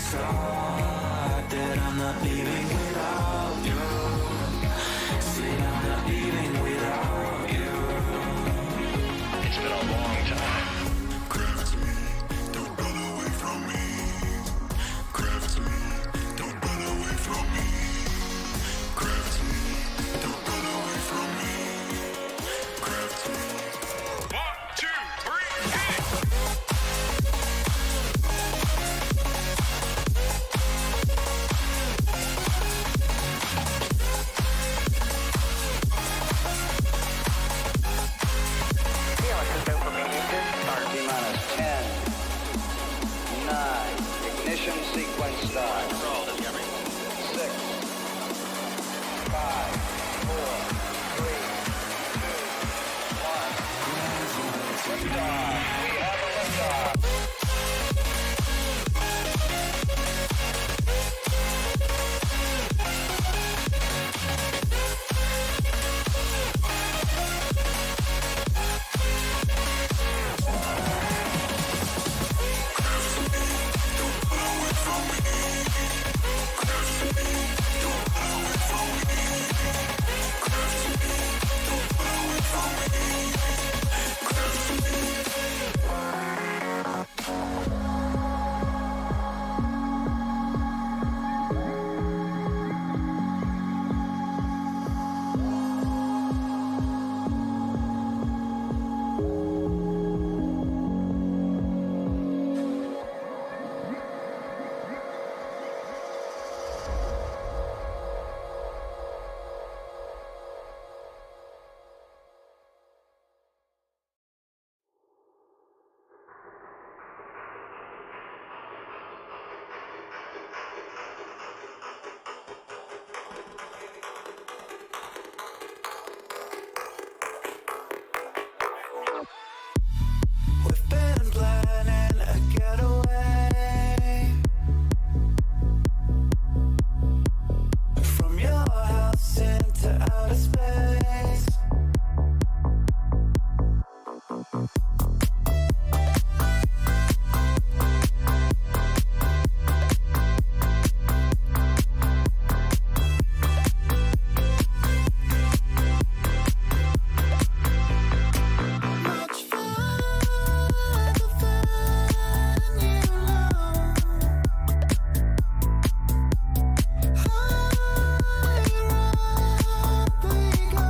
thought that I'm not leaving without you. Said I'm not leaving without you. It's been a long time. Craft me, don't run away from me. Craft me, don't run away from me. Craft me, don't run away from me. Craft me. 1, 2, 3, hit it! Ignition sequence start. 6, 5, 4, 3, 2, 1. Liftoff. We have a liftoff. We've been planning a getaway from your house into outer space. Much farther than you know. Higher up we go.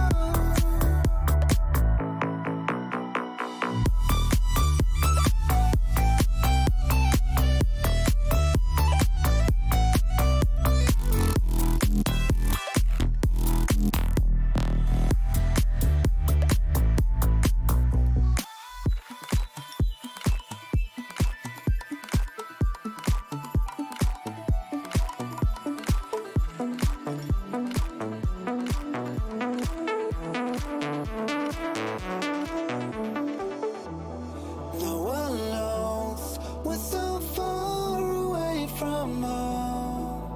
No one knows we're so far away from home.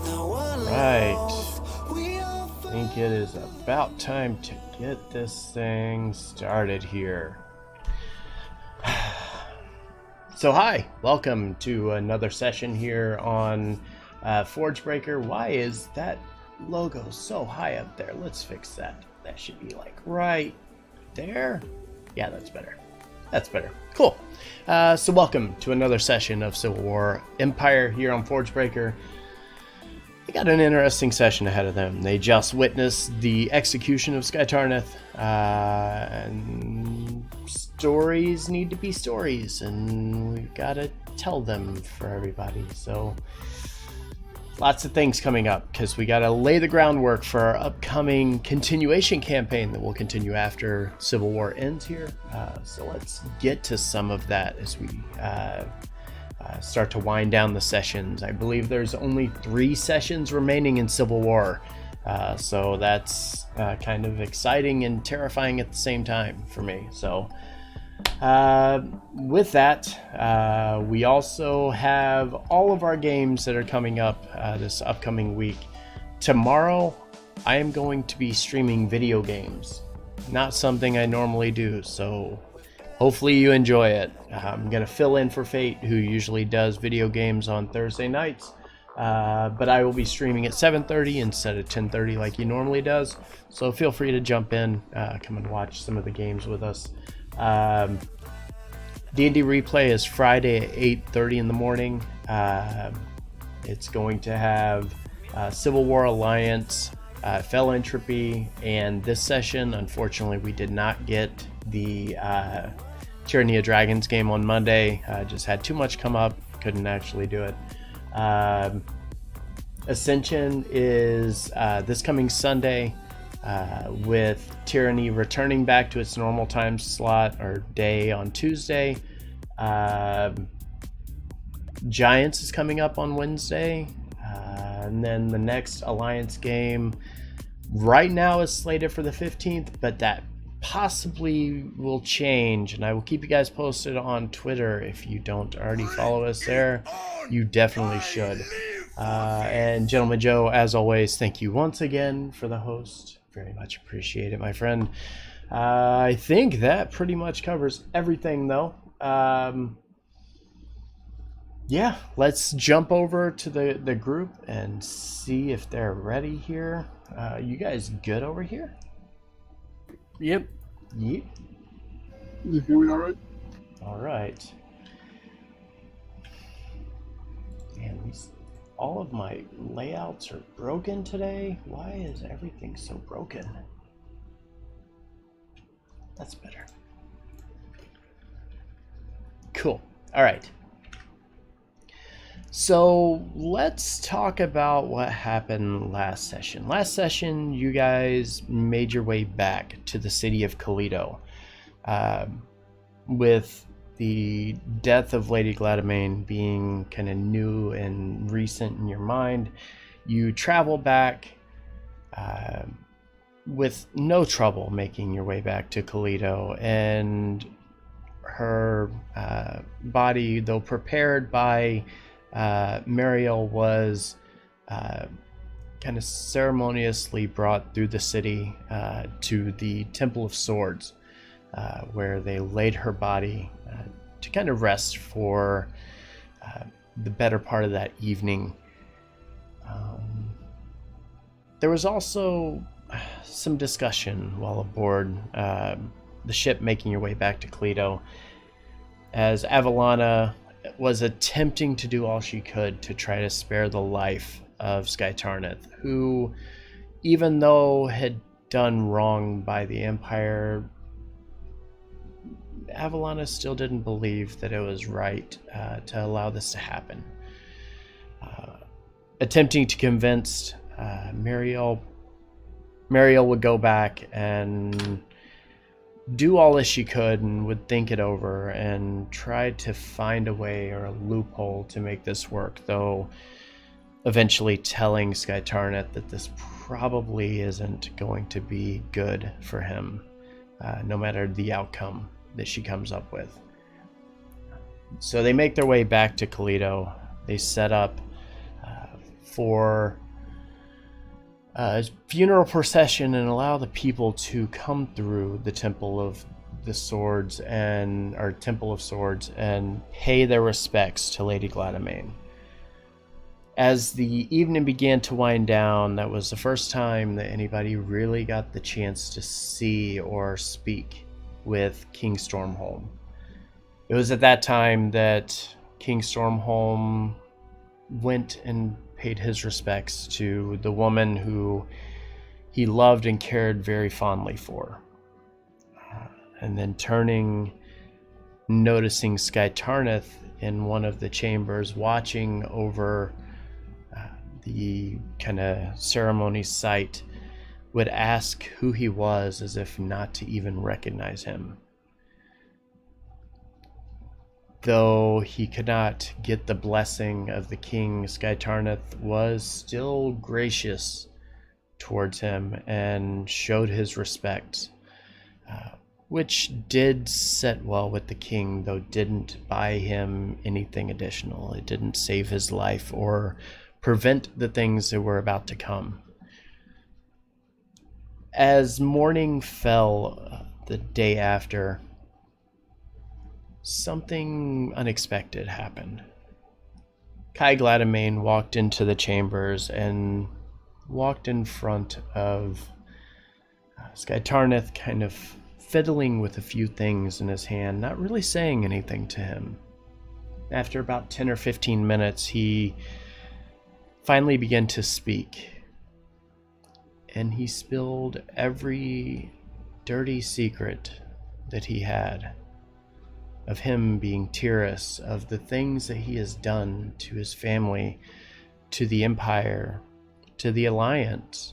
No one Right. knows we are I think it is about time to get this thing started here. So hi, welcome to another session here on Forgebreaker. Why is that logo so high up there? Let's fix that. That should be like right there. Yeah, that's better. That's better. Cool. So welcome to another session of Civil War Empire here on Forgebreaker. They got an interesting session ahead of them. They just witnessed the execution of Sky Tarnith, and stories need to be stories, and we've got to tell them for everybody. So lots of things coming up because we got to lay the groundwork for our upcoming continuation campaign that will continue after Civil War ends here. So let's get to some of that as we start to wind down the sessions. I believe there's only 3 sessions remaining in Civil War, so that's kind of exciting and terrifying at the same time for me. So with that, we also have all of our games that are coming up this upcoming week. Tomorrow I am going to be streaming video games, not something I normally do, so hopefully you enjoy it. I'm going to fill in for Fate, who usually does video games on Thursday nights. But I will be streaming at 7:30 instead of 10:30 like he normally does. So feel free to jump in, come and watch some of the games with us. D&D replay is Friday at 8:30 in the morning. It's going to have Civil War Alliance, Fell Entropy, and this session, unfortunately, we did not get the Tyranny of Dragons game on Monday. Just had too much come up, couldn't actually do it. Ascension is this coming Sunday, with Tyranny returning back to its normal time slot or day on Tuesday. Giants is coming up on Wednesday, and then the next Alliance game right now is slated for the 15th, but that possibly will change, and I will keep you guys posted on Twitter. If you don't already follow us there, you definitely should. And Gentleman Joe, as always, thank you once again for the host. Very much appreciate it, my friend. I think that pretty much covers everything, though. Yeah, let's jump over to the group and see if they're ready here. You guys good over here? Yep. Yep. You hear me all right? All right. Man, all of my layouts are broken today. Why is everything so broken? That's better. Cool. All right. So let's talk about what happened last session. Last session, you guys made your way back to the city of Toledo. With the death of Lady Gladamain being kind of new and recent in your mind, you travel back with no trouble making your way back to Toledo, and her body, though prepared by Mariel, was kind of ceremoniously brought through the city to the Temple of Swords, where they laid her body to kind of rest for the better part of that evening. There was also some discussion while aboard the ship making your way back to Toledo, as Avalana was attempting to do all she could to try to spare the life of Skytarnith, who, even though had done wrong by the Empire, Avalana still didn't believe that it was right to allow this to happen. Attempting to convince Mariel would go back and do all as she could, and would think it over and try to find a way or a loophole to make this work, though eventually telling Skytarnith that this probably isn't going to be good for him, no matter the outcome that she comes up with. So they make their way back to Toledo. They set up for a funeral procession and allow the people to come through the Temple of Swords and pay their respects to Lady Gladamain. As the evening began to wind down, that was the first time that anybody really got the chance to see or speak with King Stormholm. It was at that time that King Stormholm went and paid his respects to the woman who he loved and cared very fondly for. And then noticing Skytarnith in one of the chambers, watching over the kind of ceremony site, would ask who he was, as if not to even recognize him. Though he could not get the blessing of the king, Skytarnith was still gracious towards him and showed his respect, which did set well with the king, though didn't buy him anything additional. It didn't save his life or prevent the things that were about to come. As morning fell the day after, something unexpected happened. Kai Gladamain walked into the chambers and walked in front of Skytarnith, kind of fiddling with a few things in his hand, not really saying anything to him. After about 10 or 15 minutes, he finally began to speak. And he spilled every dirty secret that he had of him being Tyrus, of the things that he has done to his family, to the Empire, to the Alliance,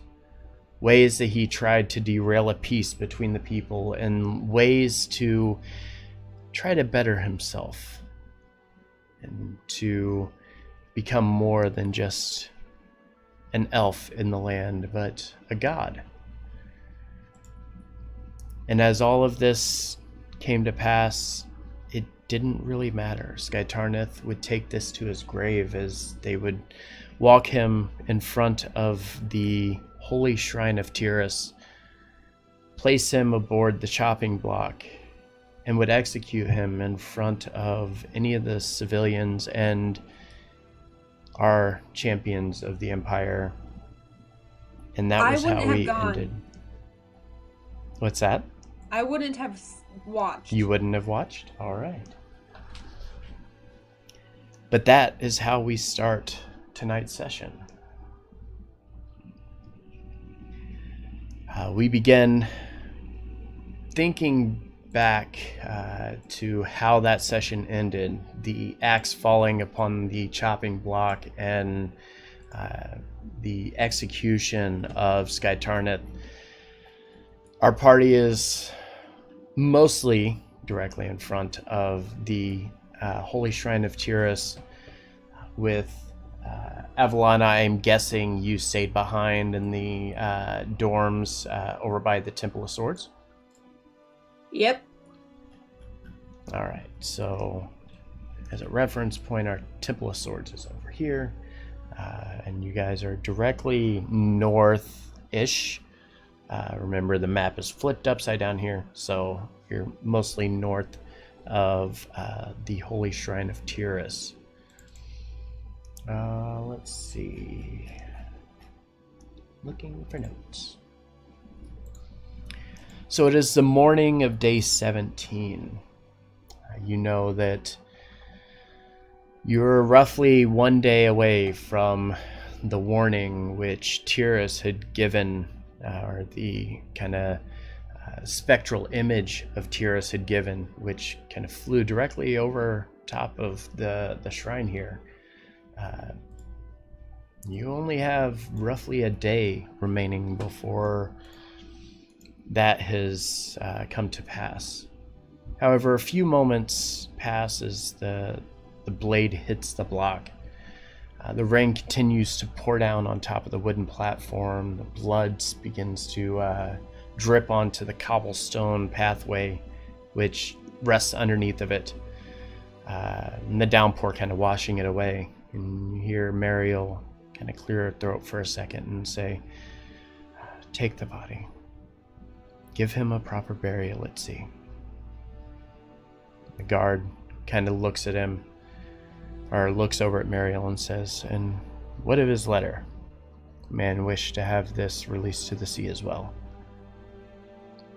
ways that he tried to derail a peace between the people, and ways to try to better himself and to become more than just an elf in the land, but a god. And as all of this came to pass, it didn't really matter. Skytarnith would take this to his grave as they would walk him in front of the holy shrine of Tyrus, place him aboard the chopping block, and would execute him in front of any of the civilians and our champions of the Empire. And that was how we ended. What's that? I wouldn't have watched. You wouldn't have watched? All right. But that is how we start tonight's session. We begin thinking back to how that session ended, the axe falling upon the chopping block and the execution of Skytarnith. Our party is mostly directly in front of the Holy Shrine of Tyrus, with Avalana, I'm guessing you stayed behind in the dorms over by the Temple of Swords? Yep. All right, so as a reference point, our Temple of Swords is over here, and you guys are directly north-ish. Remember, the map is flipped upside down here, so you're mostly north of the Holy Shrine of Tyrus. Let's see. Looking for notes. So it is the morning of day 17. You know that you're roughly 1 day away from the warning which Tyrus had given, or the kind of spectral image of Tyrus had given, which kind of flew directly over top of the shrine here. You only have roughly a day remaining before that has come to pass. However, a few moments pass as the blade hits the block. The rain continues to pour down on top of the wooden platform. The blood begins to drip onto the cobblestone pathway which rests underneath of it. And the downpour kind of washing it away. And you hear Mariel kind of clear her throat for a second and say, "Take the body. Give him a proper burial at sea." The guard kind of looks at him, or looks over at Mariel and says, "And what of his letter? The man wished to have this released to the sea as well."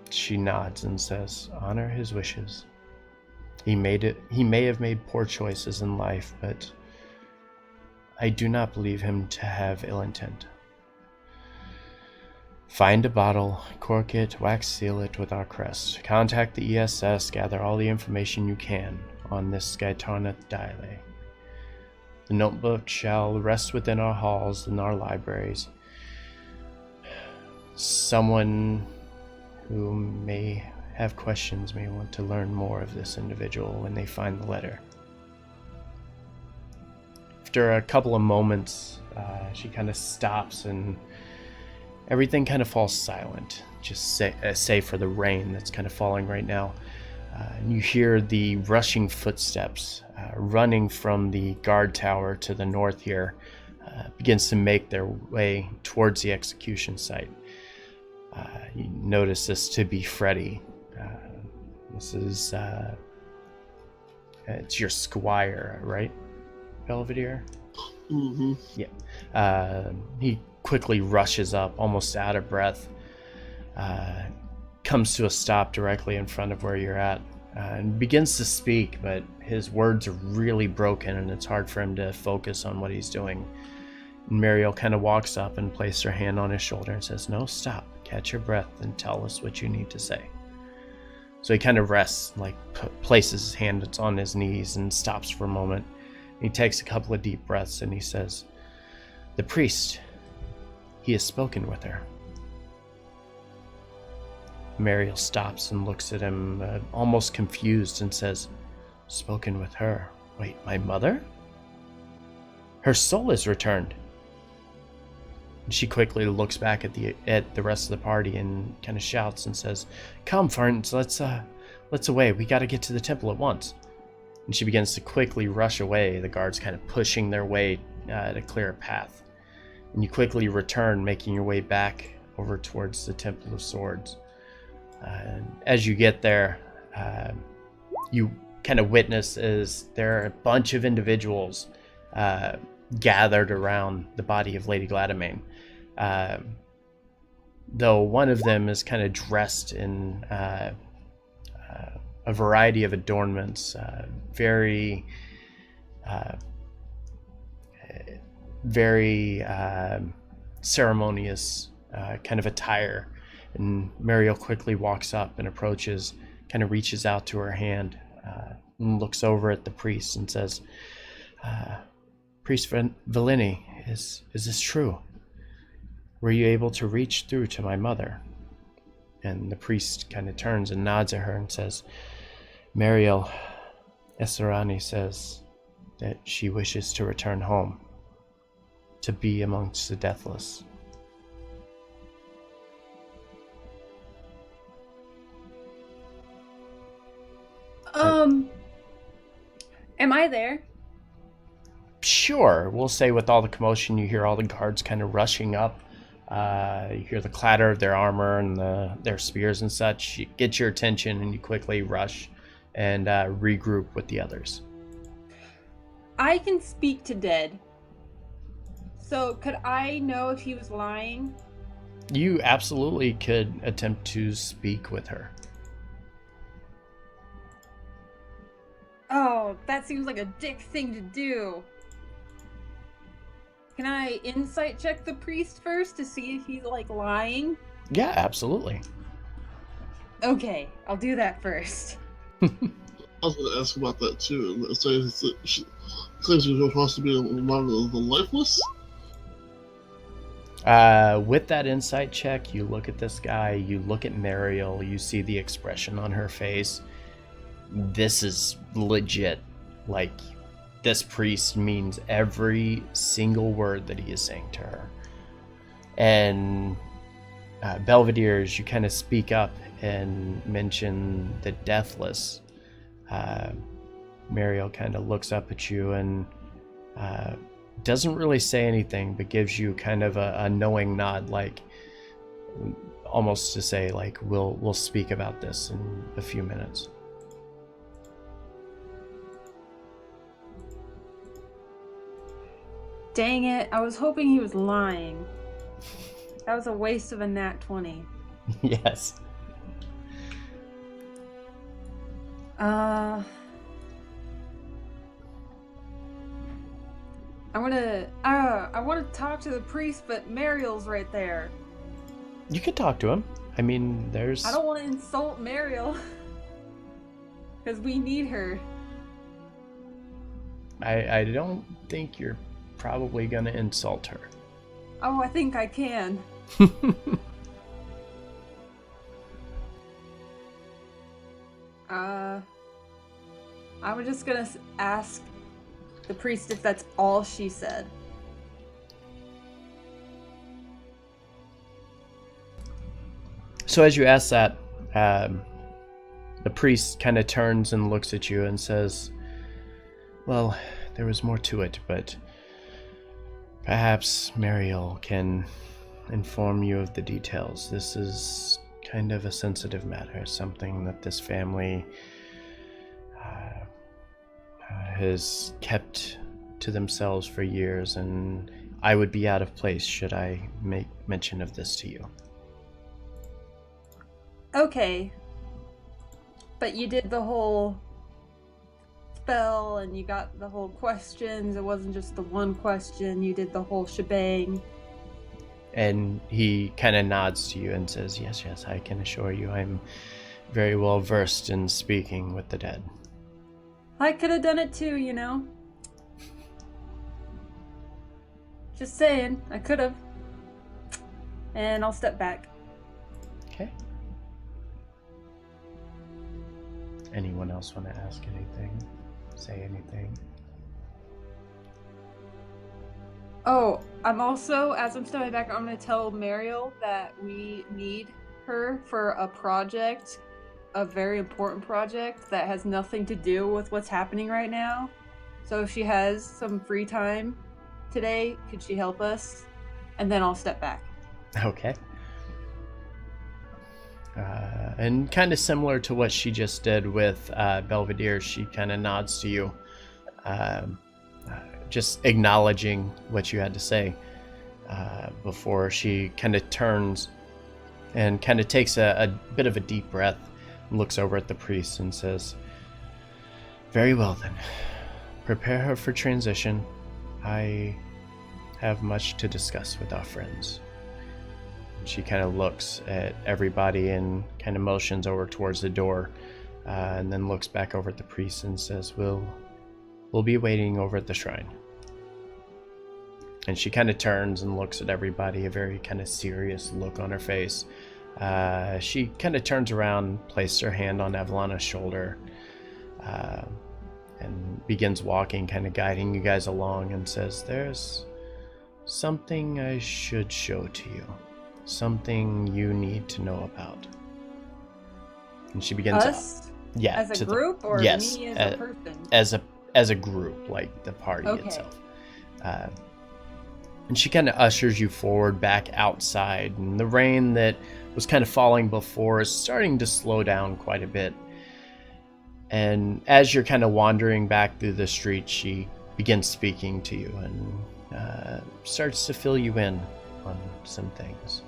She nods and says, "Honor his wishes. He may have made poor choices in life, but I do not believe him to have ill intent. Find a bottle, cork it, wax seal it with our crest. Contact the ESS, gather all the information you can on this Skytarnith dialect. The notebook shall rest within our halls and our libraries. Someone who may have questions may want to learn more of this individual when they find the letter." After a couple of moments, she kind of stops and everything kind of falls silent, just save for the rain that's kind of falling right now. And you hear the rushing footsteps running from the guard tower to the north here, begins to make their way towards the execution site. You notice this to be Freddy. This is It's your squire, right, Belvedere? Mm-hmm. Yeah. He quickly rushes up, almost out of breath, comes to a stop directly in front of where you're at, and begins to speak, but his words are really broken and it's hard for him to focus on what he's doing. And Mariel kind of walks up and places her hand on his shoulder and says, "No, stop. Catch your breath and tell us what you need to say." So he kind of rests, like places his hand on his knees and stops for a moment. He takes a couple of deep breaths and he says, "The priest, he has spoken with her." Mariel stops and looks at him, almost confused, and says, "Spoken with her? Wait, my mother? Her soul is returned." And she quickly looks back at the rest of the party and kind of shouts and says, "Come, friends, let's away. We got to get to the temple at once." And she begins to quickly rush away, the guards kind of pushing their way to clear a path. And you quickly return, making your way back over towards the Temple of Swords. As you get there, you kind of witness as there are a bunch of individuals gathered around the body of Lady Gladamain. Though one of them is kind of dressed in a variety of adornments, very ceremonious kind of attire. And Mariel quickly walks up and approaches, kind of reaches out to her hand, and looks over at the priest and says, "Priest Valini, is this true? Were you able to reach through to my mother?" And the priest kind of turns and nods at her and says, "Mariel, Esserani says that she wishes to return home, to be amongst the deathless." Am I there? Sure, we'll say with all the commotion, you hear all the guards kind of rushing up. You hear the clatter of their armor and their spears and such. You get your attention and you quickly rush and regroup with the others. I can speak to dead. So could I know if he was lying? You absolutely could attempt to speak with her. Oh, that seems like a dick thing to do. Can I insight check the priest first to see if he's, like, lying? Yeah, absolutely. Okay, I'll do that first. I was going to ask about that too. So she claims she was supposed to be one of the lifeless? With that insight check, you look at this guy, you look at Mariel, you see the expression on her face. This is legit. Like, this priest means every single word that he is saying to her. And Belvedere, as you kind of speak up and mention the deathless, Mariel kind of looks up at you and doesn't really say anything, but gives you kind of a knowing nod, like almost to say, like, we'll speak about this in a few minutes. Dang it, I was hoping he was lying. That was a waste of a nat 20. Yes. I want to talk to the priest, but Mariel's right there. You could talk to him. I mean, there's... I don't want to insult Mariel. Because we need her. I don't think you're probably gonna insult her. Oh, I think I can. I'm just gonna ask the priest if that's all she said. So as you ask that, the priest kind of turns and looks at you and says, "Well, there was more to it, but perhaps Mariel can inform you of the details. This is kind of a sensitive matter, something that this family has kept to themselves for years, and I would be out of place should I make mention of this to you. Okay. But you did the whole spell and you got the whole questions. It wasn't just the one question. You did the whole shebang. And he kind of nods to you and says, yes, I can assure you I'm very well versed in speaking with the dead. I could have done it too, you know? Just saying, I could have. And I'll step back. Okay. Anyone else want to ask anything? Say anything? Oh, I'm also, as I'm stepping back, I'm going to tell Mariel that we need her for a project, a very important project that has nothing to do with what's happening right now. So if she has some free time today, could she help us? And then I'll step back. Okay. And kind of similar to what she just did with Belvedere, she kind of nods to you, just acknowledging what you had to say before she kind of turns and kind of takes a bit of a deep breath and looks over at the priest and says, very well then, prepare her for transition. I have much to discuss with our friends. She kind of looks at everybody and kind of motions over towards the door, and then looks back over at the priest and says, we'll be waiting over at the shrine. And she kind of turns and looks at everybody, a very kind of serious look on her face. She kind of turns around, places her hand on Evelana's shoulder, and begins walking, kind of guiding you guys along, and says, there's something I should show to you. Something you need to know about. And she begins Us? Yeah. As a group or yes, me as a person? As a group, like the party Okay. itself. And she kind of ushers you forward back outside, and the rain that was kind of falling before is starting to slow down quite a bit. And as you're kind of wandering back through the street, she begins speaking to you and starts to fill you in on some things.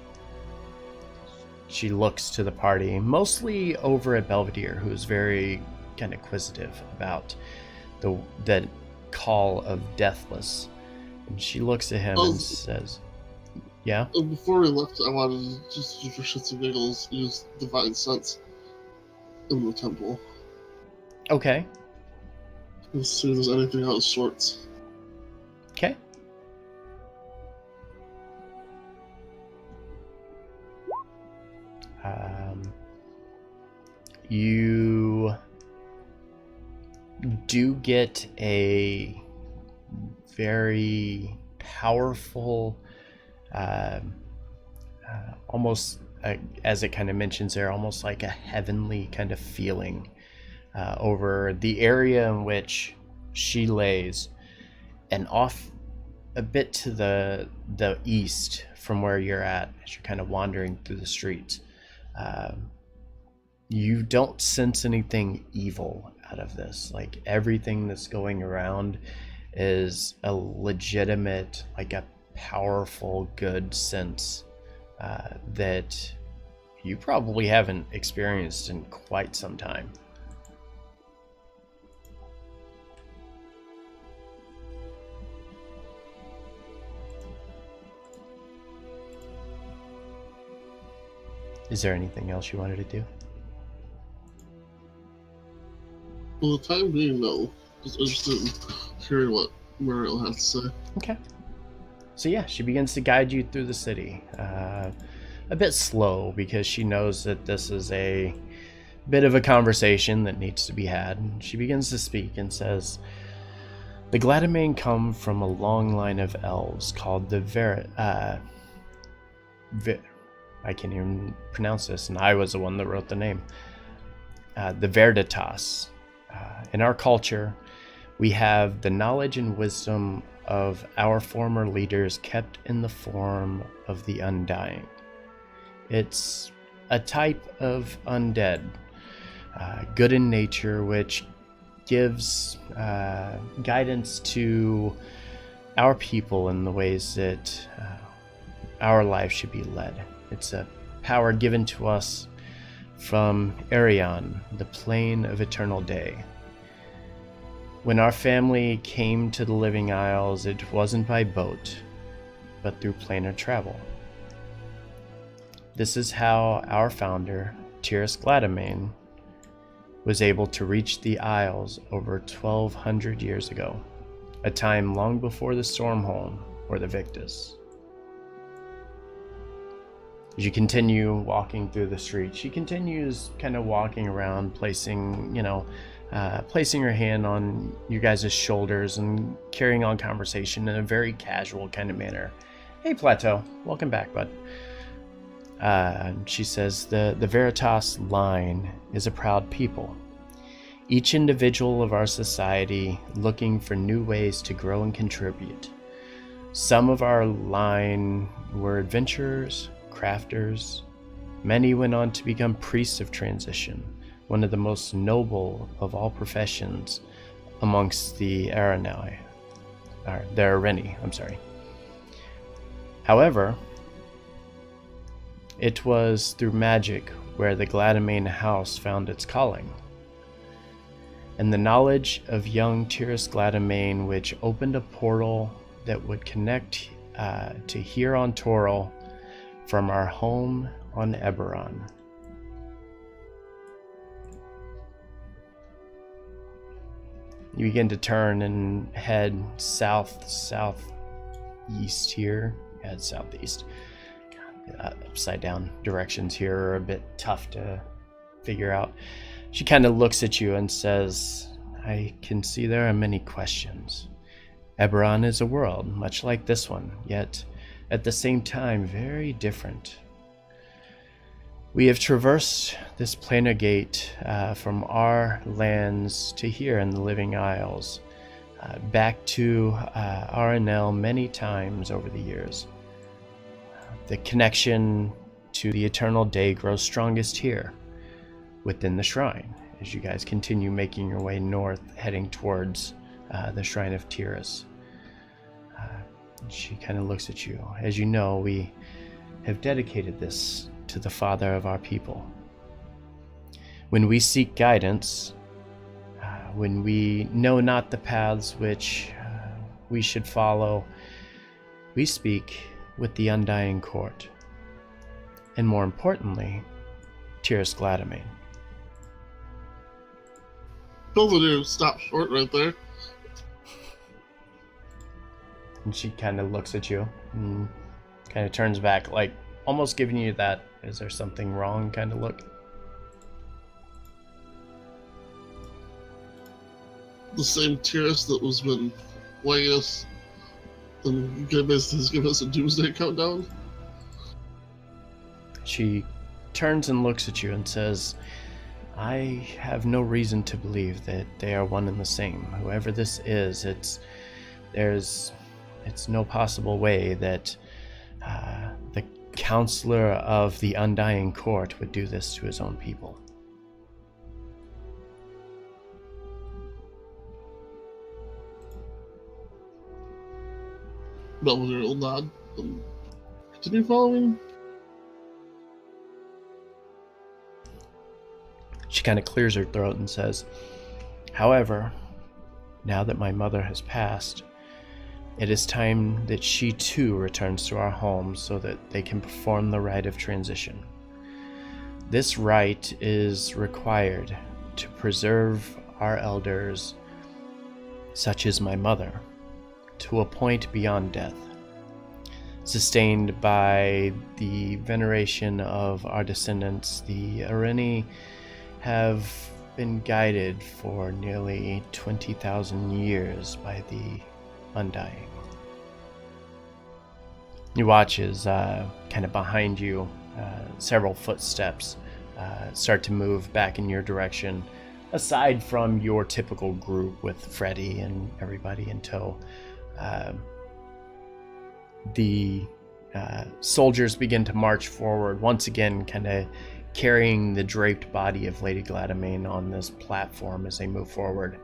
She looks to the party, mostly over at Belvedere, who's very kind of inquisitive about the call of Deathless. And she looks at him and says, yeah? Before we left, I wanted to just for shits and giggles use Divine Sense in the temple. Okay. And see if there's anything out of sorts. Okay. You do get a very powerful, almost, as it kind of mentions there, almost like a heavenly kind of feeling over the area in which she lays, and off a bit to the east from where you're at as you're kind of wandering through the streets. You don't sense anything evil out of this. Like, everything that's going around is a legitimate, like a powerful, good sense that you probably haven't experienced in quite some time. Is there anything else you wanted to do? For the time being, no. Just interested in hearing what Mariel has to say. Okay. So yeah, she begins to guide you through the city. A bit slow, because she knows that this is a bit of a conversation that needs to be had. She begins to speak and says, the Gladamain come from a long line of elves called the I can't even pronounce this, and I was the one that wrote the name. The Verditas. In our culture, we have the knowledge and wisdom of our former leaders kept in the form of the Undying. It's a type of undead, good in nature, which gives guidance to our people in the ways that our life should be led. It's a power given to us from Arion, the plane of eternal day. When our family came to the Living Isles, it wasn't by boat, but through planar travel. This is how our founder, Tyrus Gladamain, was able to reach the Isles over 1,200 years ago, a time long before the Stormhold or the Victus. As you continue walking through the street, she continues kind of walking around, placing her hand on you guys' shoulders and carrying on conversation in a very casual kind of manner. Hey, Plateau, welcome back, bud. She says, the Veritas line is a proud people. Each individual of our society looking for new ways to grow and contribute. Some of our line were adventurers, crafters. Many went on to become priests of transition, one of the most noble of all professions amongst the Arenai, or the Areni, I'm sorry. However, it was through magic where the Gladamain house found its calling, and the knowledge of young Tyrus Gladamain, which opened a portal that would connect to here on Toril from our home on Eberron. You begin to turn and head southeast here. Yeah, it's southeast. God, upside down directions here are a bit tough to figure out. She kind of looks at you and says, I can see there are many questions. Eberron is a world, much like this one, yet at the same time very different. We have traversed this planar gate from our lands to here in the Living Isles, back to Arenel many times over the years. The connection to the eternal day grows strongest here, within the shrine, as you guys continue making your way north, heading towards the Shrine of Tyrus. She kind of looks at you. As you know, we have dedicated this to the Father of our people. When we seek guidance, when we know not the paths which we should follow, we speak with the Undying Court, and more importantly, Tyrus Gladamain. Both of you stop short right there. And she kind of looks at you and kind of turns back, like almost giving you that, is there something wrong kind of look. The same Tyrus that was been playing us and giving us a doomsday countdown. She turns and looks at you and says, I have no reason to believe that they are one and the same. Whoever this is, it's no possible way that the counselor of the Undying Court would do this to his own people. Belvedere will nod and continue following. She kind of clears her throat and says, however, now that my mother has passed, it is time that she too returns to our home so that they can perform the rite of transition. This rite is required to preserve our elders, such as my mother, to a point beyond death, sustained by the veneration of our descendants. The Areni have been guided for nearly 20,000 years by the Undying. You watch as kind of behind you, several footsteps start to move back in your direction, aside from your typical group with Freddy and everybody in tow. The soldiers begin to march forward, once again kind of carrying the draped body of Lady Gladamain on this platform as they move forward.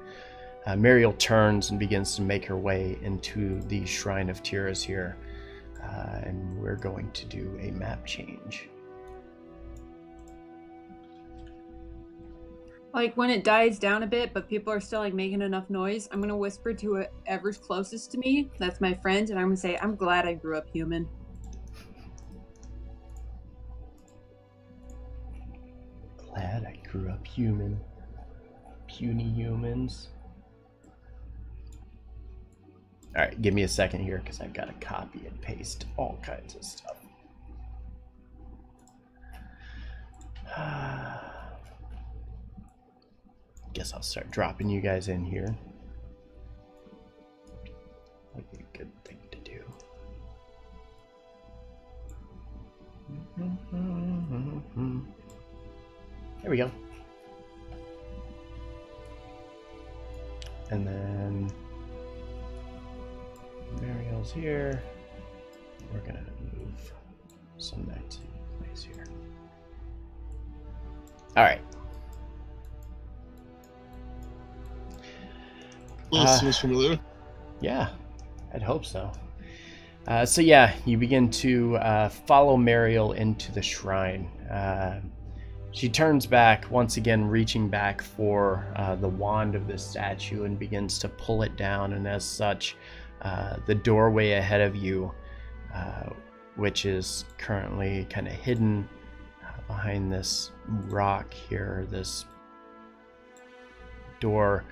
Muriel turns and begins to make her way into the Shrine of Tiras here. And we're going to do a map change. Like when it dies down a bit, but people are still like making enough noise, I'm gonna whisper to whoever's closest to me, that's my friend, and I'm gonna say, I'm glad I grew up human. Glad I grew up human. Puny humans. Alright, give me a second here because I've got to copy and paste all kinds of stuff. Guess I'll start dropping you guys in here. Would be a good thing to do. There we go. And then Mariel's here. We're gonna move some knights in place here. All right. Well, seems familiar. Yeah, I'd hope so. So yeah, you begin to follow Mariel into the shrine. She turns back, once again reaching back for the wand of the statue and begins to pull it down, and as such, the doorway ahead of you, which is currently kind of hidden behind this rock here, this door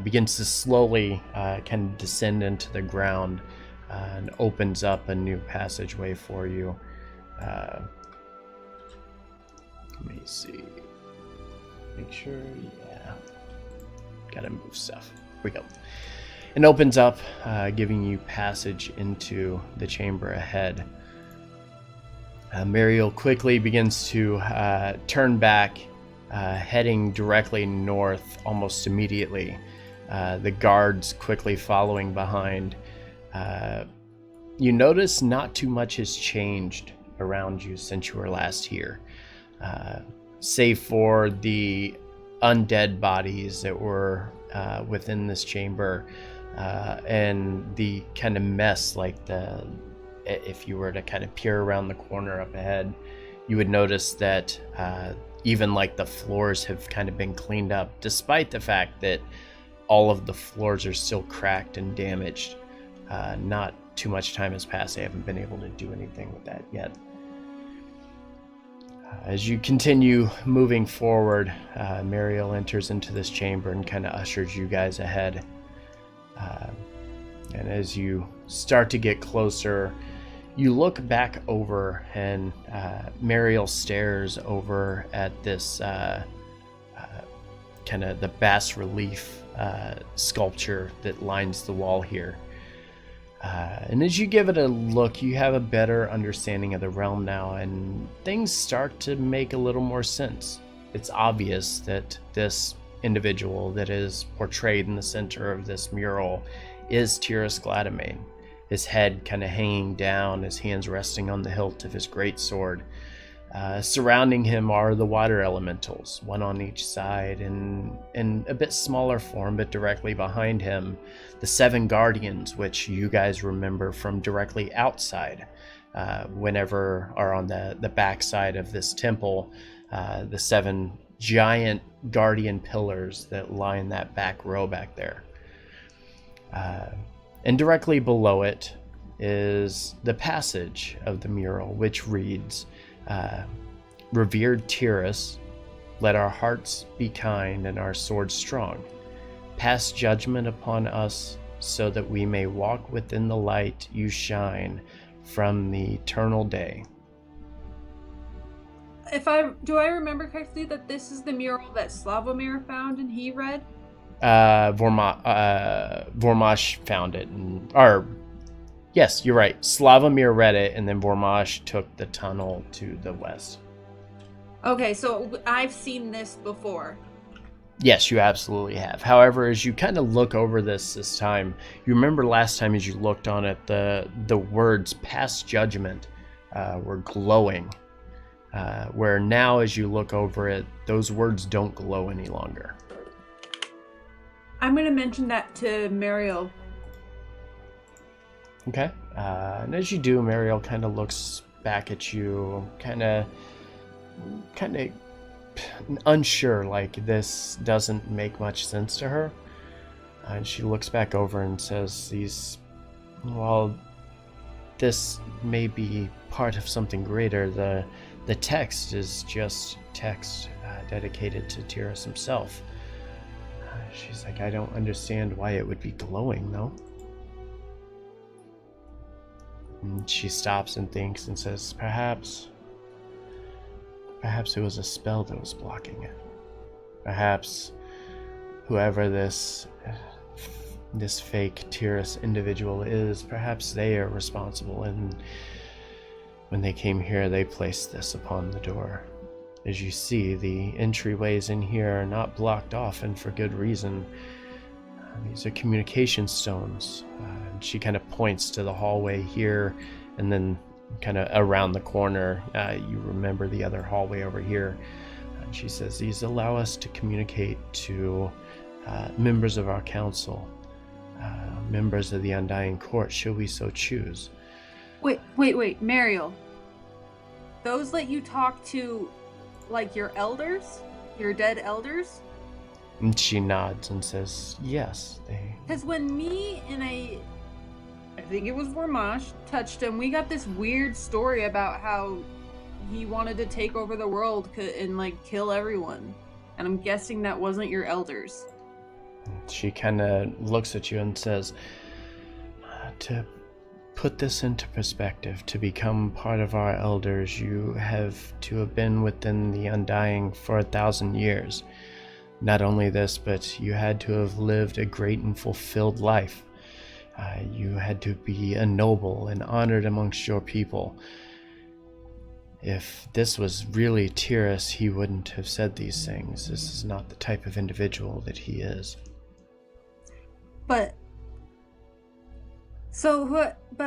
begins to slowly kind of descend into the ground and opens up a new passageway for you. Let me see. Make sure, yeah. Gotta move stuff. Here we go. It opens up, giving you passage into the chamber ahead. Mariel quickly begins to turn back, heading directly north almost immediately. The guards quickly following behind. You notice not too much has changed around you since you were last here, save for the undead bodies that were within this chamber, and the kind of mess, like if you were to kind of peer around the corner up ahead, you would notice that even like the floors have kind of been cleaned up, despite the fact that all of the floors are still cracked and damaged. Not too much time has passed. I haven't been able to do anything with that yet. As you continue moving forward, Mariel enters into this chamber and kind of ushers you guys ahead. And as you start to get closer, you look back over, and Mariel stares over at this kind of the bas-relief sculpture that lines the wall here. And as you give it a look, you have a better understanding of the realm now, and things start to make a little more sense. It's obvious that this individual that is portrayed in the center of this mural is Tiras Gladamain, his head kind of hanging down, his hands resting on the hilt of his great sword. Surrounding him are the water elementals, one on each side, and in a bit smaller form, but directly behind him, the 7 guardians, which you guys remember from directly outside, whenever are on the backside of this temple, the 7 giant guardian pillars that line that back row back there. And directly below it is the passage of the mural, which reads, Revered Tiras, let our hearts be kind and our swords strong. Pass judgment upon us so that we may walk within the light you shine from the eternal day. Do I remember correctly that this is the mural that Slavomir found and he read? Vormash found it, yes, you're right. Slavomir read it, and then Vormash took the tunnel to the west. Okay, so I've seen this before. Yes, you absolutely have. However, as you kind of look over this time, you remember last time as you looked on it, the words "past judgment" were glowing where now as you look over it, those words don't glow any longer. I'm gonna mention that to Mariel. Okay. And as you do, Mariel kind of looks back at you, kind of unsure, like this doesn't make much sense to her. And she looks back over and says, well, this may be part of something greater. The text is just text dedicated to Tyrus himself. She's like, I don't understand why it would be glowing, though. And she stops and thinks and says, perhaps it was a spell that was blocking it. Perhaps whoever this fake Tyrus individual is, perhaps they are responsible, and when they came here, they placed this upon the door. As you see, the entryways in here are not blocked off, and for good reason. These are communication stones. And she kind of points to the hallway here, and then kind of around the corner, you remember the other hallway over here. And she says, these allow us to communicate to members of our council, members of the Undying Court, should we so choose. Wait, Mariel. Those let you talk to, like, your elders? Your dead elders? And she nods and says, yes, they... Because when me and I think it was Vormash, touched him, we got this weird story about how he wanted to take over the world and, like, kill everyone. And I'm guessing that wasn't your elders. She kind of looks at you and says, to put this into perspective, to become part of our elders, you have to have been within the Undying for 1,000 years. Not only this, but you had to have lived a great and fulfilled life. You had to be a noble and honored amongst your people. If this was really Tyrus, he wouldn't have said these things. This is not the type of individual that he is. But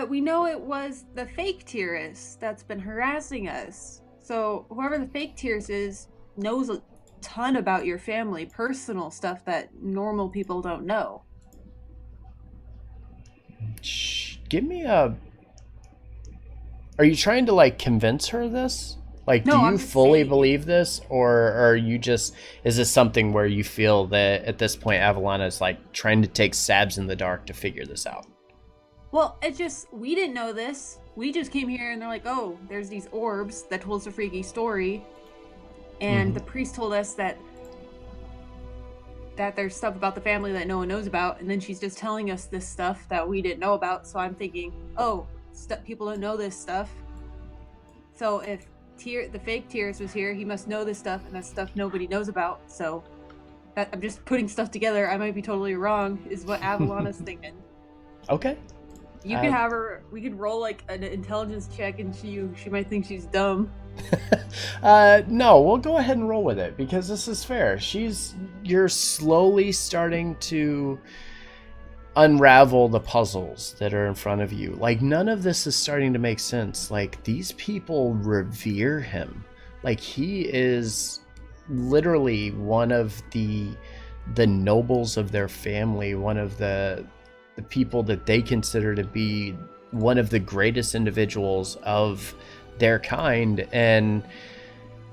we know it was the fake Tyrus that's been harassing us. So whoever the fake Tyrus is knows a ton about your family, personal stuff that normal people don't know. Give me a... Are you trying to, like, convince her of this? Like, No, do I'm you just fully saying. believe this? Or are you just... Is this something where you feel that at this point Avalana is, like, trying to take stabs in the dark to figure this out? Well, we didn't know this. We just came here and they're like, oh, there's these orbs that told us a freaky story. And the priest told us that there's stuff about the family that no one knows about. And then she's just telling us this stuff that we didn't know about. So I'm thinking, oh, people don't know this stuff. So if the fake Tyrus was here, he must know this stuff, and that's stuff nobody knows about. So I'm just putting stuff together. I might be totally wrong, is what Avalana's thinking. Okay. You could have her. We could roll like an intelligence check, and she might think she's dumb. No, we'll go ahead and roll with it because this is fair. You're slowly starting to unravel the puzzles that are in front of you. Like, none of this is starting to make sense. Like, these people revere him. Like, he is literally one of the nobles of their family, one of the people that they consider to be one of the greatest individuals of their kind, and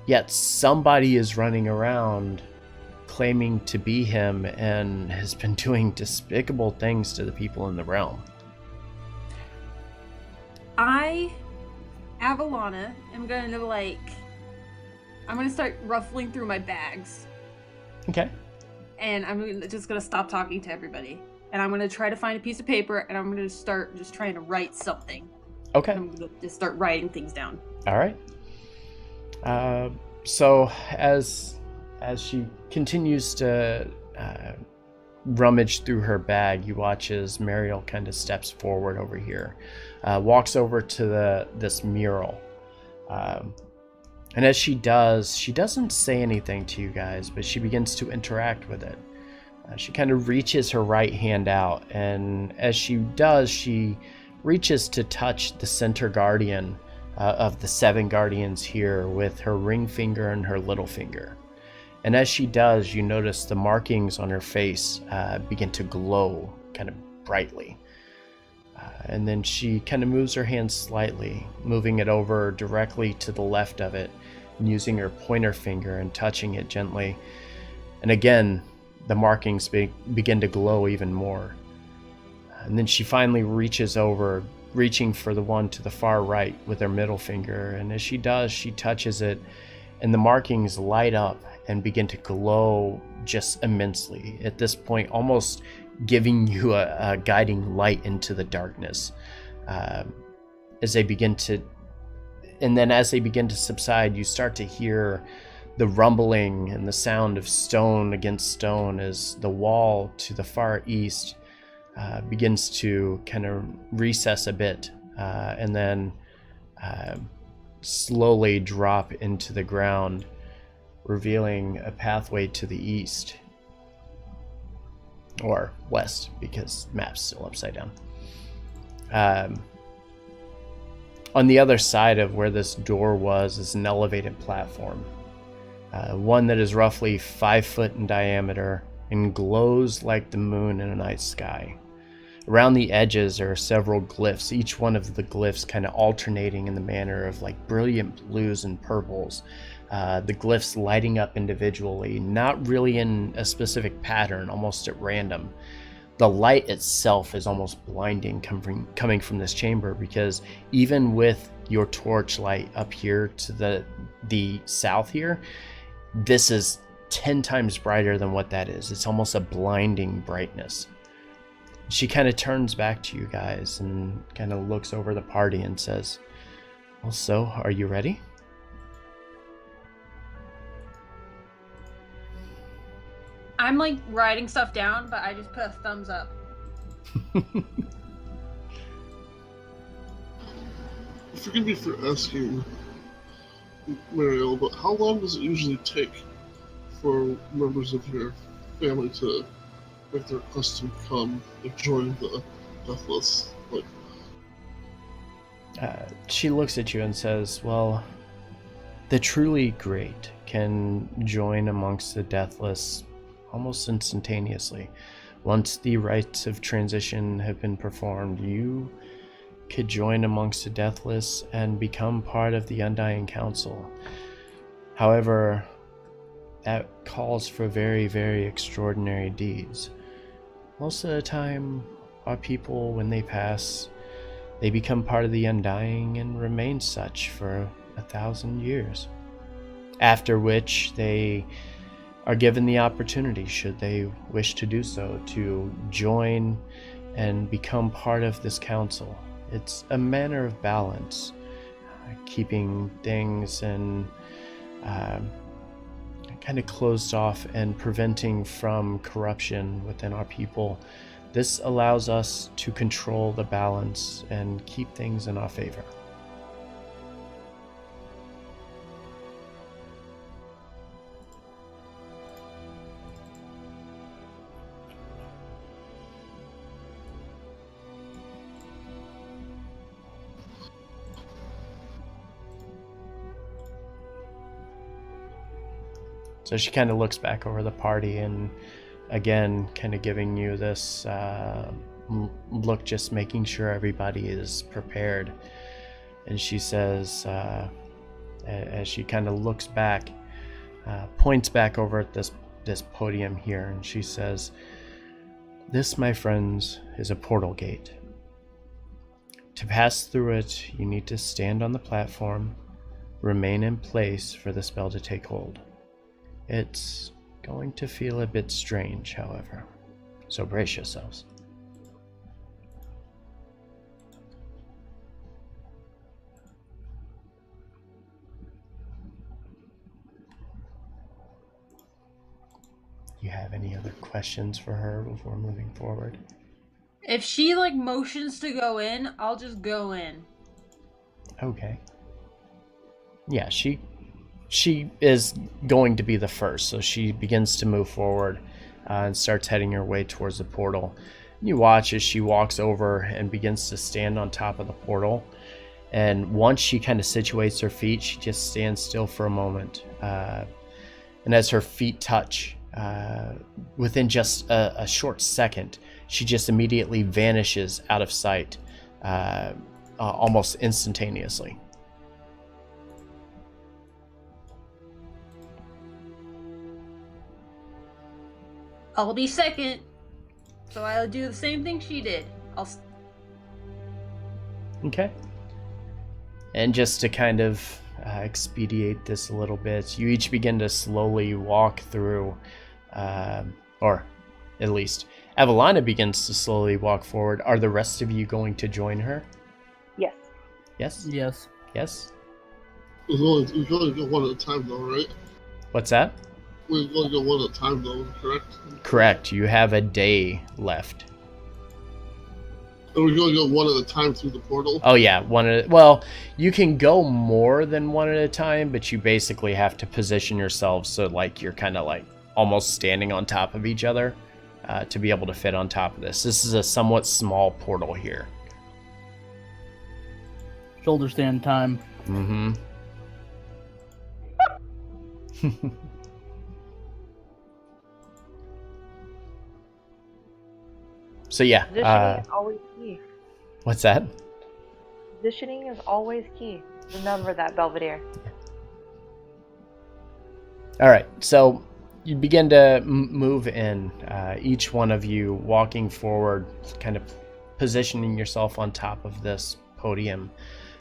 yet somebody is running around claiming to be him and has been doing despicable things to the people in the realm. Avalana, I'm gonna start ruffling through my bags. Okay. And I'm just gonna stop talking to everybody. And I'm gonna try to find a piece of paper, and I'm gonna start just trying to write something. Okay. I'm gonna just start writing things down. All right. So as she continues to rummage through her bag, you watch as Mariel kind of steps forward over here, walks over to this mural, and as she does, she doesn't say anything to you guys, but she begins to interact with it. She kind of reaches her right hand out, and as she does, she reaches to touch the center guardian of the 7 guardians here with her ring finger and her little finger. And as she does, you notice the markings on her face begin to glow kind of brightly. And then she kind of moves her hand slightly, moving it over directly to the left of it, and using her pointer finger and touching it gently. And again, the markings begin to glow even more. And then she finally reaches over, reaching for the one to the far right with her middle finger. And as she does, she touches it, and the markings light up and begin to glow just immensely. At this point, almost giving you a guiding light into the darkness. As they begin to subside, you start to hear the rumbling and the sound of stone against stone as the wall to the far east begins to kind of recess a bit, and then slowly drop into the ground, revealing a pathway to the east. Or west, because map's still upside down. On the other side of where this door was is an elevated platform. One that is roughly 5 foot in diameter and glows like the moon in a night sky. Around the edges are several glyphs, each one of the glyphs kind of alternating in the manner of like brilliant blues and purples. The glyphs lighting up individually, not really in a specific pattern, almost at random. The light itself is almost blinding coming from this chamber, because even with your torch light up here to the south here, this is 10 times brighter than what that is. It's almost a blinding brightness. She kind of turns back to you guys and kind of looks over the party and says, "Well, so, are you ready?" I'm like writing stuff down, but I just put a thumbs up. Forgive me for asking, Mariel, but how long does it usually take for members of your family to make their request to come and join the Deathless? Like, she looks at you and says, "Well, the truly great can join amongst the Deathless almost instantaneously. Once the rites of transition have been performed, you could join amongst the Deathless and become part of the Undying Council. However, that calls for very, very extraordinary deeds. Most of the time, our people, when they pass, they become part of the Undying and remain such for 1,000 years. After which, they are given the opportunity, should they wish to do so, to join and become part of this council. It's a manner of balance, keeping things and kind of closed off and preventing from corruption within our people. This allows us to control the balance and keep things in our favor." So she kind of looks back over the party and again kind of giving you this look, just making sure everybody is prepared. And she says, as she kind of looks back, points back over at this podium here, and she says, "This, my friends, is a portal gate. To pass through it, you need to stand on the platform, remain in place for the spell to take hold. It's going to feel a bit strange, however, so brace yourselves." Do you have any other questions for her before moving forward? If she like motions to go in, I'll just go in. Okay. Yeah, she is going to be the first, so she begins to move forward and starts heading her way towards the portal. You watch as she walks over and begins to stand on top of the portal, And once she kind of situates her feet, she just stands still for a moment. And as her feet touch, within just a short second, she just immediately vanishes out of sight, almost instantaneously. I'll be second, so I'll do the same thing she did. Okay. And just to kind of expedite this a little bit, you each begin to slowly walk through, or at least Evelina begins to slowly walk forward. Are the rest of you going to join her? Yes. Yes? Yes. Yes? We can only go one at a time, though, right? What's that? We can only go one at a time, though, correct? Correct. You have a day left. And we can only go one at a time through the portal? Oh yeah, well, you can go more than one at a time, but you basically have to position yourselves so like you're kind of like almost standing on top of each other to be able to fit on top of this. This is a somewhat small portal here. Shoulder stand time. Mm-hmm. So yeah, Positioning is always key. what's that? Positioning is always key. Remember that, Belvedere. All right, so you begin to move in, each one of you walking forward, kind of positioning yourself on top of this podium,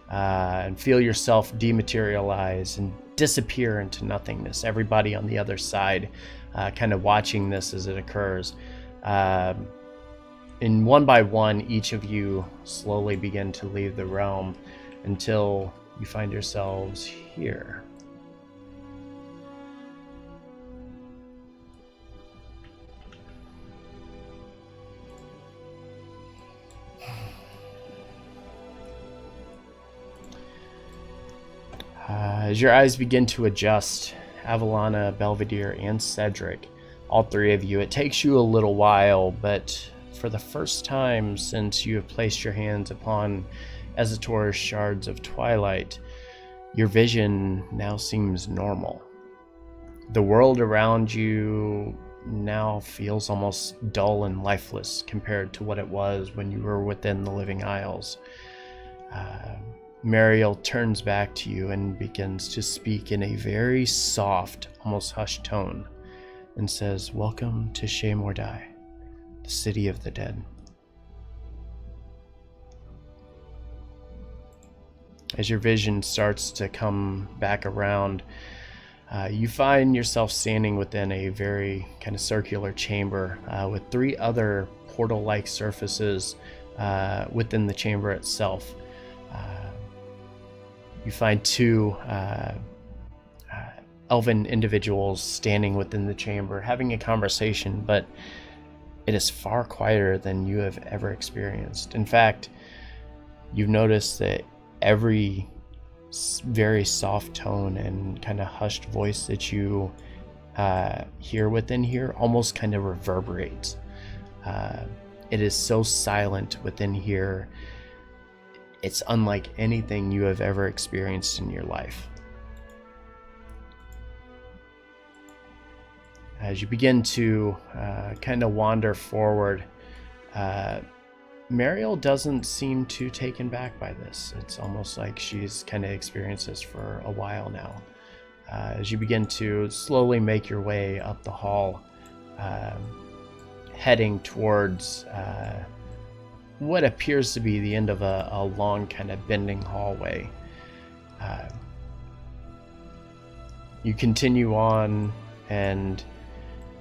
and feel yourself dematerialize and disappear into nothingness. Everybody on the other side kind of watching this as it occurs. And one by one, each of you slowly begin to leave the realm until you find yourselves here. As your eyes begin to adjust, Avalana, Belvedere, and Cedric, all three of you, it takes you a little while, but for the first time since you have placed your hands upon Ezator's shards of twilight, your vision now seems normal. The world around you now feels almost dull and lifeless compared to what it was when you were within the Living Isles. Mariel turns back to you and begins to speak in a very soft, almost hushed tone, and says, "Welcome to Shea Mordai, the city of the dead." As your vision starts to come back around, you find yourself standing within a very kind of circular chamber with three other portal-like surfaces within the chamber itself. You find two elven individuals standing within the chamber having a conversation, but it is far quieter than you have ever experienced. In fact, you've noticed that every very soft tone and kind of hushed voice that you hear within here almost kind of reverberates. It is so silent within here. It's unlike anything you have ever experienced in your life. As you begin to kind of wander forward, Mariel doesn't seem too taken back by this. It's almost like she's kind of experienced this for a while now. As you begin to slowly make your way up the hall, heading towards what appears to be the end of a long kind of bending hallway. You continue on and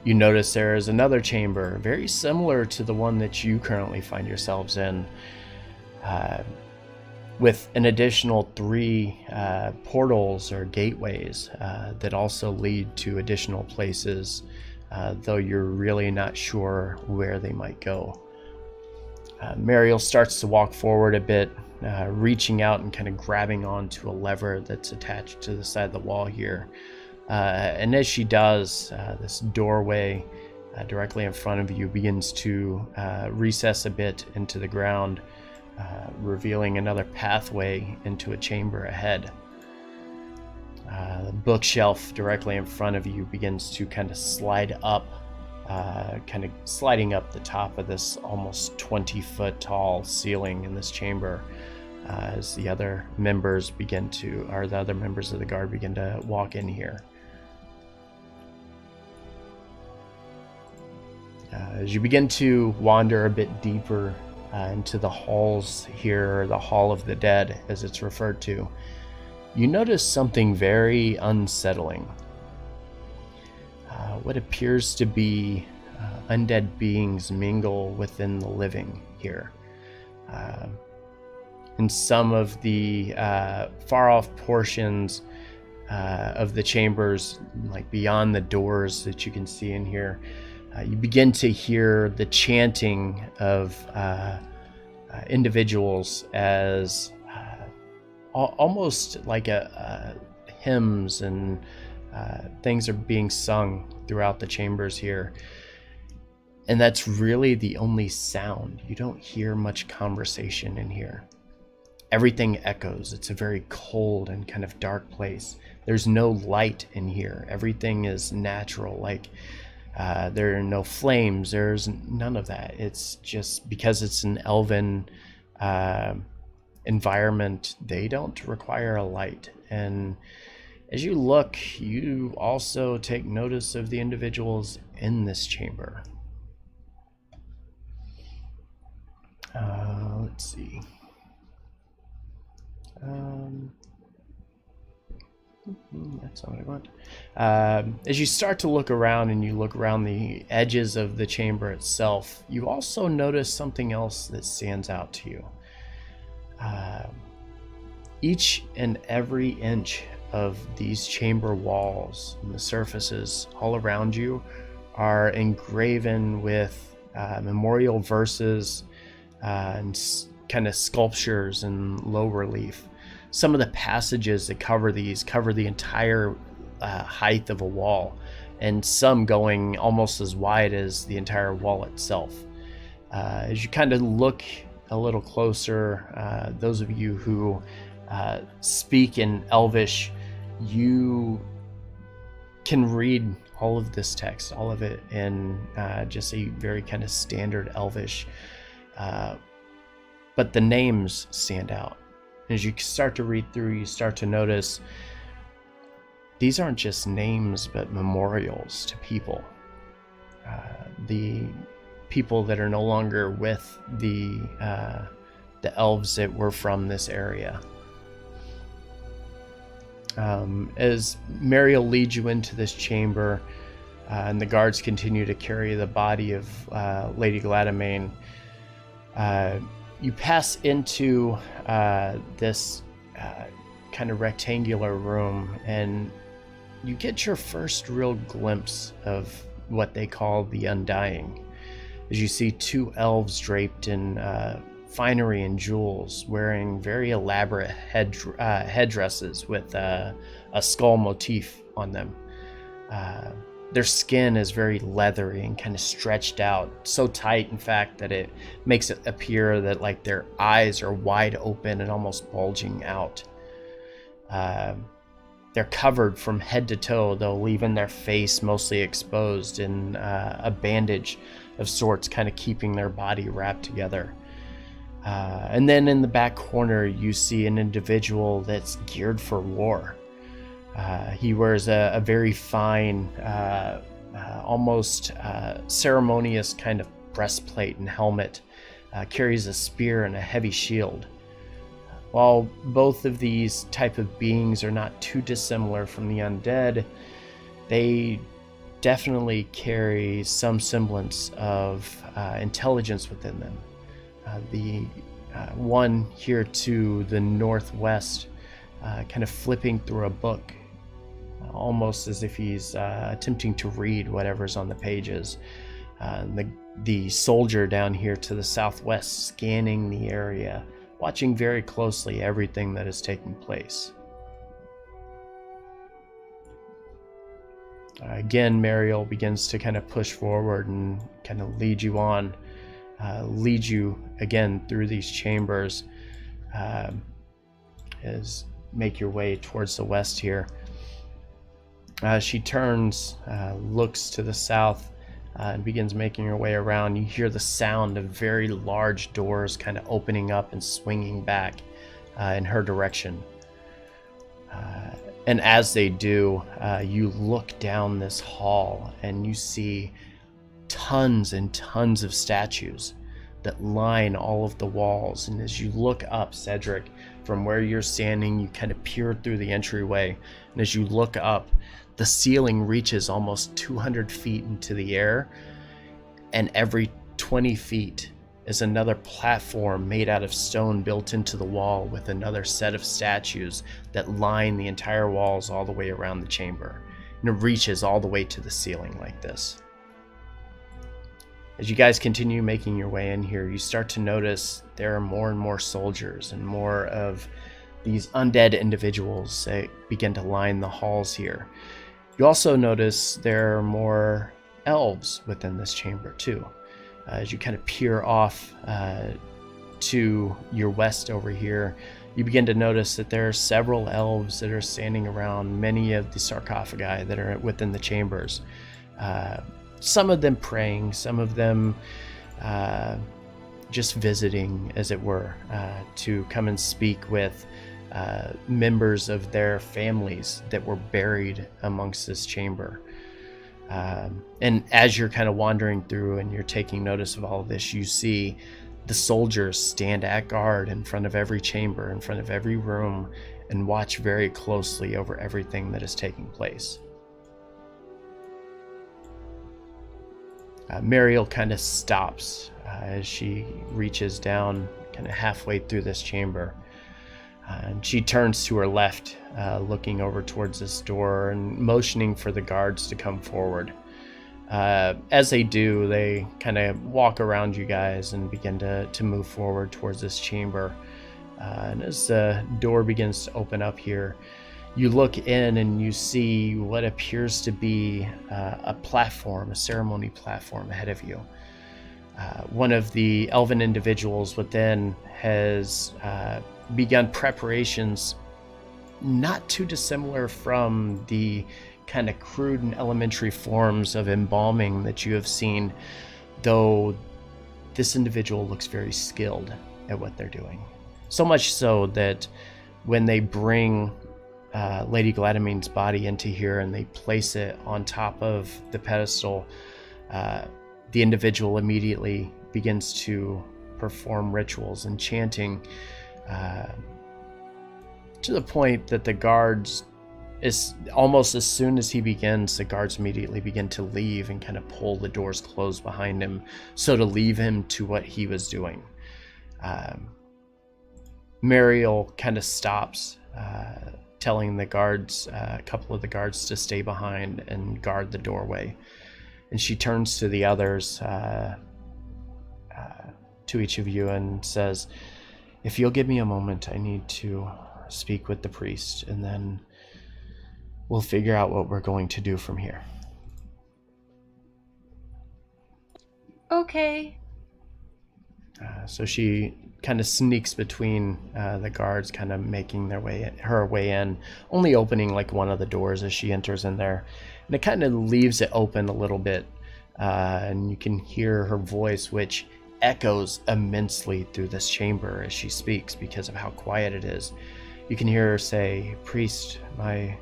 you notice there is another chamber very similar to the one that you currently find yourselves in, with an additional three portals or gateways that also lead to additional places, though you're really not sure where they might go. Mariel starts to walk forward a bit, reaching out and kind of grabbing onto a lever that's attached to the side of the wall here. And as she does, this doorway directly in front of you begins to recess a bit into the ground, revealing another pathway into a chamber ahead. The bookshelf directly in front of you begins to kind of slide up, kind of sliding up the top of this almost 20-foot tall ceiling in this chamber, as the other members of the guard begin to walk in here. As you begin to wander a bit deeper into the halls here, or the Hall of the Dead, as it's referred to, you notice something very unsettling. What appears to be undead beings mingle within the living here. In some of the far-off portions of the chambers, like beyond the doors that you can see in here, you begin to hear the chanting of individuals as almost like hymns and things are being sung throughout the chambers here. And that's really the only sound. You don't hear much conversation in here. Everything echoes. It's a very cold and kind of dark place. There's no light in here. Everything is natural. Like there are no flames. There's none of that. It's just because it's an elven environment, they don't require a light. And as you look, you also take notice of the individuals in this chamber. Let's see. That's not what I want. As you start to look around and you look around the edges of the chamber itself, you also notice something else that stands out to you. Each and every inch of these chamber walls and the surfaces all around you are engraven with memorial verses and kind of sculptures in low relief. Some of the passages that cover the entire height of a wall, and some going almost as wide as the entire wall itself. As you kind of look a little closer, those of you who speak in Elvish, you can read all of this text, all of it in just a very kind of standard Elvish. But the names stand out. As you start to read through, you start to notice these aren't just names, but memorials to people. The people that are no longer with the elves that were from this area. As Mariel leads you into this chamber, and the guards continue to carry the body of Lady Gladamain, you pass into this kind of rectangular room, and you get your first real glimpse of what they call the Undying. As you see two elves draped in finery and jewels, wearing very elaborate headdresses with a skull motif on them. Their skin is very leathery and kind of stretched out, so tight, in fact, that it makes it appear that like their eyes are wide open and almost bulging out. They're covered from head to toe, though leaving their face mostly exposed in a bandage of sorts, kind of keeping their body wrapped together. And then in the back corner, you see an individual that's geared for war. He wears a very fine, almost ceremonious kind of breastplate and helmet, carries a spear and a heavy shield. While both of these type of beings are not too dissimilar from the undead, they definitely carry some semblance of intelligence within them. The one here to the northwest, kind of flipping through a book, almost as if he's attempting to read whatever's on the pages. The soldier down here to the southwest, scanning the area, watching very closely everything that is taking place. Again, Mariel begins to kind of push forward and kind of lead you on. leads you again through these chambers as make your way towards the west here. She turns, looks to the south, and begins making her way around. You hear the sound of very large doors kind of opening up and swinging back in her direction. And as they do, you look down this hall and you see tons and tons of statues that line all of the walls. And as you look up, Cedric, from where you're standing, you kind of peer through the entryway. And as you look up, the ceiling reaches almost 200 feet into the air. And every 20 feet is another platform made out of stone built into the wall with another set of statues that line the entire walls all the way around the chamber. And it reaches all the way to the ceiling like this. As you guys continue making your way in here, you start to notice there are more and more soldiers and more of these undead individuals that begin to line the halls here. You also notice there are more elves within this chamber too. As you kind of peer off to your west over here, you begin to notice that there are several elves that are standing around many of the sarcophagi that are within the chambers. Some of them praying, some of them just visiting, as it were, to come and speak with members of their families that were buried amongst this chamber. And as you're kind of wandering through and you're taking notice of all of this, you see the soldiers stand at guard in front of every chamber, in front of every room, and watch very closely over everything that is taking place. Mariel kind of stops as she reaches down kind of halfway through this chamber. And she turns to her left, looking over towards this door and motioning for the guards to come forward. As they do, they kind of walk around you guys and begin to move forward towards this chamber. And as the door begins to open up here, you look in and you see what appears to be a platform, a ceremony platform ahead of you. One of the elven individuals within has begun preparations not too dissimilar from the kind of crude and elementary forms of embalming that you have seen, though this individual looks very skilled at what they're doing. So much so that when they bring Lady Gladamine's body into here and they place it on top of the pedestal, the individual immediately begins to perform rituals and chanting to the point that the guards, is almost as soon as he begins, the guards immediately begin to leave and kind of pull the doors closed behind him, so to leave him to what he was doing. Mariel kind of stops, telling the guards, a couple of the guards, to stay behind and guard the doorway. And she turns to the others, to each of you, and says, "If you'll give me a moment, I need to speak with the priest, and then we'll figure out what we're going to do from here." Okay. So she kind of sneaks between the guards, kind of making her way in, only opening like one of the doors as she enters in there. And it kind of leaves it open a little bit, and you can hear her voice, which echoes immensely through this chamber as she speaks because of how quiet it is. You can hear her say, "Priest, my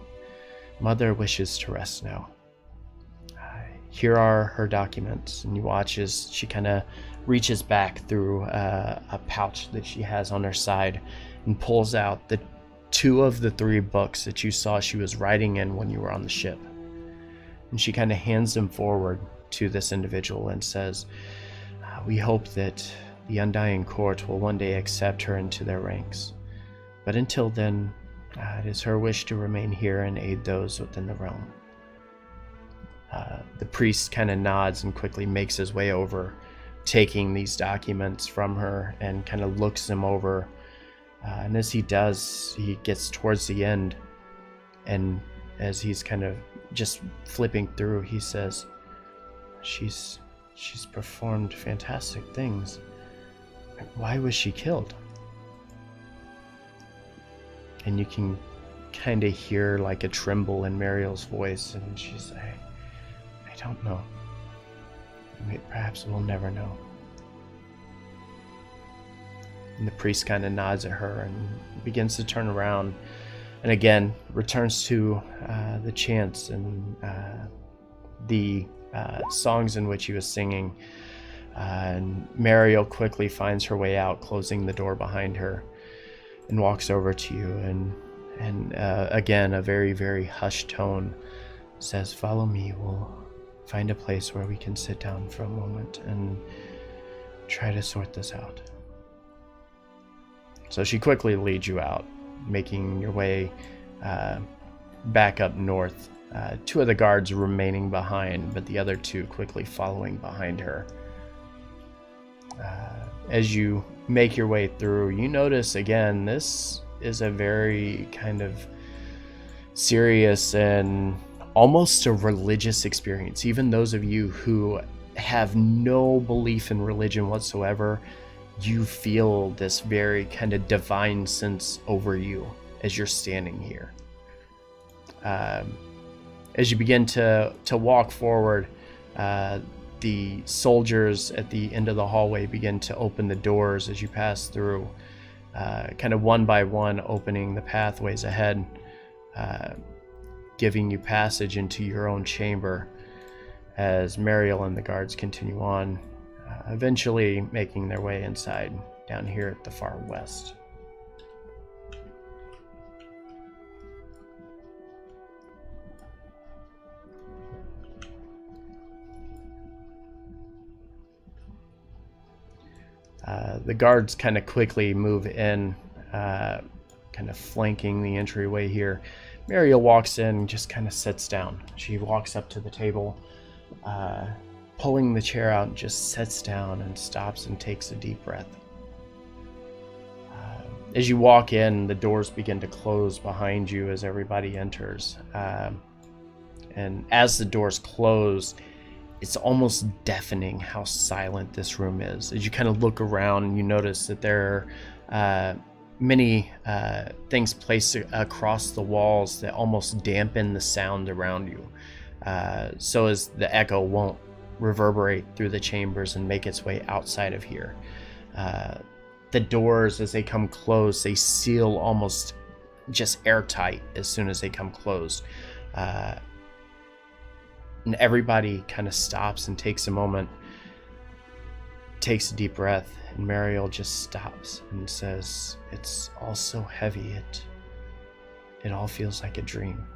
mother wishes to rest now. Here are her documents." And you watch as she kind of reaches back through a pouch that she has on her side and pulls out the 2 of the 3 books that you saw she was writing in when you were on the ship. And she kind of hands them forward to this individual and says, "We hope that the Undying Court will one day accept her into their ranks. But until then, it is her wish to remain here and aid those within the realm." The priest kind of nods and quickly makes his way over, taking these documents from her and kind of looks them over. And as he does, he gets towards the end, and as he's kind of just flipping through, he says, She's She's performed fantastic things. Why was she killed? And you can kind of hear like a tremble in Mariel's voice, and she's like, I don't know. Perhaps we'll never know. And the priest kind of nods at her and begins to turn around, and again returns to the chants and the songs in which he was singing. And Mariel quickly finds her way out, closing the door behind her, and walks over to you, and again, a very, very hushed tone says, follow me. We'll find a place where we can sit down for a moment and try to sort this out. So she quickly leads you out, making your way back up north. Two of the guards remaining behind, but the other two quickly following behind her. As you make your way through, you notice again, this is a very kind of serious and almost a religious experience. Even those of you who have no belief in religion whatsoever, you feel this very kind of divine sense over you as you're standing here. As you begin to walk forward, the soldiers at the end of the hallway begin to open the doors as you pass through, kind of one by one opening the pathways ahead, giving you passage into your own chamber as Mariel and the guards continue on, eventually making their way inside down here at the far west. The guards kind of quickly move in, kind of flanking the entryway here. Mariel walks in, just kind of sits down. She walks up to the table, pulling the chair out, and just sits down and stops and takes a deep breath. As you walk in, the doors begin to close behind you as everybody enters. And as the doors close, it's almost deafening how silent this room is. As you kind of look around, you notice that there are many things placed across the walls that almost dampen the sound around you, so as the echo won't reverberate through the chambers and make its way outside of here. The doors, as they come closed, they seal almost just airtight as soon as they come closed. And everybody kind of stops and takes a moment, takes a deep breath, and Mariel just stops and says, it's all so heavy, it all feels like a dream.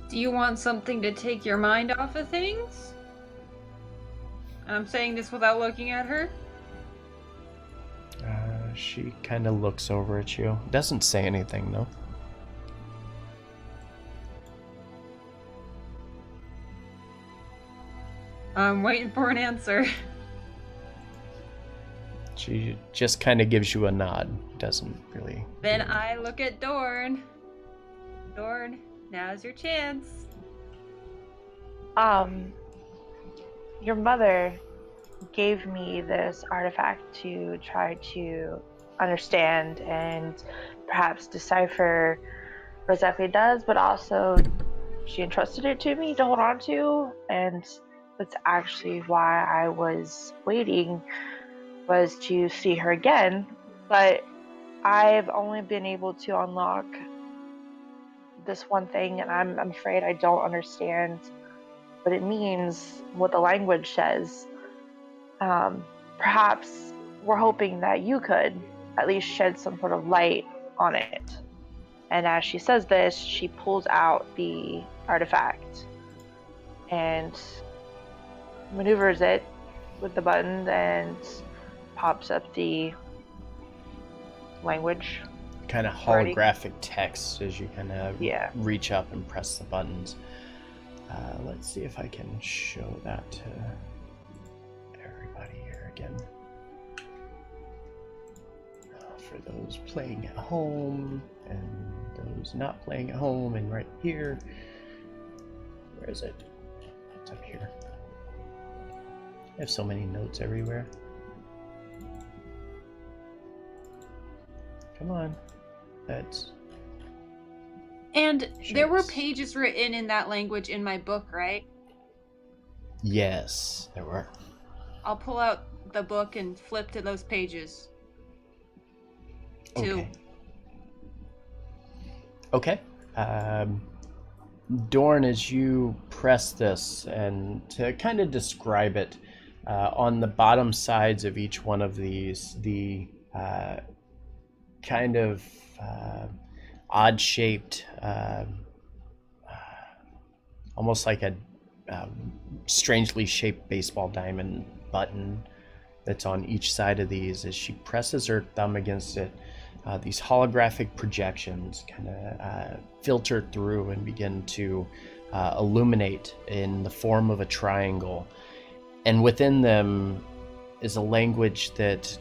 Do you want something to take your mind off of things? I'm saying this without looking at her. She kind of looks over at you. Doesn't say anything, though. I'm waiting for an answer. She just kind of gives you a nod. Doesn't really... Then I look at Dorn. Dorn, now's your chance. Your mother gave me this artifact to try to understand and perhaps decipher what exactly it does, but also she entrusted it to me to hold on to, and that's actually why I was waiting, was to see her again. But I've only been able to unlock this one thing, and I'm afraid I don't understand what it means, what the language says. Perhaps we're hoping that you could at least shed some sort of light on it. And as she says this, she pulls out the artifact and maneuvers it with the buttons and pops up the language. Kind of holographic text as you kind of reach up and press the buttons. Let's see if I can show that to everybody here again. For those playing at home and those not playing at home, and right here, where is it? up here. I have so many notes everywhere. Come on. That's... And there were Shapes. pages written in that language in my book, right? Yes, there were. I'll pull out the book and flip to those pages. Two. Okay. Dorn, as you press this, and to kind of describe it, on the bottom sides of each one of these, the kind of odd-shaped, almost like a strangely shaped baseball diamond button that's on each side of these, as she presses her thumb against it, these holographic projections kind of filter through and begin to illuminate in the form of a triangle. And within them is a language that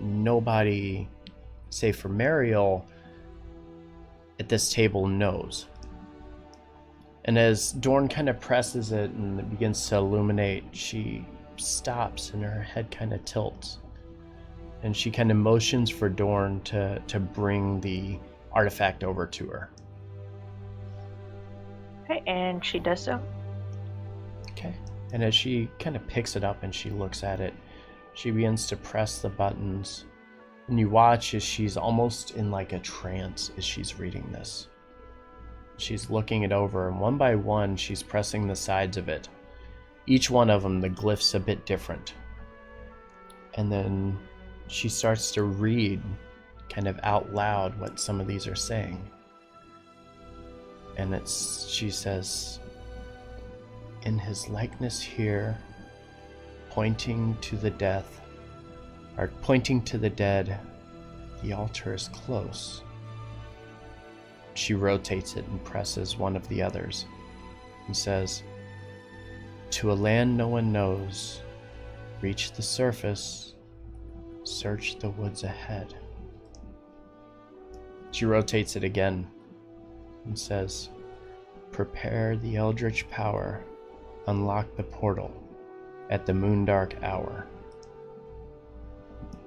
nobody, save for Mariel, at this table knows. And as Dorn kind of presses it and it begins to illuminate, she stops and her head kind of tilts. And she kind of motions for Dorn to bring the artifact over to her. Okay, and she does so. Okay. And as she kind of picks it up and she looks at it, she begins to press the buttons. And you watch as she's almost in like a trance as she's reading this. She's looking it over, and one by one, she's pressing the sides of it. Each one of them, the glyph's a bit different. And then she starts to read kind of out loud what some of these are saying. And she says, "In his likeness here, pointing to the dead, the altar is close." She rotates it and presses one of the others and says, "To a land no one knows, reach the surface, search the woods ahead." She rotates it again and says, "Prepare the eldritch power, unlock the portal at the moondark hour."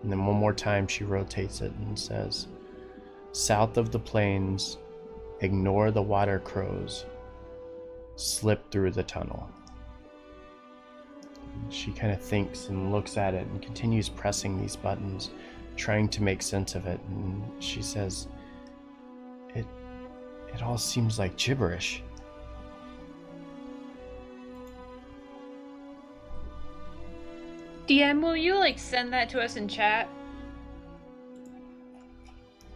And then one more time she rotates it and says, "South of the plains, ignore the water crows, slip through the tunnel." She kind of thinks and looks at it and continues pressing these buttons, trying to make sense of it. And she says, It all seems like gibberish." DM, will you send that to us in chat?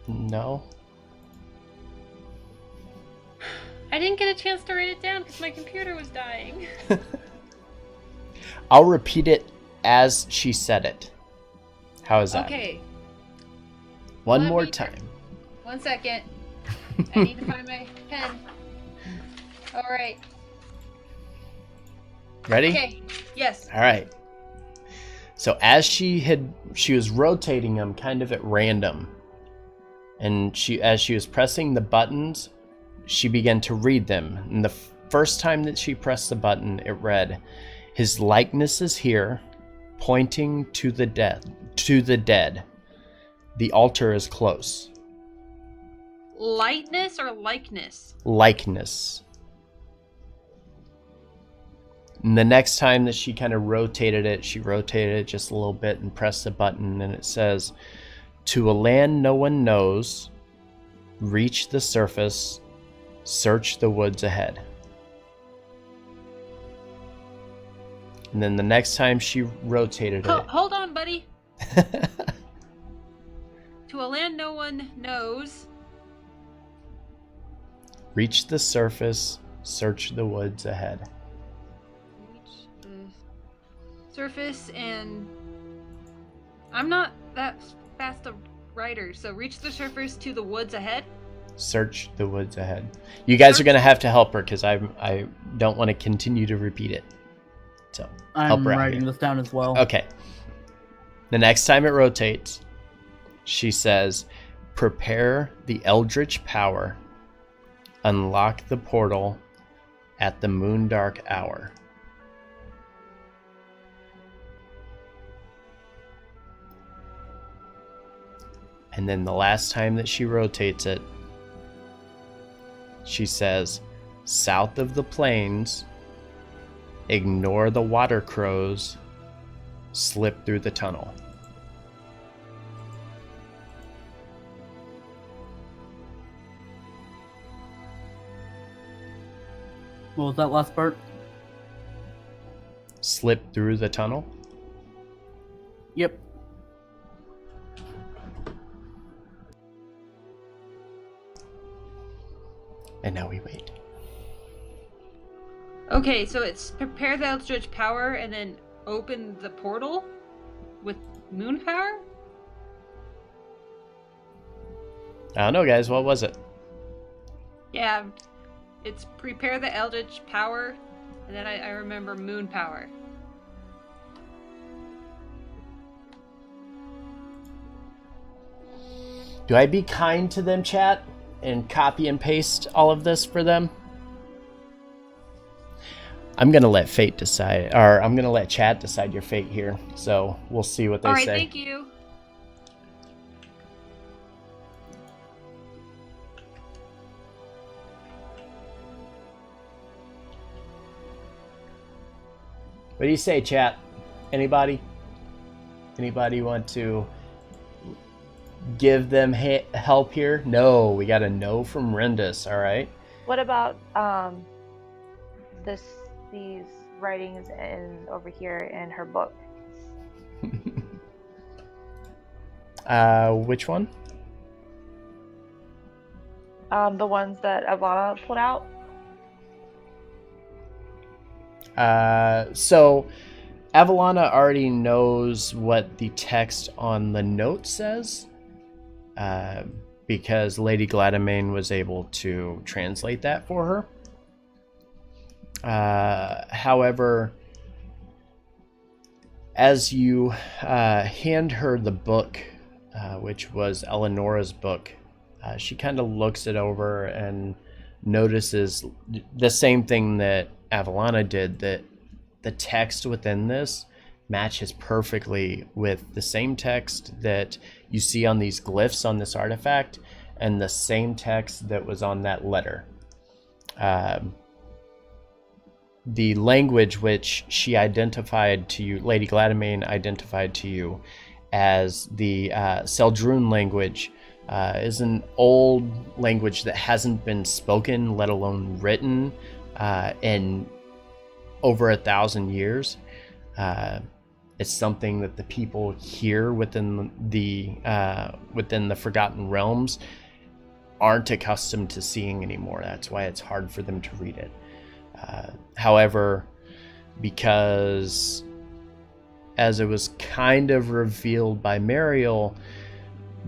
No. I didn't get a chance to write it down because my computer was dying. I'll repeat it as she said it. How is that? Okay. One Let more me- time. 1 second. I need to find my pen. Alright. Ready? Okay. Yes. All right. So as she was rotating them kind of at random, and as she was pressing the buttons, she began to read them. And the first time that she pressed the button, it read, "His likeness is here, pointing to the dead. The altar is close." Lightness or likeness? Likeness. And the next time that she kind of rotated it, she rotated it just a little bit and pressed the button, and it says, "To a land no one knows, reach the surface, search the woods ahead." And then the next time she rotated it... Hold on, buddy. To a land no one knows. Reach the surface, search the woods ahead. Reach the surface, and I'm not that fast a writer, so reach the surface to the woods ahead. Search the woods ahead. You guys are going to have to help her because I don't want to continue to repeat it. So help I'm her out writing here. this down as well. Okay. The next time it rotates, she says, "Prepare the eldritch power, unlock the portal at the moondark hour." And then the last time that she rotates it, she says, south of the plains, ignore the water crows, slip through the tunnel. What was that last part? Slip through the tunnel? Yep. And now we wait. Okay, so it's prepare the Eldritch power and then open the portal with moon power? I don't know, guys. What was it? Yeah, it's prepare the Eldritch power, and then I remember moon power. Do I be kind to them, chat, and copy and paste all of this for them? I'm gonna let fate decide, or I'm gonna let chat decide your fate here. So we'll see what they All right, say. thank you. What do you say, chat? Anybody? Anybody want to give them help here? No, we got a no from Rendus. All right. What about these writings over here in her book? Which one? The ones that Ivana put out. So Avalana already knows what the text on the note says, because Lady Gladamain was able to translate that for her. However, as you hand her the book, which was Eleonora's book, she kind of looks it over and notices the same thing that Avalana did, that the text within this matches perfectly with the same text that you see on these glyphs on this artifact and the same text that was on that letter. The language which she identified to you, Lady Gladamain identified to you as the Seldrun language, is an old language that hasn't been spoken, let alone written, in over 1,000 years. It's something that the people here within the Forgotten Realms aren't accustomed to seeing anymore. That's why it's hard for them to read it. However, because as it was kind of revealed by Mariel,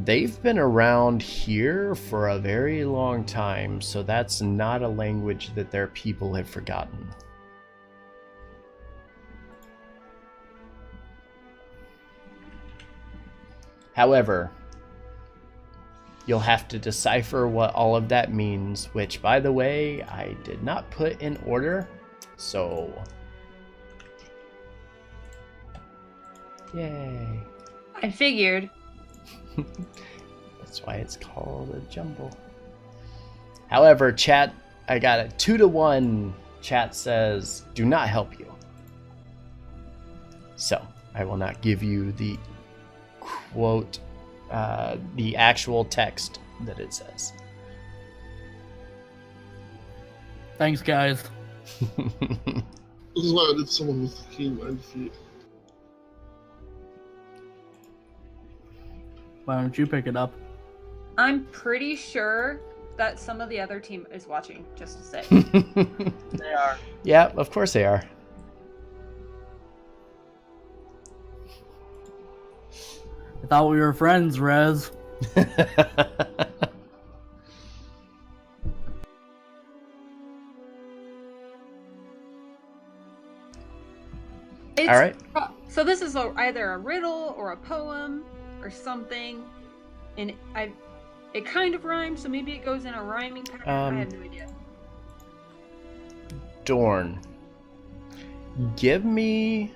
they've been around here for a very long time, so that's not a language that their people have forgotten. However, you'll have to decipher what all of that means, which, by the way, I did not put in order, so... Yay. I figured. That's why it's called a jumble. However, chat, I got a 2-to-1. Chat says, do not help you. So, I will not give you the quote, the actual text that it says. Thanks, guys. This is why I did someone with the keen 9 feet. Why don't you pick it up? I'm pretty sure that some of the other team is watching, just to say. They are. Yeah, of course they are. I thought we were friends, Rez. All right. So this is either a riddle or a poem or something, and it kind of rhymes, so maybe it goes in a rhyming pattern. I have no idea. Dorn, give me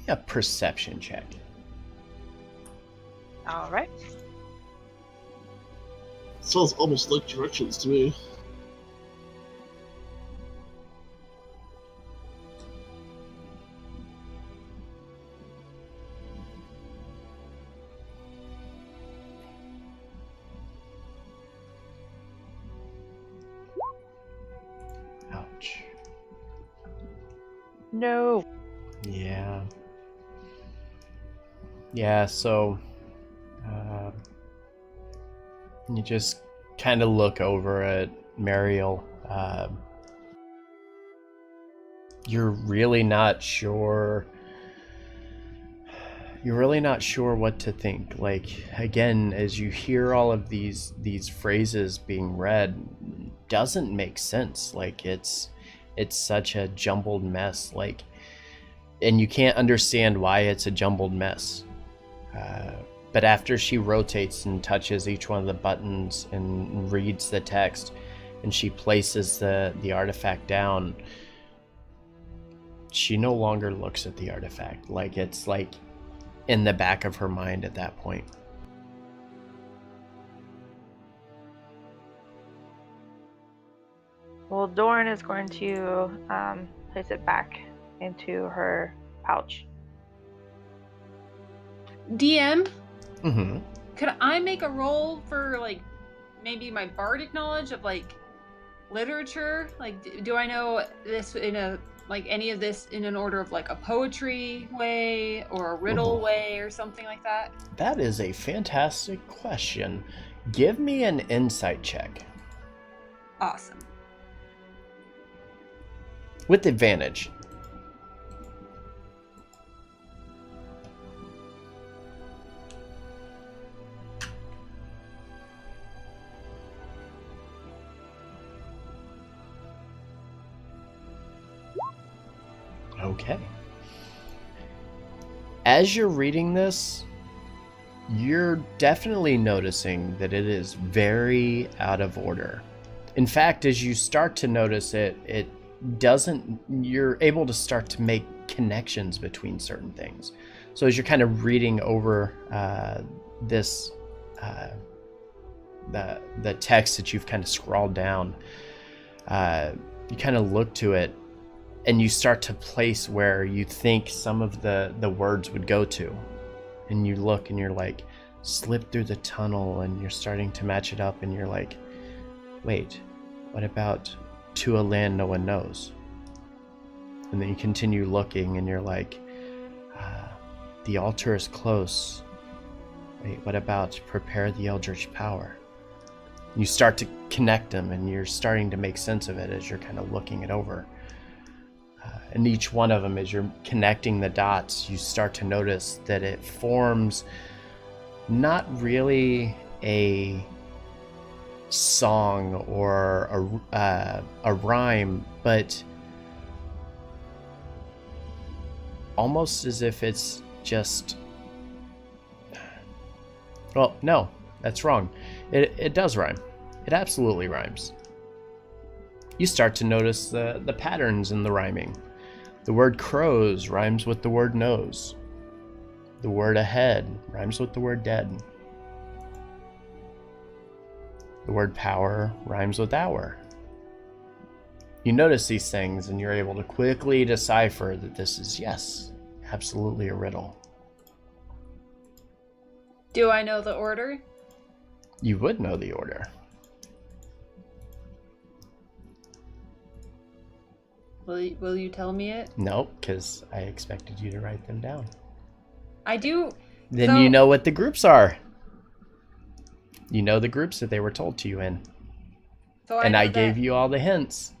a perception check. All right. Sounds almost like directions to me. Ouch. No. Yeah. Yeah, so you just kind of look over at Mariel. You're really not sure. You're really not sure what to think. Like, again, as you hear all of these phrases being read, doesn't make sense. Like, it's such a jumbled mess. Like, and you can't understand why it's a jumbled mess. But after she rotates and touches each one of the buttons and reads the text, and she places the artifact down, she no longer looks at the artifact. Like, it's like in the back of her mind at that point. Well, Doran is going to place it back into her pouch. DM, Mm-hmm. could I make a roll for like maybe my bardic knowledge of like literature? Like, do I know this in a like any of this in an order of like a poetry way or a riddle Ooh. way or something like that? That is a fantastic question. Give me an insight check. Awesome. With advantage. Okay. As you're reading this, you're definitely noticing that it is very out of order. In fact, as you start to notice it, you're able to start to make connections between certain things. So as you're kind of reading over this, the text that you've kind of scrawled down, you kind of look to it and you start to place where you think some of the words would go to. And you look and you're like, slip through the tunnel, and you're starting to match it up and you're like, wait, what about to a land no one knows? And then you continue looking and you're like, the altar is close. Wait, what about prepare the eldritch power? You start to connect them and you're starting to make sense of it as you're kind of looking it over. And each one of them, as you're connecting the dots, you start to notice that it forms not really a song or a rhyme, but almost as if it's just... Well, no, that's wrong. It does rhyme. It absolutely rhymes. You start to notice the patterns in the rhyming. The word crows rhymes with the word nose. The word ahead rhymes with the word dead. The word power rhymes with hour. You notice these things and you're able to quickly decipher that this is, yes, absolutely a riddle. Do I know the order? You would know the order. Will you tell me it? Nope, because I expected you to write them down. I do. Then So- you know what the groups are. You know the groups that they were told to you in. So And know I that- gave you all the hints.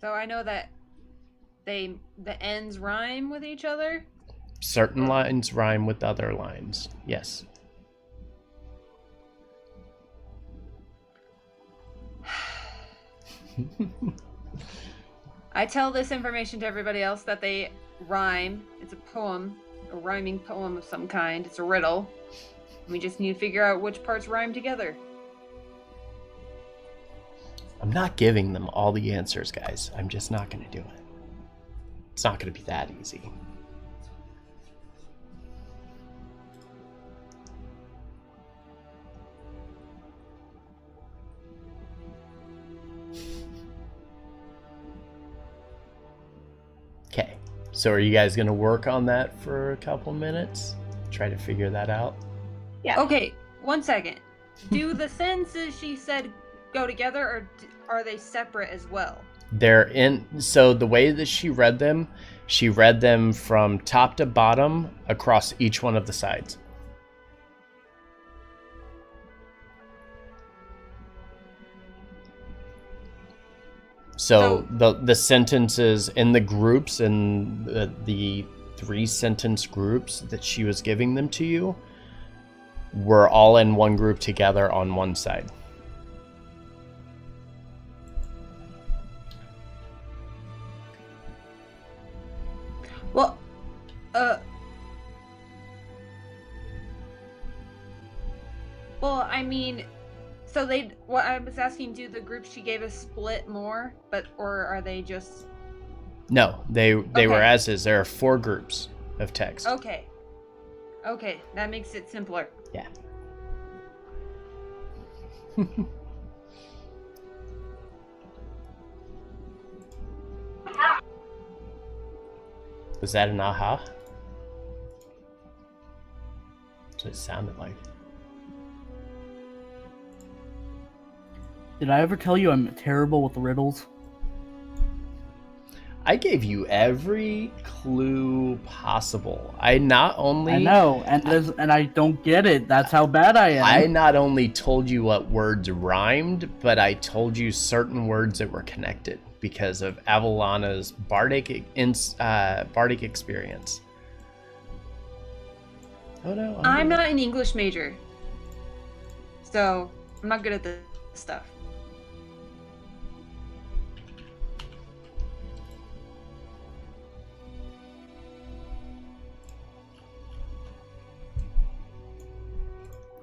So I know that the ends rhyme with each other. Certain lines rhyme with other lines. Yes. I tell this information to everybody else that they rhyme. It's a poem, a rhyming poem of some kind. It's a riddle. We just need to figure out which parts rhyme together. I'm not giving them all the answers, guys. I'm just not going to do it. It's not going to be that easy. So are you guys going to work on that for a couple minutes? Try to figure that out? Yeah. Okay, 1 second. Do the sentences she said go together, or are they separate as well? They're in. So the way that she read them from top to bottom across each one of the sides. So the sentences in the groups and the 3 sentence groups that she was giving them to you were all in one group together on one side. Well, I mean, so what I was asking, do the groups she gave us split more, or are they just? No, they were Okay. as is. There are 4 groups of text. Okay, that makes it simpler. Yeah. Was that an aha? That's what it sounded like. Did I ever tell you I'm terrible with riddles? I gave you every clue possible. I know, and I don't get it. That's how bad I am. I not only told you what words rhymed, but I told you certain words that were connected because of Avalana's bardic experience. Oh no! I'm not an English major, so I'm not good at this stuff.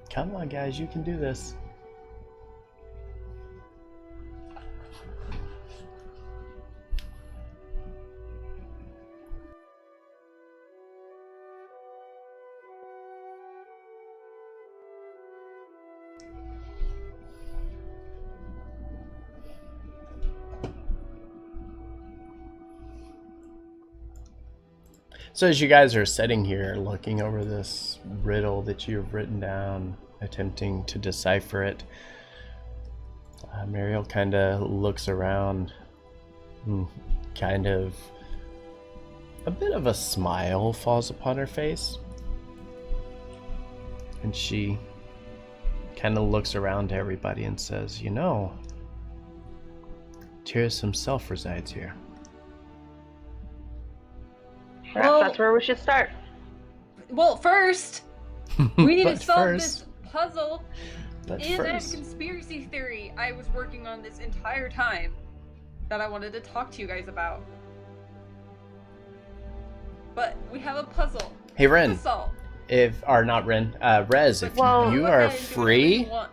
Come on, guys, you can do this. So as you guys are sitting here looking over this riddle that you've written down, attempting to decipher it, Mariel kind of looks around, kind of a bit of a smile falls upon her face, and she kind of looks around to everybody and says, you know, Tyrus himself resides here. Perhaps Well- that's where we should start. Well, first we need to But solve first- this puzzle But and that first, conspiracy theory I was working on this entire time that I wanted to talk to you guys about. But we have a puzzle hey to Ren, solve. Rez, if Well- you Go are ahead and do whatever free, you want.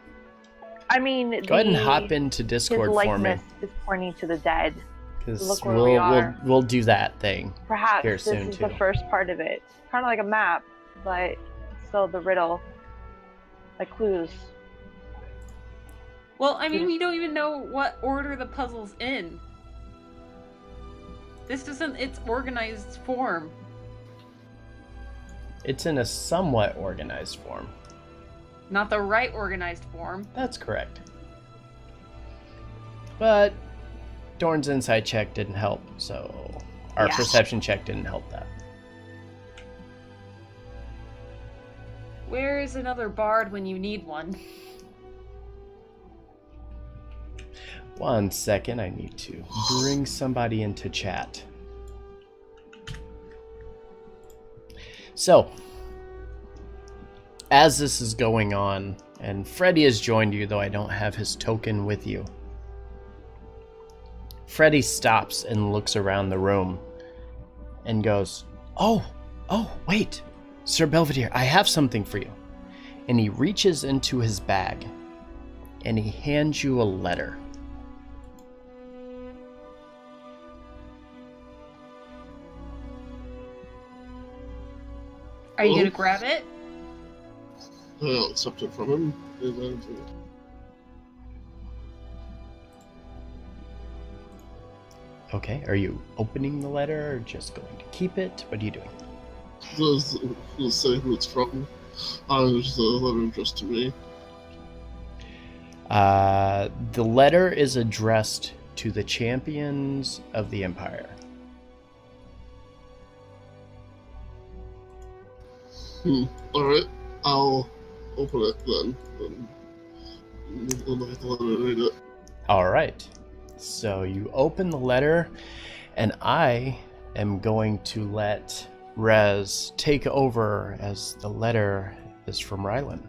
I mean, go ahead and hop into Discord his for me, likeness is pointing to the dead. because Look where we are. we'll do that thing. Perhaps Here this soon, is too. the first part of it. Kind of like a map, but still the riddle, like clues. Well, I mean, we don't even know what order the puzzle's in. This isn't its organized form. It's in a somewhat organized form. Not the right organized form. That's correct. But Dorn's insight check didn't help, so our Yeah. perception check didn't help that. Where is another bard when you need one? 1 second, I need to bring somebody into chat. So, as this is going on, and Freddy has joined you, though I don't have his token with you. Freddy stops and looks around the room and goes, Oh, wait, Sir Belvedere, I have something for you. And he reaches into his bag and he hands you a letter. Are you Oh. gonna grab it? I'll accept it from him. Okay, are you opening the letter or just going to keep it? What are you doing? Does it say who it's from? There's the letter addressed to me. The letter is addressed to the champions of the Empire. Alright, I'll open it then. We'll look at the letter and read it. All right. So you open the letter, and I am going to let Rez take over as the letter is from Rylan.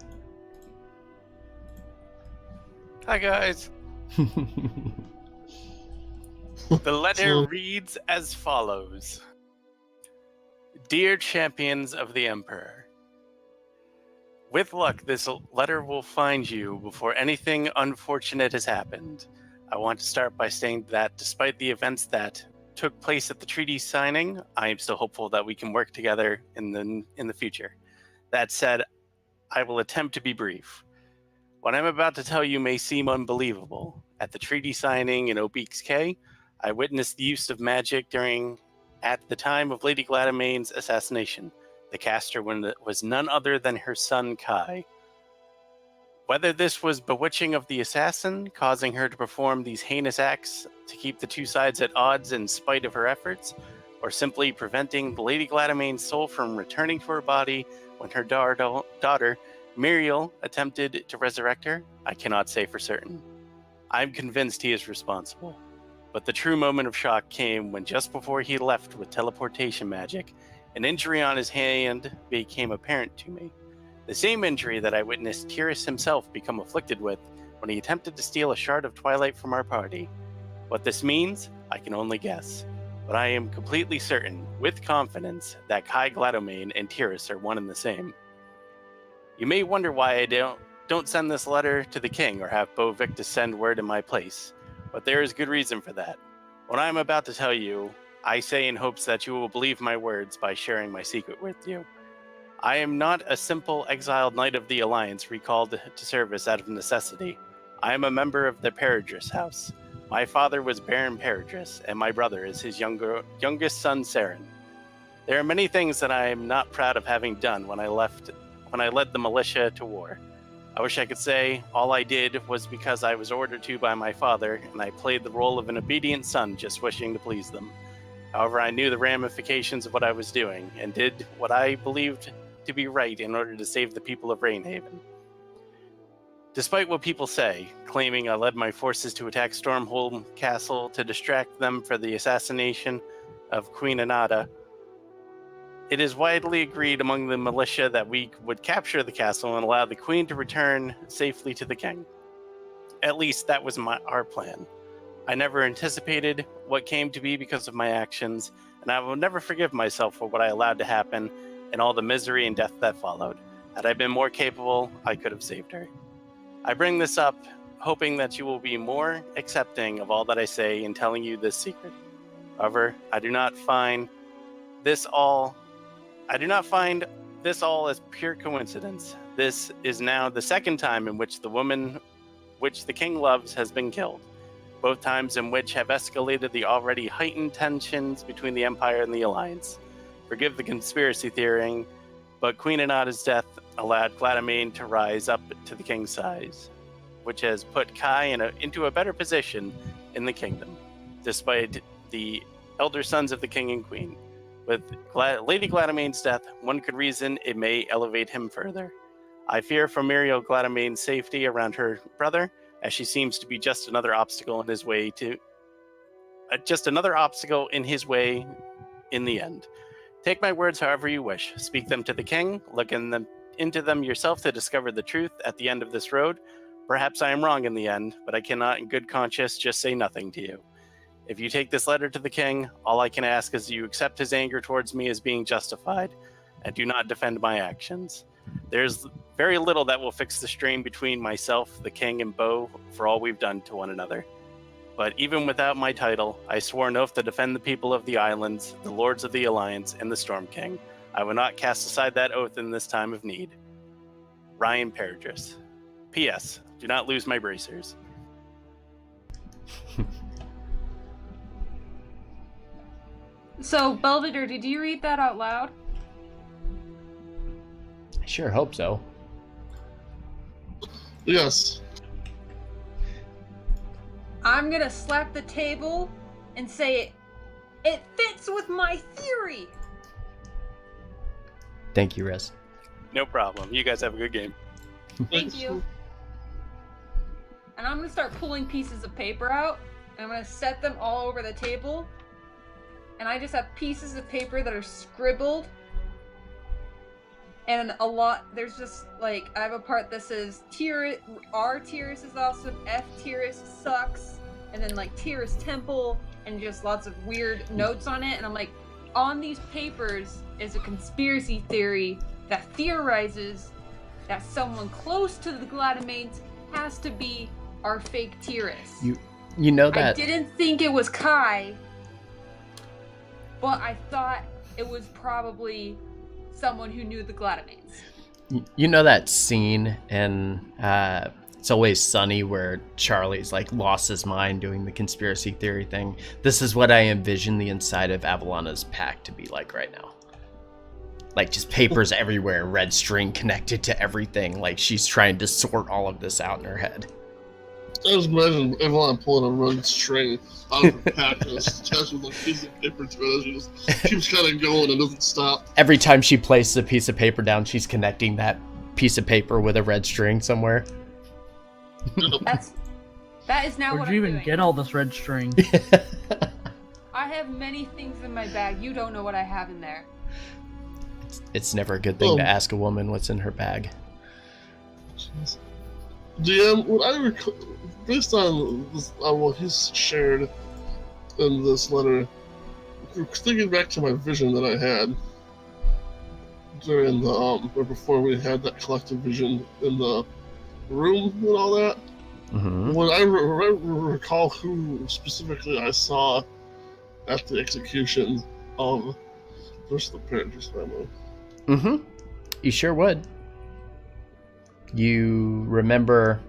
Hi, guys. The letter reads as follows. Dear champions of the Emperor, with luck, this letter will find you before anything unfortunate has happened. I want to start by saying that despite the events that took place at the treaty signing, I am still hopeful that we can work together in the future. That said, I will attempt to be brief. What I'm about to tell you may seem unbelievable. At the treaty signing in Obeeks K, I witnessed the use of magic at the time of Lady Gladamane's assassination. The caster was none other than her son Kai. Whether this was bewitching of the assassin, causing her to perform these heinous acts to keep the two sides at odds in spite of her efforts, or simply preventing Lady Gladamane's soul from returning to her body when her daughter Muriel attempted to resurrect her, I cannot say for certain. I'm convinced he is responsible. But the true moment of shock came when just before he left with teleportation magic, an injury on his hand became apparent to me. The same injury that I witnessed Tyrus himself become afflicted with when he attempted to steal a shard of twilight from our party. What this means, I can only guess. But I am completely certain, with confidence, that Kai Gladamane and Tyrus are one and the same. You may wonder why I don't send this letter to the king or have Bo Victus send word in my place, but there is good reason for that. What I am about to tell you, I say in hopes that you will believe my words by sharing my secret with you. I am not a simple exiled knight of the Alliance recalled to service out of necessity. I am a member of the Peridris house. My father was Baron Peridris, and my brother is his youngest son, Saren. There are many things that I am not proud of having done when I led the militia to war. I wish I could say all I did was because I was ordered to by my father, and I played the role of an obedient son just wishing to please them. However, I knew the ramifications of what I was doing, and did what I believed to be right in order to save the people of Rainhaven. Despite what people say, claiming I led my forces to attack Stormhold Castle to distract them for the assassination of Queen Anada, it is widely agreed among the militia that we would capture the castle and allow the queen to return safely to the king. At least that was our plan. I never anticipated what came to be because of my actions, and I will never forgive myself for what I allowed to happen and all the misery and death that followed. Had I been more capable, I could have saved her. I bring this up hoping that you will be more accepting of all that I say in telling you this secret. However, I do not find this all as pure coincidence. This is now the second time in which the woman which the king loves has been killed, both times in which have escalated the already heightened tensions between the Empire and the Alliance. Forgive the conspiracy theorying, but Queen Anada's death allowed Gladamane to rise up to the king's side, which has put Kai into a better position in the kingdom, despite the elder sons of the king and queen. With Lady Gladamane's death, one could reason it may elevate him further. I fear for Muriel Gladamane's safety around her brother, as she seems to be just another obstacle in his way in the end. Take my words however you wish. Speak them to the king. Look into them yourself to discover the truth at the end of this road. Perhaps I am wrong in the end, but I cannot in good conscience just say nothing to you. If you take this letter to the king, all I can ask is you accept his anger towards me as being justified, and do not defend my actions. There's very little that will fix the strain between myself, the king, and Bo for all we've done to one another. But even without my title, I swore an oath to defend the people of the islands, the lords of the Alliance, and the Storm King. I will not cast aside that oath in this time of need. Ryan Peridris. P.S. Do not lose my bracers. So, Belvedere, did you read that out loud? I sure hope so. Yes. I'm gonna slap the table and say it fits with my theory. Thank you, Rez. No problem. You guys have a good game. Thank you. And I'm gonna start pulling pieces of paper out, and I'm gonna set them all over the table. And I just have pieces of paper that are scribbled. And a lot, there's just like, I have a part that says R Tiris is awesome, F Tiris sucks, and then like Tiris Temple, and just lots of weird notes on it. And I'm like, on these papers is a conspiracy theory that theorizes that someone close to the Gladamanes has to be our fake Tiris. You know that I didn't think it was Kai, but I thought it was probably someone who knew the Gladamanes. you know that scene in It's Always Sunny where Charlie's like lost his mind doing the conspiracy theory thing. This is what I envision the inside of Avalana's pack to be like right now. Like just papers everywhere, red string connected to everything. Like she's trying to sort all of this out in her head. I just imagine everyone pulling a red string out of her pack and it's attached with a piece of paper to it as she just keeps kind of going and doesn't stop. Every time she places a piece of paper down, she's connecting that piece of paper with a red string somewhere. That is now Where'd what you I'm even doing. get all this red string? I have many things in my bag. You don't know what I have in there. It's never a good thing to ask a woman what's in her bag. DM, what I recall, based on what he's shared in this letter, thinking back to my vision that I had during the or before we had that collective vision in the room and all that. Mm-hmm. When I recall who specifically I saw at the execution of just the Paradise family. Mm-hmm. You sure would. You remember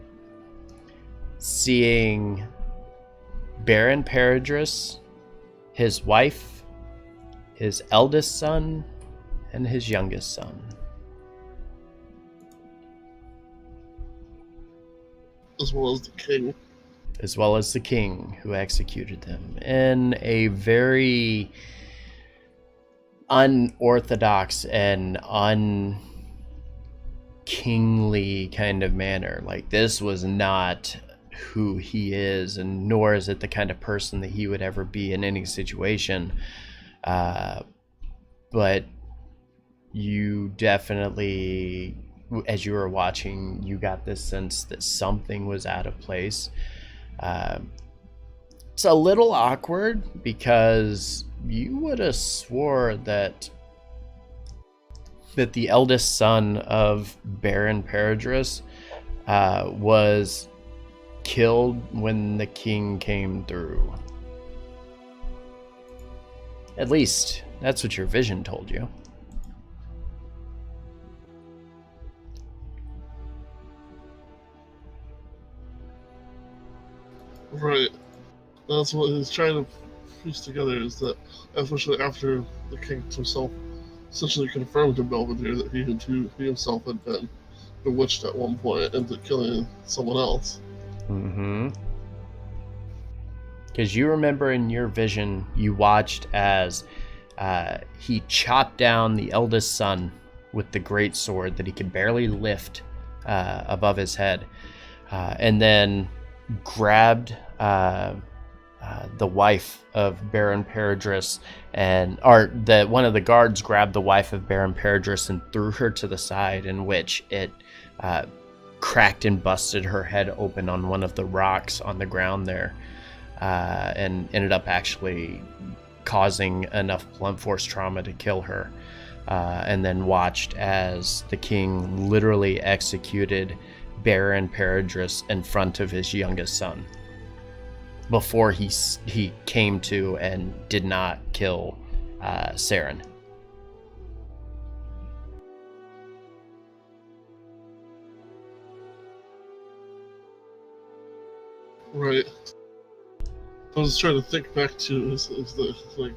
seeing Baron Paradris, his wife, his eldest son, and his youngest son. As well as the king. As well as the king who executed them in a very unorthodox and unkingly kind of manner. Like this was not who he is, and nor is it the kind of person that he would ever be in any situation. But you definitely, as you were watching, you got this sense that something was out of place. It's a little awkward because you would have swore that the eldest son of Baron Paradris was killed when the king came through. At least that's what your vision told you. Right. That's what he's trying to piece together, is that especially after the king himself essentially confirmed to Belvedere that he himself had been bewitched at one point into killing someone else. Mm-hmm. Because you remember in your vision, you watched as he chopped down the eldest son with the great sword that he could barely lift above his head, and then grabbed the wife of Baron Paradris, one of the guards grabbed the wife of Baron Paradris and threw her to the side, in which it cracked and busted her head open on one of the rocks on the ground there, and ended up actually causing enough blunt force trauma to kill her, and then watched as the king literally executed Baron Paradris in front of his youngest son before he came to and did not kill Saren. Right. I was trying to think back to is the like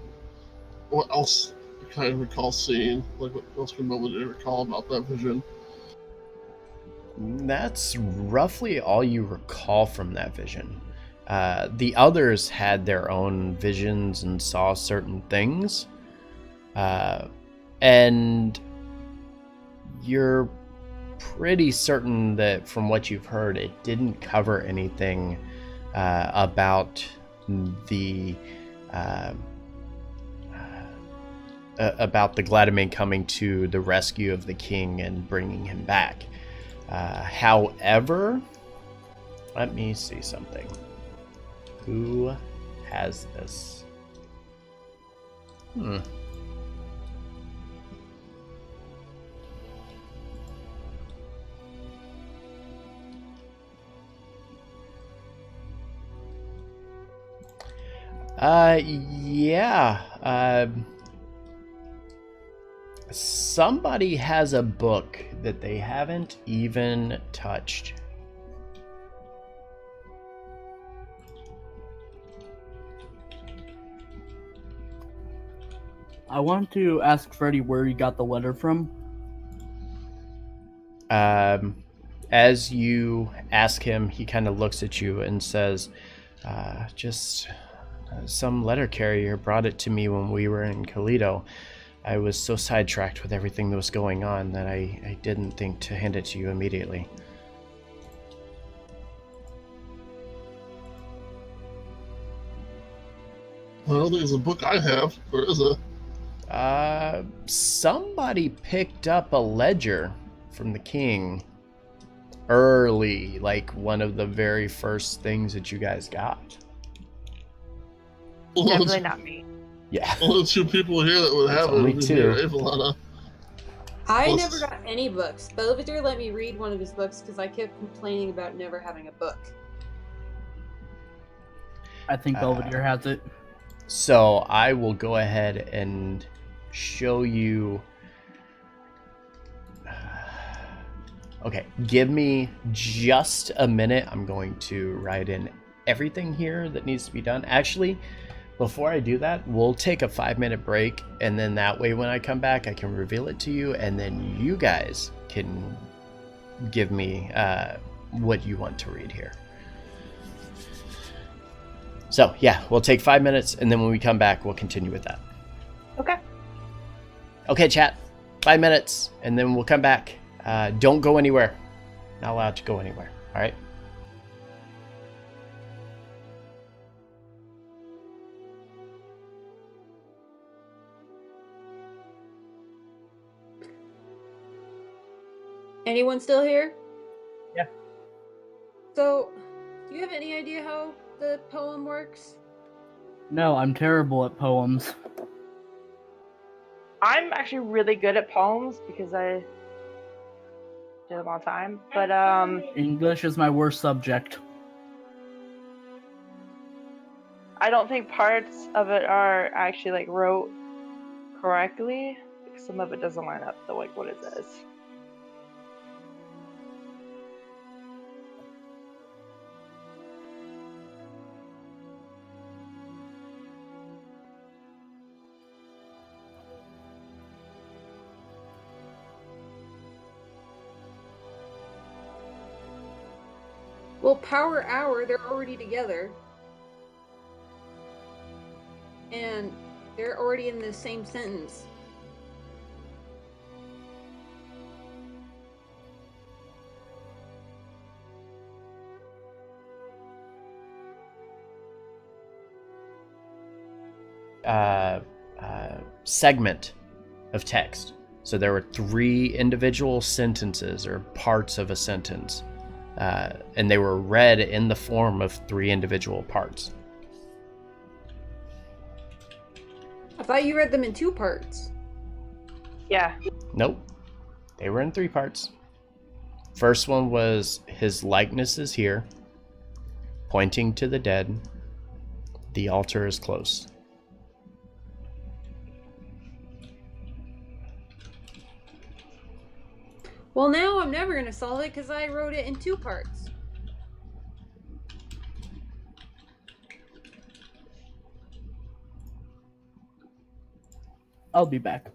what else you kind of recall seeing? Like, what else can nobody recall about that vision? That's roughly all you recall from that vision. The others had their own visions and saw certain things. And you're pretty certain that from what you've heard, it didn't cover anything about the Gladamane coming to the rescue of the king and bringing him back. However, let me see something. Who has this? Yeah. Somebody has a book that they haven't even touched. I want to ask Freddy where he got the letter from. As you ask him, he kind of looks at you and says, just some letter carrier brought it to me when we were in Kalido. I was so sidetracked with everything that was going on that I didn't think to hand it to you immediately. I don't think it's a book I have, or is it? Somebody picked up a ledger from the king early, like one of the very first things that you guys got. Definitely not me. Yeah. Only two people here that would have Only it. two. Avalana. I Well, never got any books. Belvedere let me read one of his books because I kept complaining about never having a book. I think Belvedere has it. So I will go ahead and show you. Okay, give me just a minute. I'm going to write in everything here that needs to be done. Actually, before I do that, we'll take a 5-minute break, and then that way when I come back, I can reveal it to you, and then you guys can give me what you want to read here. So, yeah, we'll take 5 minutes, and then when we come back, we'll continue with that. Okay. Okay, chat. 5 minutes, and then we'll come back. Don't go anywhere. Not allowed to go anywhere. All right? Anyone still here? Yeah. So, do you have any idea how the poem works? No, I'm terrible at poems. I'm actually really good at poems because I did them all the time. But English is my worst subject. I don't think parts of it are actually like wrote correctly. Some of it doesn't line up to like what it says. Well, Power Hour, they're already together. And they're already in the same sentence. Segment of text. So there were 3 individual sentences or parts of a sentence. And they were read in the form of 3 individual parts. I thought you read them in 2 parts. Yeah. Nope. They were in 3 parts. First one was his likeness is here, pointing to the dead. The altar is close. Well, now I'm never going to solve it because I wrote it in 2 parts. I'll be back.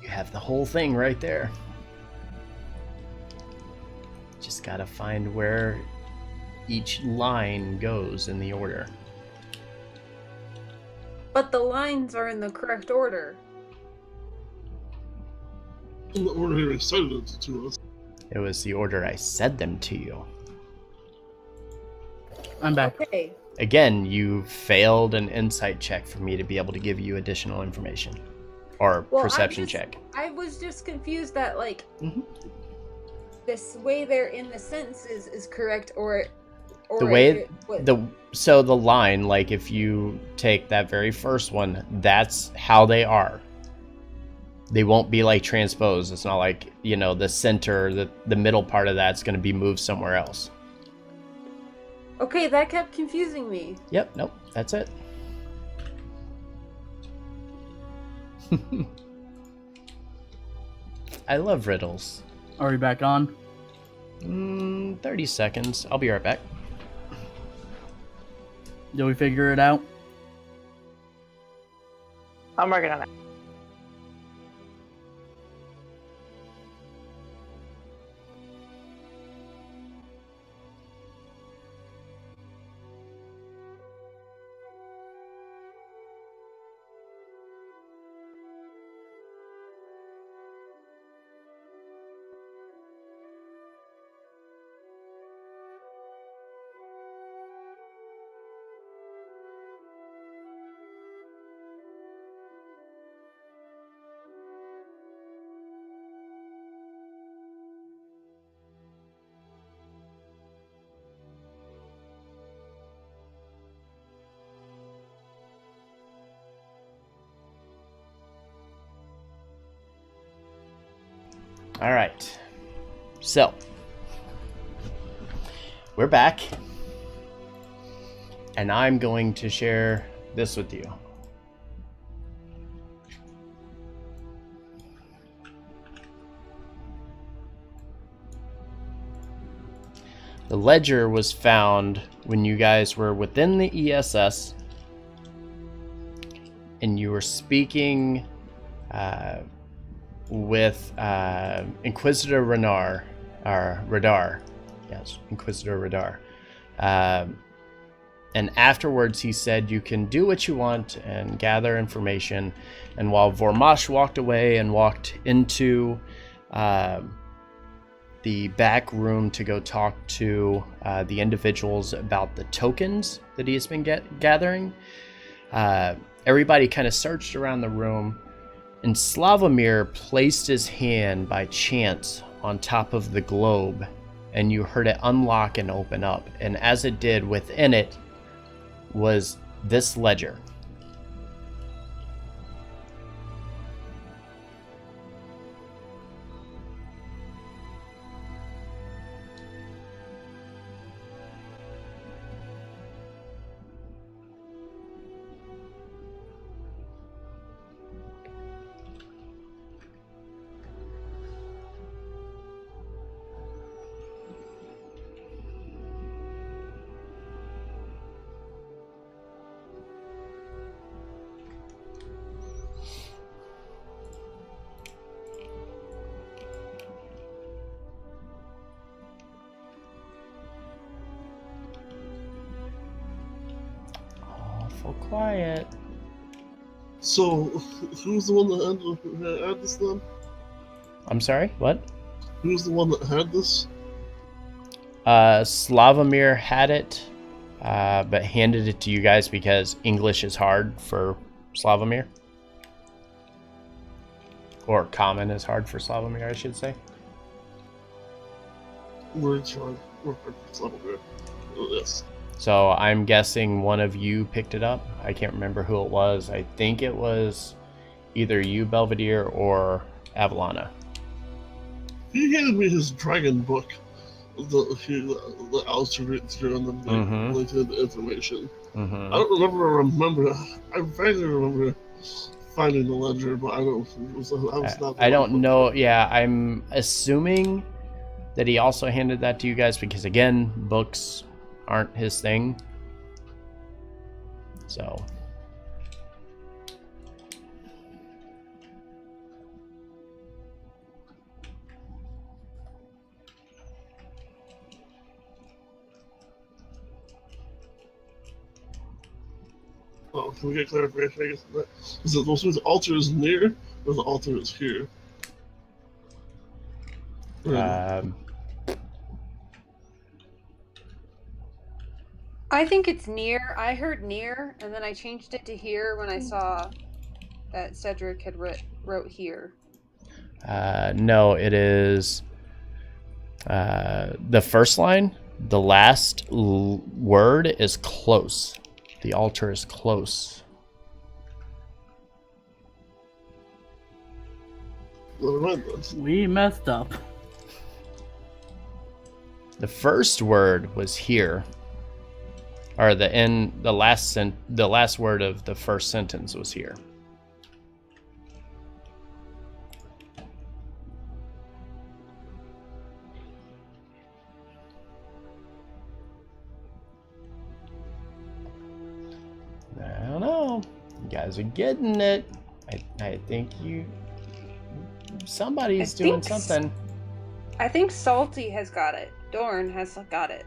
You have the whole thing right there. Just gotta find where each line goes in the order. But the lines are in the correct order. In the order he recited it to us. It was the order I said them to you. I'm back. Okay. Again, you failed an insight check for me to be able to give you additional information. Or Well, perception check. I was just confused that, like, Mhm. this way they're in the sentences is correct, or The way so the line, like if you take that very first one, that's how they are. They won't be like transposed. It's not like, you know, the center, the middle part of that's going to be moved somewhere else. Okay, that kept confusing me. Yep, nope, that's it. I love riddles. Are we back on? 30 seconds. I'll be right back. Did we figure it out? I'm working on it. All right. So, we're back. And I'm going to share this with you. The ledger was found when you guys were within the ESS and you were speaking with Inquisitor Radar. Yes, Inquisitor Radar. And afterwards he said you can do what you want and gather information. And while Vormash walked away and walked into the back room to go talk to the individuals about the tokens that he has been gathering, everybody kind of searched around the room, and Slavomir placed his hand by chance on top of the globe, and you heard it unlock and open up. And as it did, within it was this ledger. Awful quiet. So, who's the one that had this then? I'm sorry, what? Who's the one that had this? Slavomir had it, but handed it to you guys because English is hard for Slavomir. Or common is hard for Slavomir, I should say. Words hard. Yes. So I'm guessing one of you picked it up. I can't remember who it was. I think it was either you, Belvedere, or Avalana. He handed me his dragon book that I was to read through and then linked the information. I don't remember. I vaguely remember finding the ledger, but I don't know. Yeah, I'm assuming that he also handed that to you guys because, again, books aren't his thing. So. Oh, can we get clarification? I guess that is it. The altar is near, or the altar is here. I think it's near. I heard near, and then I changed it to here when I saw that Cedric had wrote here. No, it is the first line. The last word is close. The altar is close. We messed up. The first word was here. Or the last word of the first sentence was here. I don't know. You guys are getting it. I think somebody's doing something. I think Salty has got it. Dorn has got it.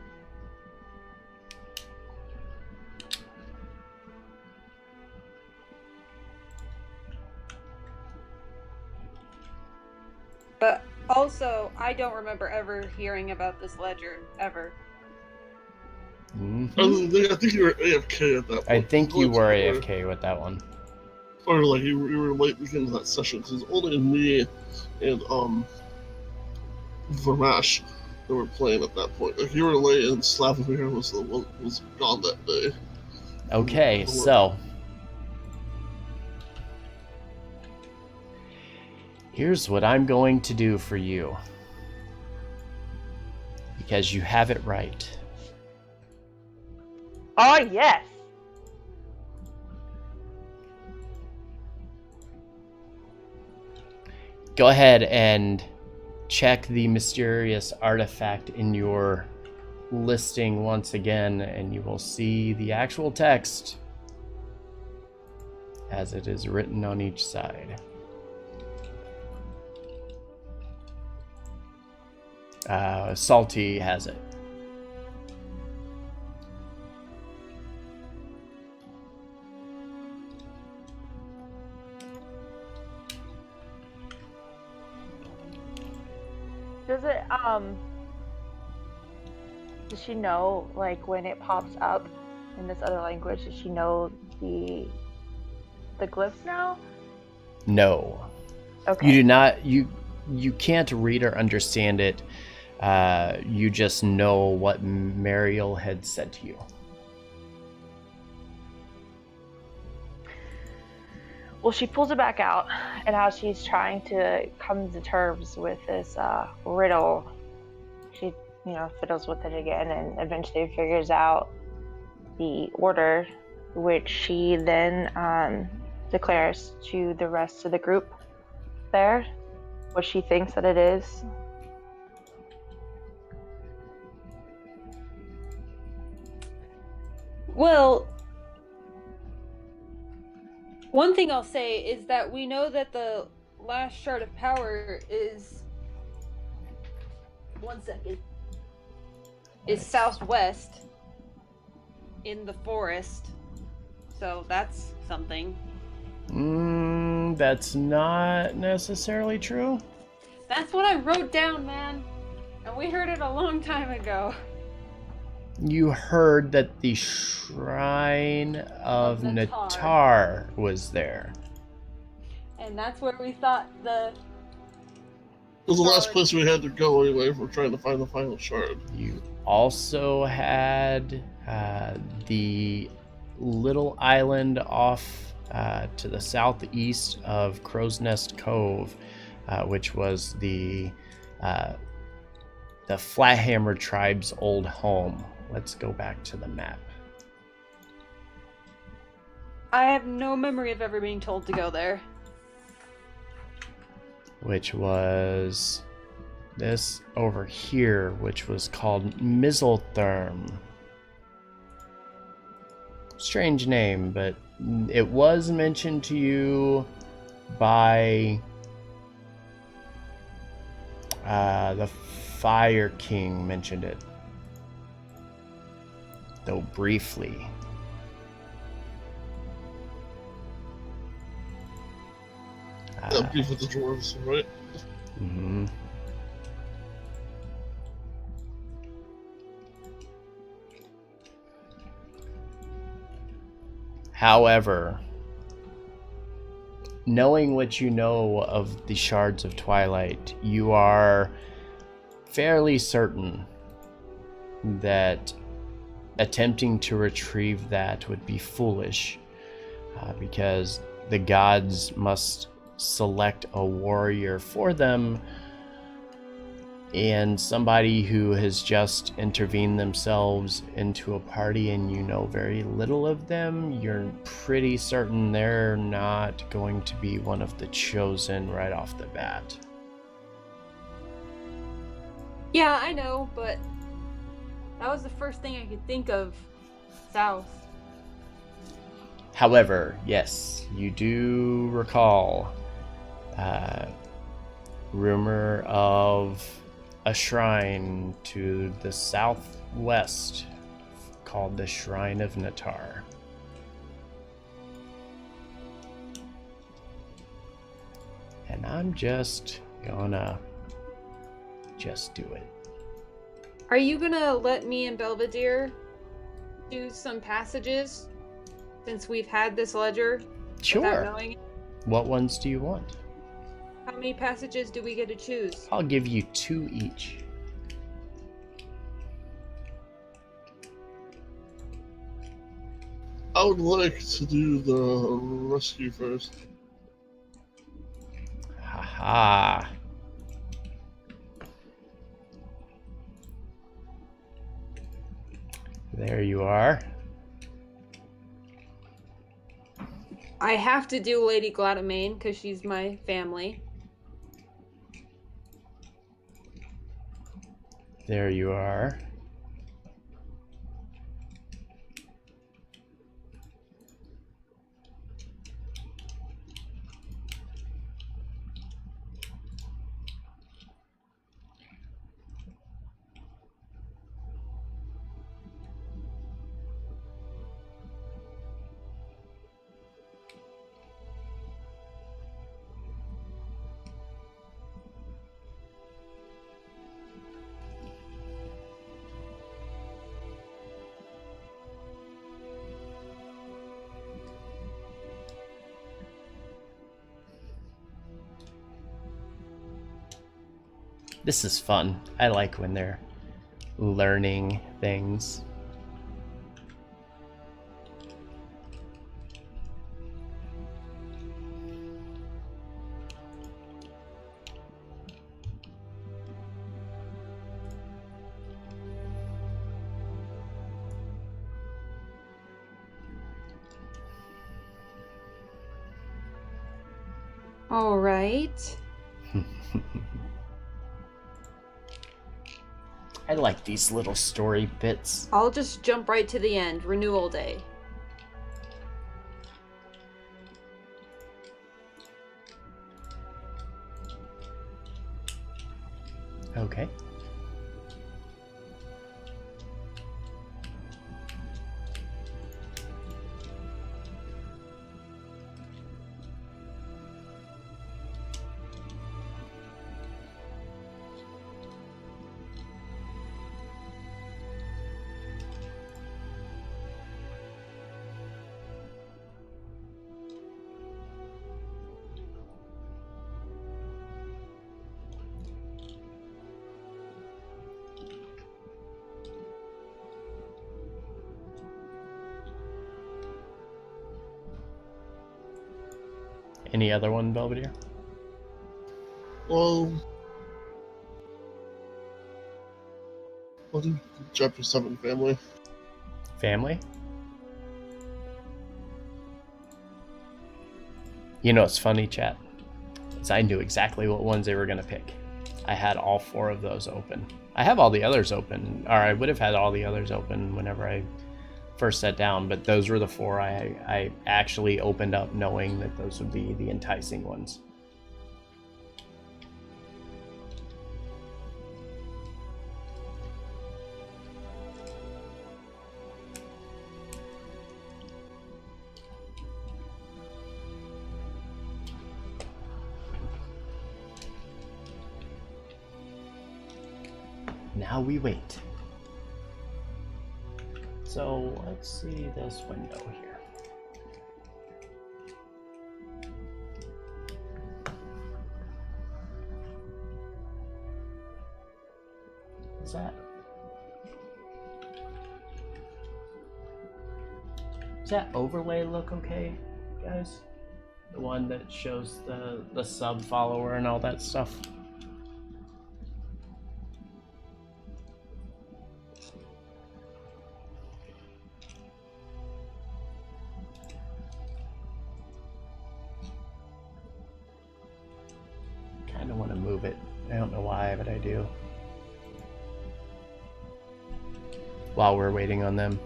But also, I don't remember ever hearing about this ledger, ever. I think you were AFK at that point. I think you were AFK with that one. Or like you were late beginning of that session, because it's only me and Vermash that were playing at that point. Like you were late and Slavomir was gone that day. Okay, so here's what I'm going to do for you. Because you have it right. Oh, yes. Go ahead and check the mysterious artifact in your listing once again, and you will see the actual text as it is written on each side. Salty has it. Does she know, like, when it pops up in this other language, does she know the glyphs now? No. Okay. You do not, you can't read or understand it. You just know what Mariel had said to you. Well, she pulls it back out, and as she's trying to come to terms with this riddle, she, fiddles with it again and eventually figures out the order, which she then declares to the rest of the group there, what she thinks that it is. Well, one thing I'll say is that we know that the last shard of power is... 1 second. Is southwest in the forest. so that's something. That's not necessarily true. That's what I wrote down, man. And we heard it a long time ago. You heard that the Shrine of Natar was there. And that's where we thought the... It was the last place we had to go anyway if we're trying to find the final shard. You also had the little island off to the southeast of Crow's Nest Cove, which was the Flathammer tribe's old home. Let's go back to the map. I have no memory of ever being told to go there. Which was this over here, which was called Mizzletherm. Strange name, but it was mentioned to you by the Fire King mentioned it, though briefly. That beef with the dwarves, right? Mm-hmm. However, knowing what you know of the Shards of Twilight, you are fairly certain that attempting to retrieve that would be foolish, because the gods must select a warrior for them, and somebody who has just intervened themselves into a party and you know very little of them, you're pretty certain they're not going to be one of the chosen right off the bat. Yeah, I know, but that was the first thing I could think of south. However, yes, you do recall rumor of a shrine to the southwest called the Shrine of Natar. And I'm just gonna do it. Are you gonna let me and Belvedere do some passages since we've had this ledger? Sure. Without knowing it? What ones do you want? How many passages do we get to choose? I'll give you 2 each. I would like to do the rescue first. Haha. There you are. I have to do Lady Gladamain because she's my family. There you are. This is fun. I like when they're learning things. All right. I like these little story bits. I'll just jump right to the end. Renewal day. Okay. Any other one, Belvedere? Well, I think Chapter 7 family. Family? You know what's funny, chat? Is I knew exactly what ones they were going to pick. I had all 4 of those open. I have all the others open, or I would have had all the others open whenever I first sat down, but those were the 4 I actually opened up knowing that those would be the enticing ones. Now we wait. So let's see this window here. Does that overlay look okay, guys? The one that shows the sub follower and all that stuff. Kind of want to move it. I don't know why, but I do. While we're waiting on them.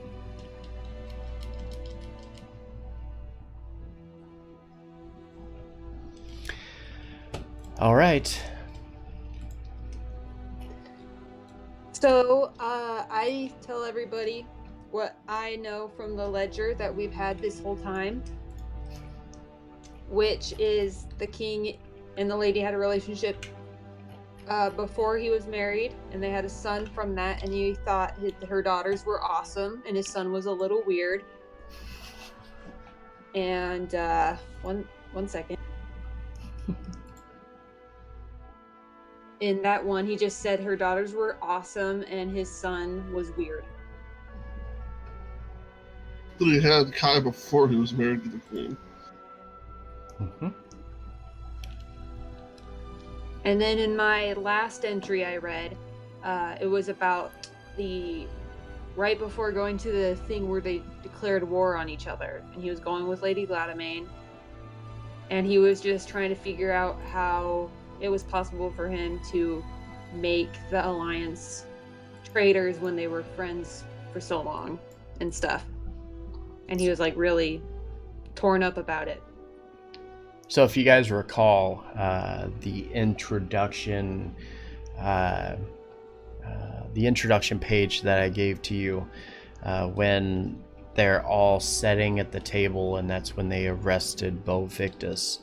All right. So, I tell everybody what I know from the ledger that we've had this whole time, which is the king and the lady had a relationship before he was married, and they had a son from that, and he thought her daughters were awesome, and his son was a little weird. And one second. In that one, he just said her daughters were awesome, and his son was weird. That he had Kai before he was married to the queen. Mm-hmm. And then in my last entry I read, it was about right before going to the thing where they declared war on each other, and he was going with Lady Gladamain, and he was just trying to figure out how it was possible for him to make the Alliance traitors when they were friends for so long and stuff. And he was like really torn up about it. So if you guys recall, the introduction page that I gave to you, when they're all sitting at the table, and that's when they arrested Bo Victus,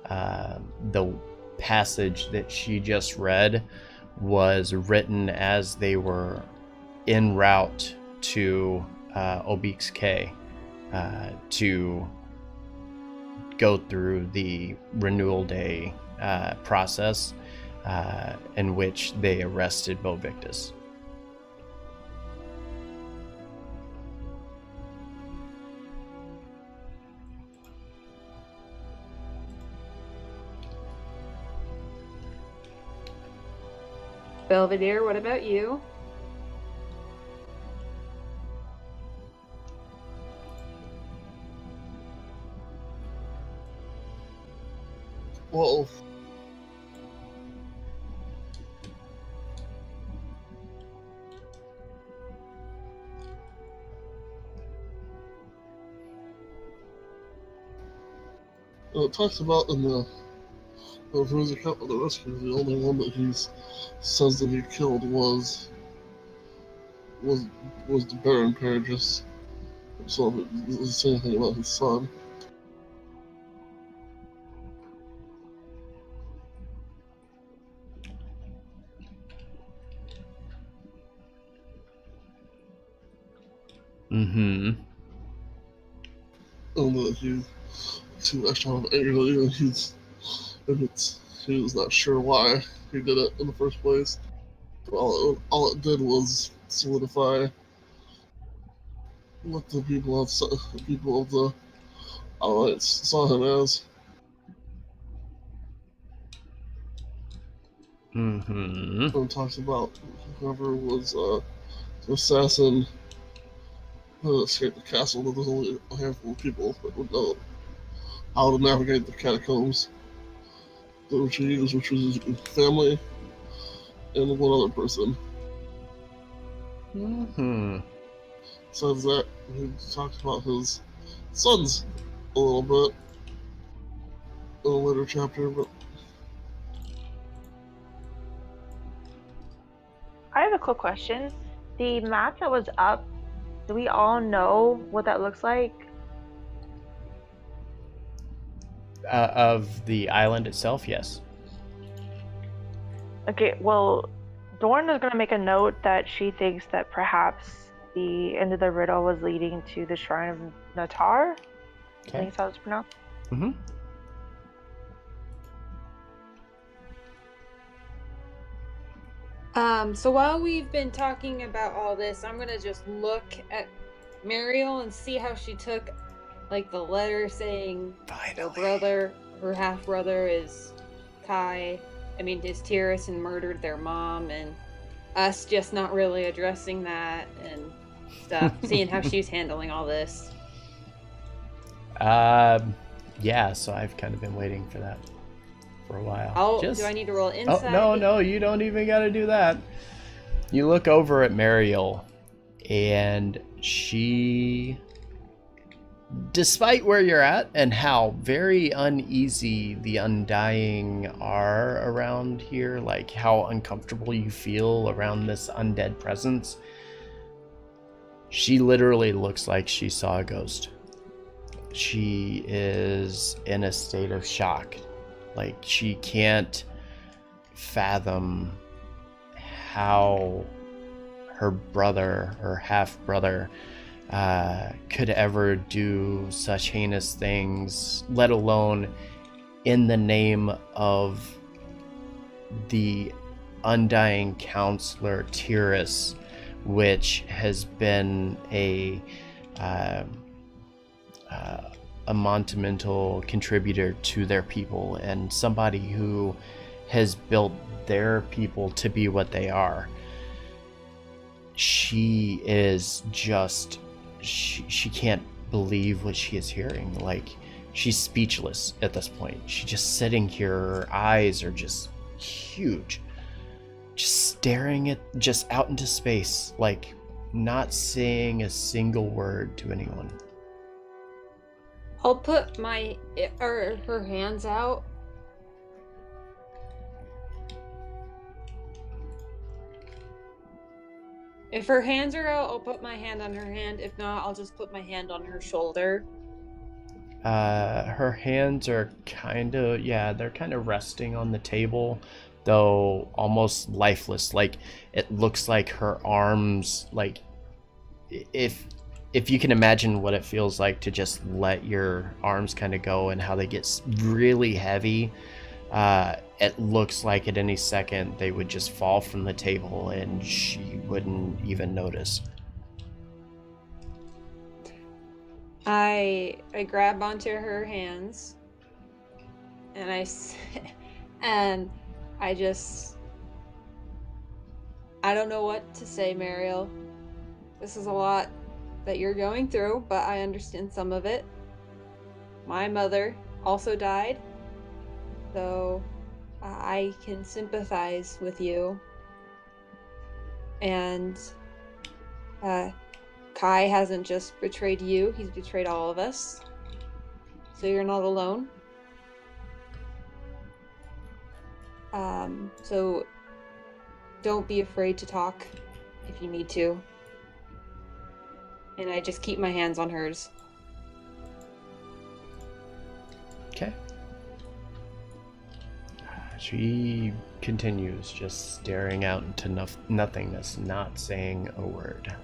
the passage that she just read was written as they were en route to Obix K to go through the renewal day process in which they arrested Bo Victus. Belvedere, what about you? Well, it talks about in the his account of the rescue, the only one that he says that he killed was the Baron Paragus. So it doesn't say anything about his son. Mm-hmm. And that he lashed out angrily, and he was not sure why he did it in the first place. All it did was solidify what the people of the Alliance saw him as. Mm-hmm. It talks about whoever was the assassin who escaped the castle. That there's only a handful of people that would know how to navigate the catacombs. Which he used, which was his family and one other person. Mm-hmm. Besides that, he talks about his sons a little bit in a later chapter, but I have a quick question. The map that was up, do we all know what that looks like? Of the island itself, yes. Okay, well, Dorn is going to make a note that she thinks that perhaps the end of the riddle was leading to the Shrine of Natar. I Okay. think that's how it's pronounced. Mm-hmm. So while we've been talking about all this, I'm gonna just look at Mariel and see how she took, like, the letter saying her brother, her half brother, is Kai. I mean, is Tyrus and murdered their mom, and us just not really addressing that and stuff. Seeing how she's handling all this. Yeah. So I've kind of been waiting for that for a while. Oh, do I need to roll insight? Oh, no, you don't even got to do that. You look over at Mariel, and she, despite where you're at and how very uneasy the Undying are around here, like how uncomfortable you feel around this undead presence, she literally looks like she saw a ghost. She is in a state of shock. Like, she can't fathom how her brother, her half-brother, could ever do such heinous things, let alone in the name of the Undying Counselor Tyrus, which has been a monumental contributor to their people and somebody who has built their people to be what they are. She is just, she can't believe what she is hearing. Like, she's speechless at this point. She's just sitting here, her eyes are just huge, just staring at, just out into space, like not saying a single word to anyone. I'll put her hands out. If her hands are out, I'll put my hand on her hand. If not, I'll just put my hand on her shoulder. Her hands are they're kind of resting on the table, though almost lifeless. Like, it looks like her arms, like, if you can imagine what it feels like to just let your arms kind of go and how they get really heavy, it looks like at any second they would just fall from the table and she wouldn't even notice. I grab onto her hands and I don't know what to say, Mariel. This is a lot that you're going through, but I understand some of it. My mother also died, so I can sympathize with you. And Kai hasn't just betrayed you, he's betrayed all of us. So you're not alone. So don't be afraid to talk if you need to. And I just keep my hands on hers. Okay. She continues, just staring out into nothingness, not saying a word.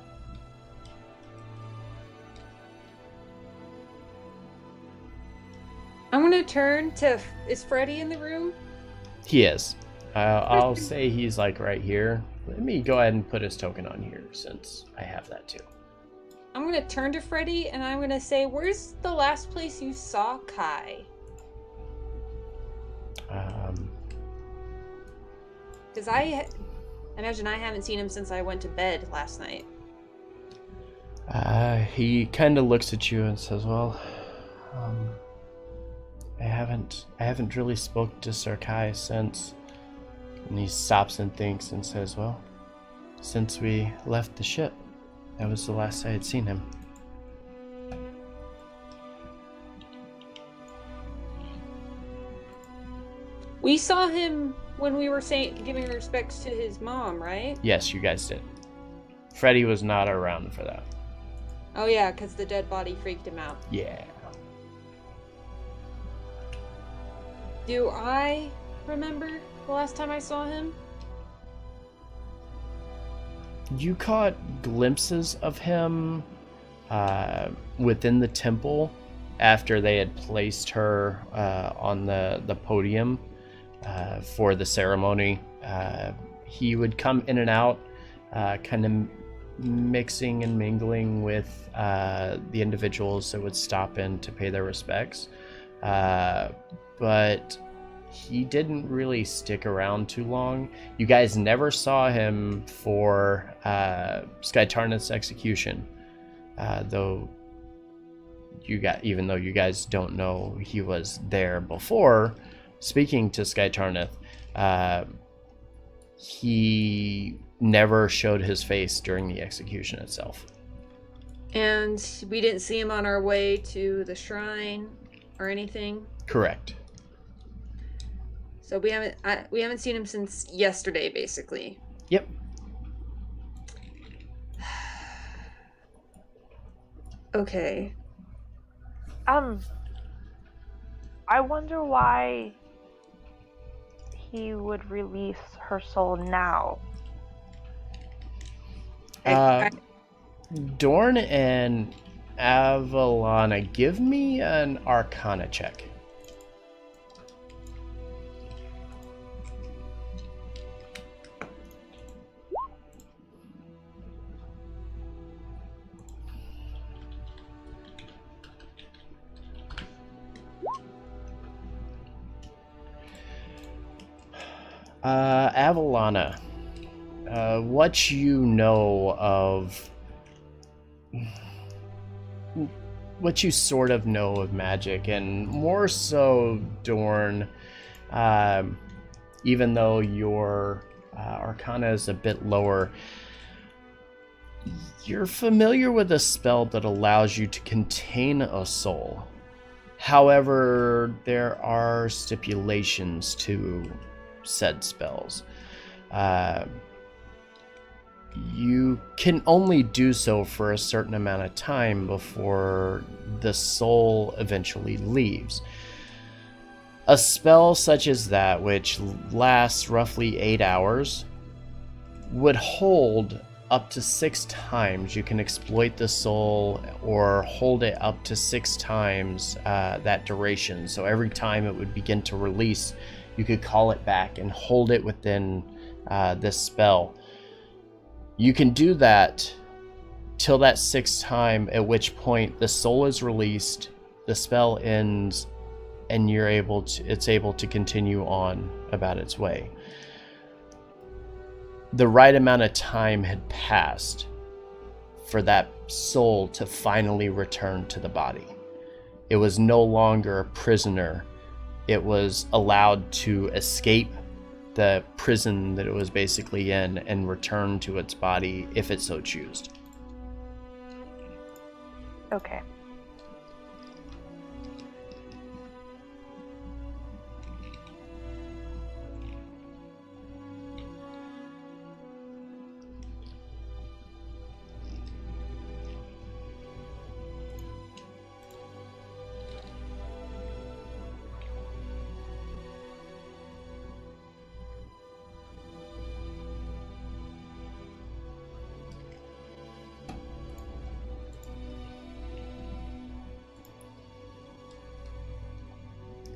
I'm gonna turn to... Is Freddy in the room? He is. I'll say he's like right here. Let me go ahead and put his token on here since I have that too. I'm gonna turn to Freddy and I'm gonna say, where's the last place you saw Kai? Because I imagine I haven't seen him since I went to bed last night. He kind of looks at you and says, "Well, I haven't really spoke to Sir Kai since." And he stops and thinks and says, "Well, since we left the ship, that was the last I had seen him." We saw him when we were giving respects to his mom, right? Yes, you guys did. Freddy was not around for that. Oh yeah, because the dead body freaked him out. Yeah. Do I remember the last time I saw him? You caught glimpses of him within the temple after they had placed her on the podium for the ceremony. He would come in and out, kind of mixing and mingling with the individuals that would stop in to pay their respects. But he didn't really stick around too long. You guys never saw him for Sky Tarnith's execution, even though you guys don't know he was there before speaking to Sky Tarnith. He never showed his face during the execution itself. And we didn't see him on our way to the shrine or anything? Correct. So we haven't seen him since yesterday, basically. Yep. Okay. I wonder why he would release her soul now. Dorn and Avalana, give me an Arcana check. Avalana, what you know of, what you sort of know of magic, and more so Dorn, even though your Arcana is a bit lower, you're familiar with a spell that allows you to contain a soul. However, there are stipulations to said spells. You can only do so for a certain amount of time before the soul eventually leaves. A spell such as that, which lasts roughly 8 hours, would hold up to 6 times. You can exploit the soul or hold it up to 6 times that duration. So every time it would begin to release, you could call it back and hold it within this spell. You can do that till that 6th time, at which point the soul is released, the spell ends, and it's able to continue on about its way. The right amount of time had passed for that soul to finally return to the body. It was no longer a prisoner. It was allowed to escape the prison that it was basically in and return to its body if it so chose. Okay.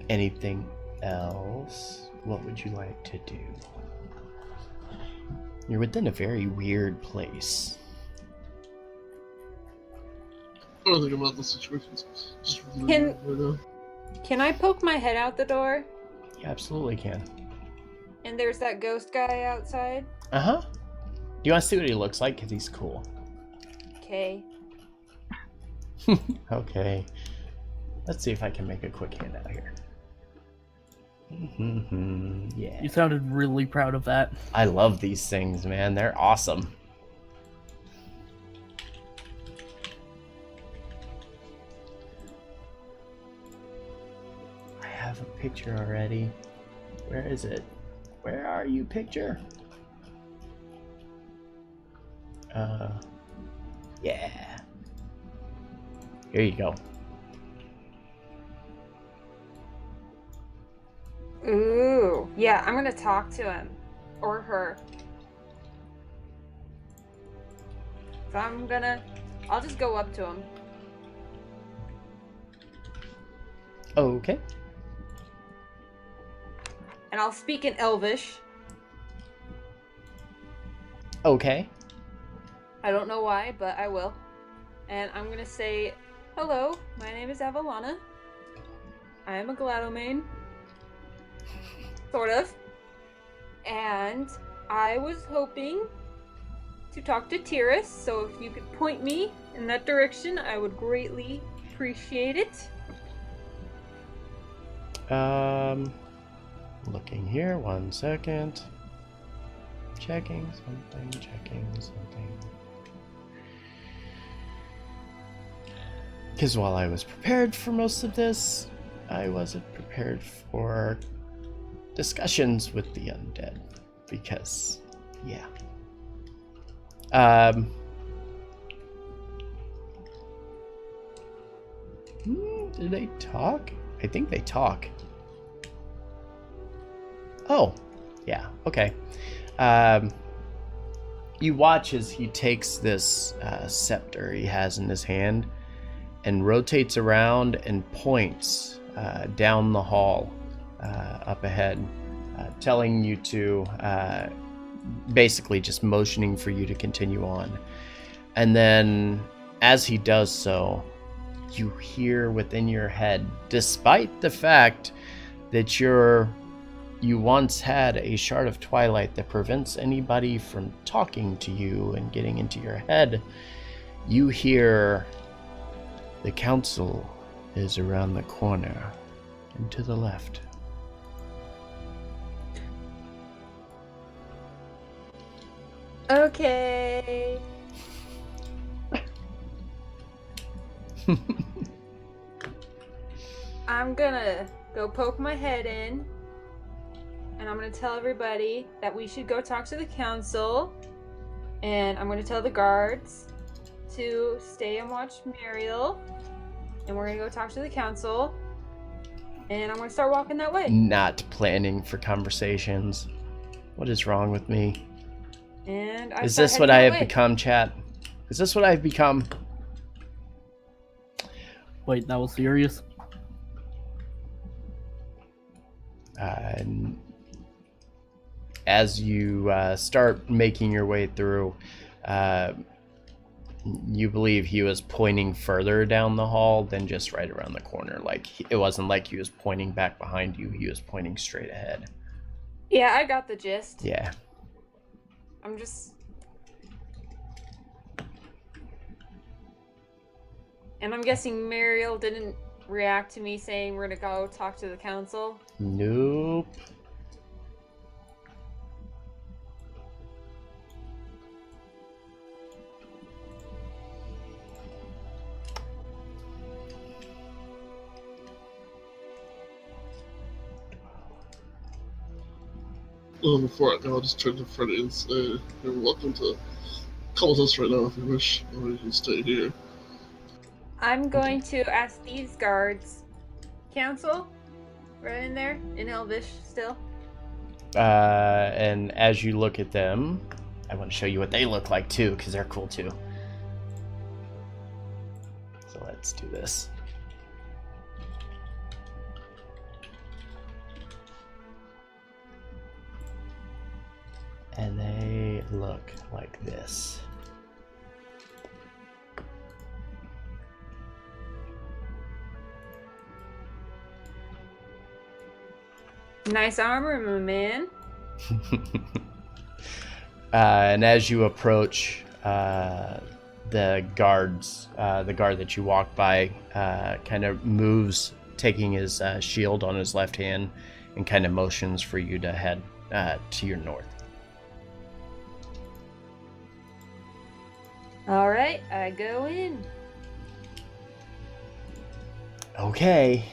Anything else? What would you like to do? You're within a very weird place. I don't think about the situations. Just really right now. Can I poke my head out the door? You absolutely can. And there's that ghost guy outside. Uh-huh. Do you want to see what he looks like? Because he's cool. Okay. Okay. Let's see if I can make a quick handout here. Yeah. You sounded really proud of that. I love these things, man. They're awesome. I have a picture already. Where is it? Where are you, picture? Yeah. Here you go. Ooh. Yeah, I'm gonna talk to him. Or her. So I'll just go up to him. Okay. And I'll speak in Elvish. Okay. I don't know why, but I will. And I'm gonna say, hello, my name is Avalana. I am a Gladomane. Sort of. And I was hoping to talk to Tyrus, so if you could point me in that direction, I would greatly appreciate it. Looking here, 1 second. Checking something. Because while I was prepared for most of this, I wasn't prepared for discussions with the undead. Because, yeah. Do they talk? I think they talk. Oh, yeah, okay. You watch as he takes this scepter he has in his hand and rotates around and points down the hall up ahead, telling you to, basically just motioning for you to continue on. And then as he does so, you hear within your head, despite the fact that you once had a shard of twilight that prevents anybody from talking to you and getting into your head, you hear the council is around the corner and to the left. Okay. I'm gonna go poke my head in, and I'm gonna tell everybody that we should go talk to the council, and I'm gonna tell the guards to stay and watch Muriel, and we're gonna go talk to the council, and I'm gonna start walking that way. Not planning for conversations. What is wrong with me? And Is this what I have become, chat? Is this what I've become? Wait, that was serious? As you start making your way through, you believe he was pointing further down the hall than just right around the corner. Like, it wasn't like he was pointing back behind you. He was pointing straight ahead. Yeah, I got the gist. Yeah. I'm just... And I'm guessing Muriel didn't react to me saying we're gonna go talk to the council? Nope. Before I go, I'll just turn to Freddy and say, you're welcome to come with us right now if you wish, or you can stay here. I'm going to ask these guards. Council? Right in there? In Elvish still? And as you look at them, I want to show you what they look like too, because they're cool too. So let's do this. And they look like this. Nice armor, my man. And as you approach, the guard that you walk by kind of moves, taking his shield on his left hand, and kind of motions for you to head to your north. All right, I go in. Okay.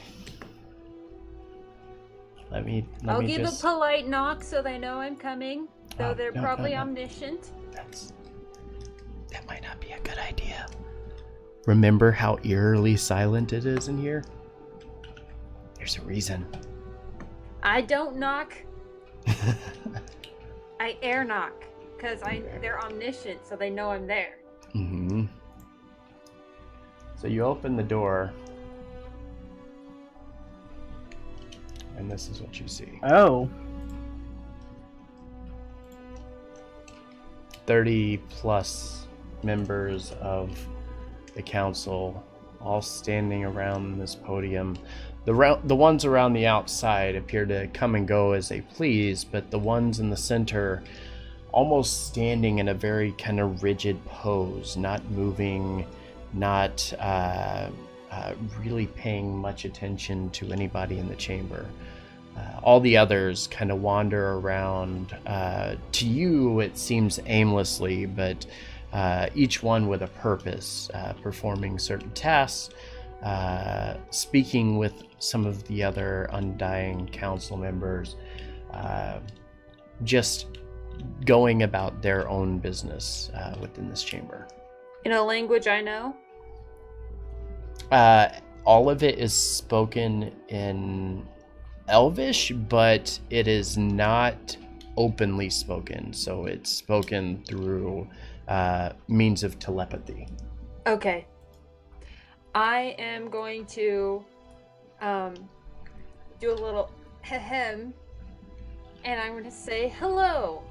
I'll give a polite knock so they know I'm coming, though they're probably omniscient. That might not be a good idea. Remember how eerily silent it is in here? There's a reason. I don't knock. I air knock, because they're omniscient, so they know I'm there. Mm-hmm. So you open the door, and this is what you see. Oh. 30 plus members of the council all standing around this podium. The ones around the outside appear to come and go as they please, but the ones in the center almost standing in a very kind of rigid pose, not moving, not really paying much attention to anybody in the chamber. All the others kind of wander around. To you, it seems aimlessly, but each one with a purpose, performing certain tasks, speaking with some of the other Undying Council members, just going about their own business within this chamber. In a language I know? All of it is spoken in Elvish, but it is not openly spoken, so it's spoken through means of telepathy. Okay. I am going to do a little ahem, and I'm going to say, hello,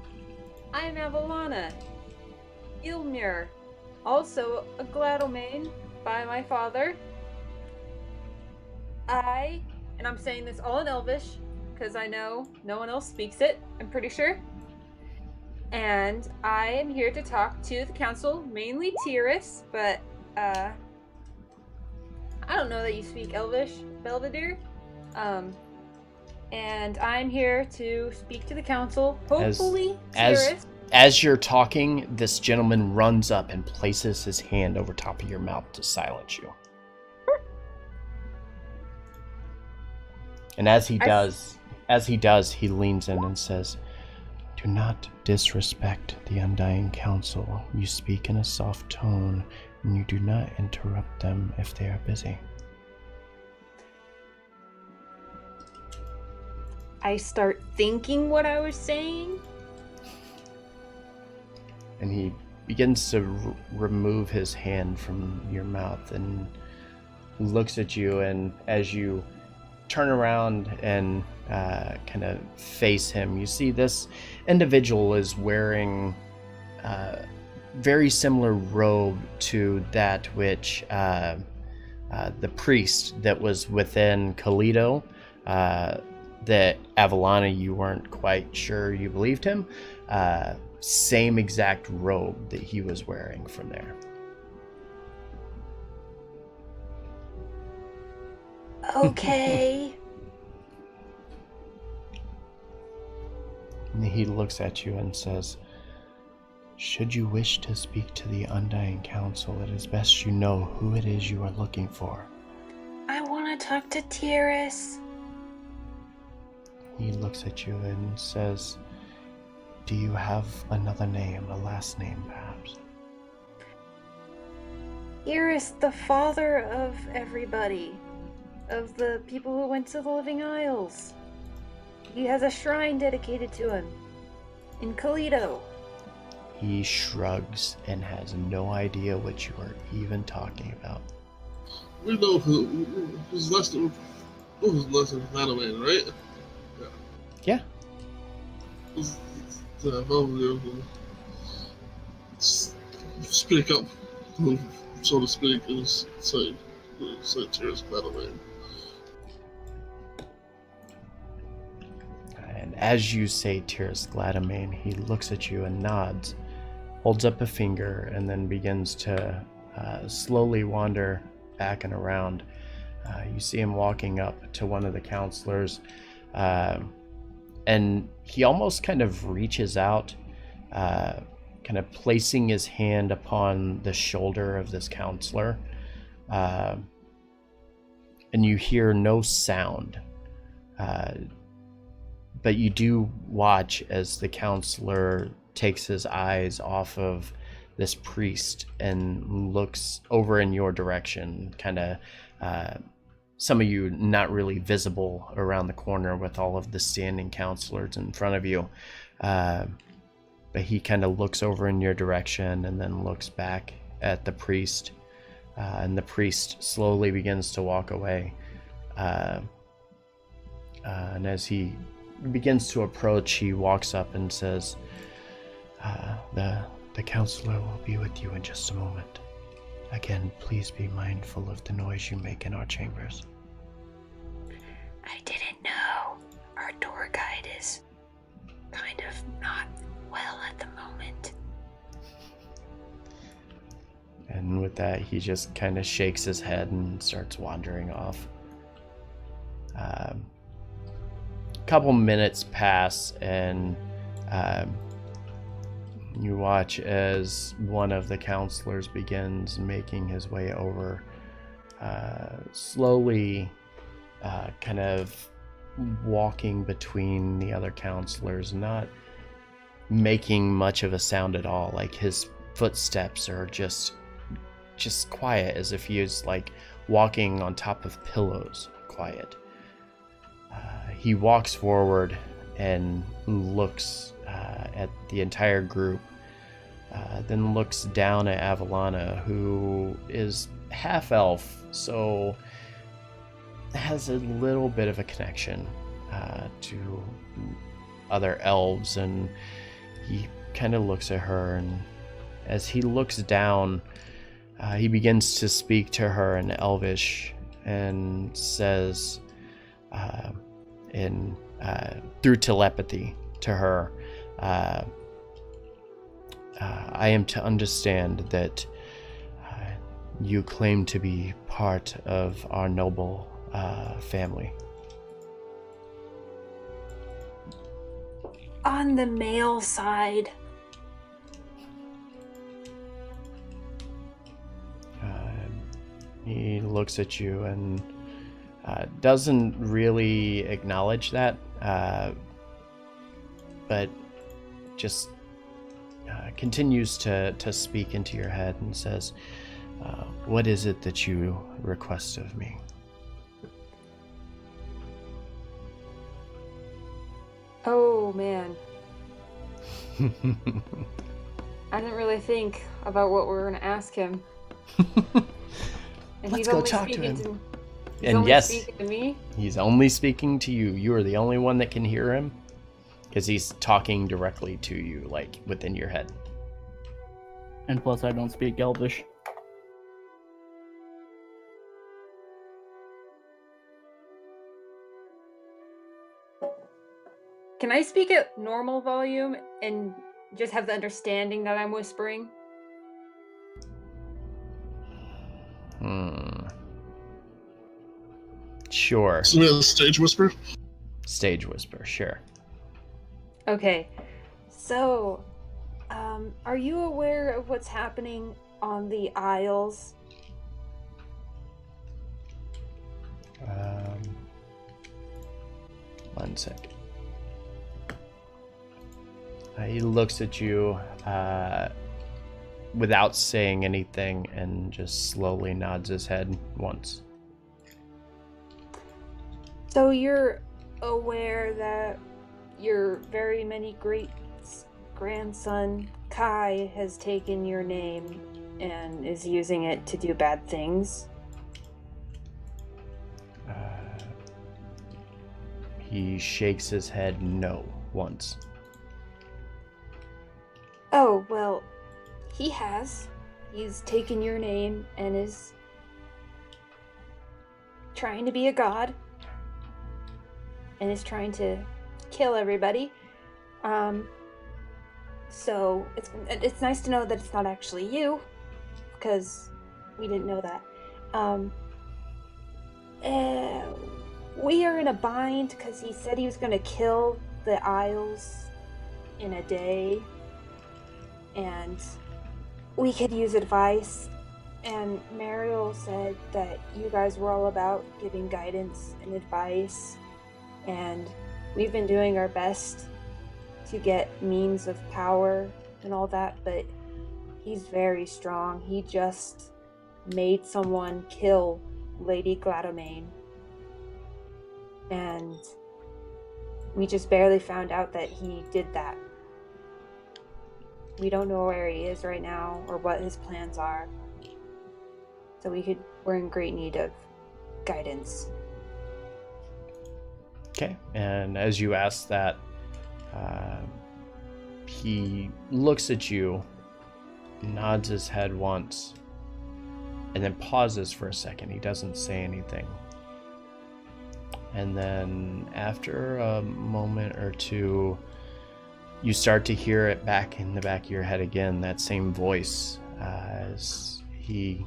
I'm Avalana, Ilmir, also a Gladomane by my father. And I'm saying this all in Elvish, because I know no one else speaks it, I'm pretty sure. And I am here to talk to the council, mainly Tyrus, but I don't know that you speak Elvish, Belvedere. And I'm here to speak to the council, hopefully Tyrus. As you're talking, this gentleman runs up and places his hand over top of your mouth to silence you. And as he does, he leans in and says, "Do not disrespect the Undying Council. You speak in a soft tone, and you do not interrupt them if they are busy." I start thinking what I was saying. And he begins to remove his hand from your mouth and looks at you, and as you turn around and kind of face him, you see this individual is wearing very similar robe to that which the priest that was within Kalido, that Avalana, you weren't quite sure you believed him, same exact robe that he was wearing from there. Okay. And he looks at you and says, "Should you wish to speak to the Undying Council, it is best you know who it is you are looking for." I want to talk to Tyrus. He looks at you and says, "Do you have another name, a last name perhaps?" Tyrus, the father of everybody. Of the people who went to the Living Isles. He has a shrine dedicated to him. In Kalido. He shrugs and has no idea what you are even talking about. We know his last name. What was his last name? Gladomane, right? Yeah. It's Belvedere who speak up, so to speak, and say Tyrus Gladomane. And as you say Tiras Gladamain, he looks at you and nods, holds up a finger, and then begins to slowly wander back and around. You see him walking up to one of the counselors, and he almost kind of reaches out, kind of placing his hand upon the shoulder of this counselor, and you hear no sound. But you do watch as the counselor takes his eyes off of this priest and looks over in your direction, kind of some of you not really visible around the corner with all of the standing counselors in front of you. But he kind of looks over in your direction and then looks back at the priest. And the priest slowly begins to walk away. And as he begins to approach, he walks up and says, the counselor will be with you in just a moment. Again, please be mindful of the noise you make in our chambers. I didn't know. Our tour guide is kind of not well at the moment. And with that, he just kind of shakes his head and starts wandering off. A couple minutes pass, and you watch as one of the counselors begins making his way over, slowly kind of walking between the other counselors, not making much of a sound at all. Like his footsteps are just quiet, as if he is like walking on top of pillows, quiet. He walks forward and looks at the entire group, then looks down at Avalana, who is half elf, so has a little bit of a connection to other elves, and he kind of looks at her, and as he looks down, he begins to speak to her in Elvish and says, through telepathy to her, I am to understand that you claim to be part of our noble family. On the male side. He looks at you and doesn't really acknowledge that, but just continues to speak into your head and says, what is it that you request of me? Oh, man. I didn't really think about what we were going to ask him. And Let's go talk to him. He's And only yes, speaking to me? he's only speaking to you. You are the only one that can hear him, because he's talking directly to you, like within your head. And plus, I don't speak Elvish. Can I speak at normal volume and just have the understanding that I'm whispering? Sure. Isn't it a stage whisper? Stage whisper, sure. Okay. So, are you aware of what's happening on the Isles? One second. He looks at you without saying anything and just slowly nods his head once. So you're aware that your very many great grandson Kai has taken your name and is using it to do bad things? He shakes his head no once. Oh, well, he has. He's taken your name and is trying to be a god. And is trying to kill everybody. So it's nice to know that it's not actually you, because we didn't know that. We are in a bind because he said he was going to kill the Isles in a day, and we could use advice. And Mariel said that you guys were all about giving guidance and advice, and we've been doing our best to get means of power and all that, but he's very strong. He just made someone kill Lady Gladomain, and we just barely found out that he did that. We don't know where he is right now or what his plans are. So we're in great need of guidance. Okay, and as you ask that, he looks at you, nods his head once, and then pauses for a second. He doesn't say anything. And then after a moment or two, you start to hear it back in the back of your head again, that same voice, as he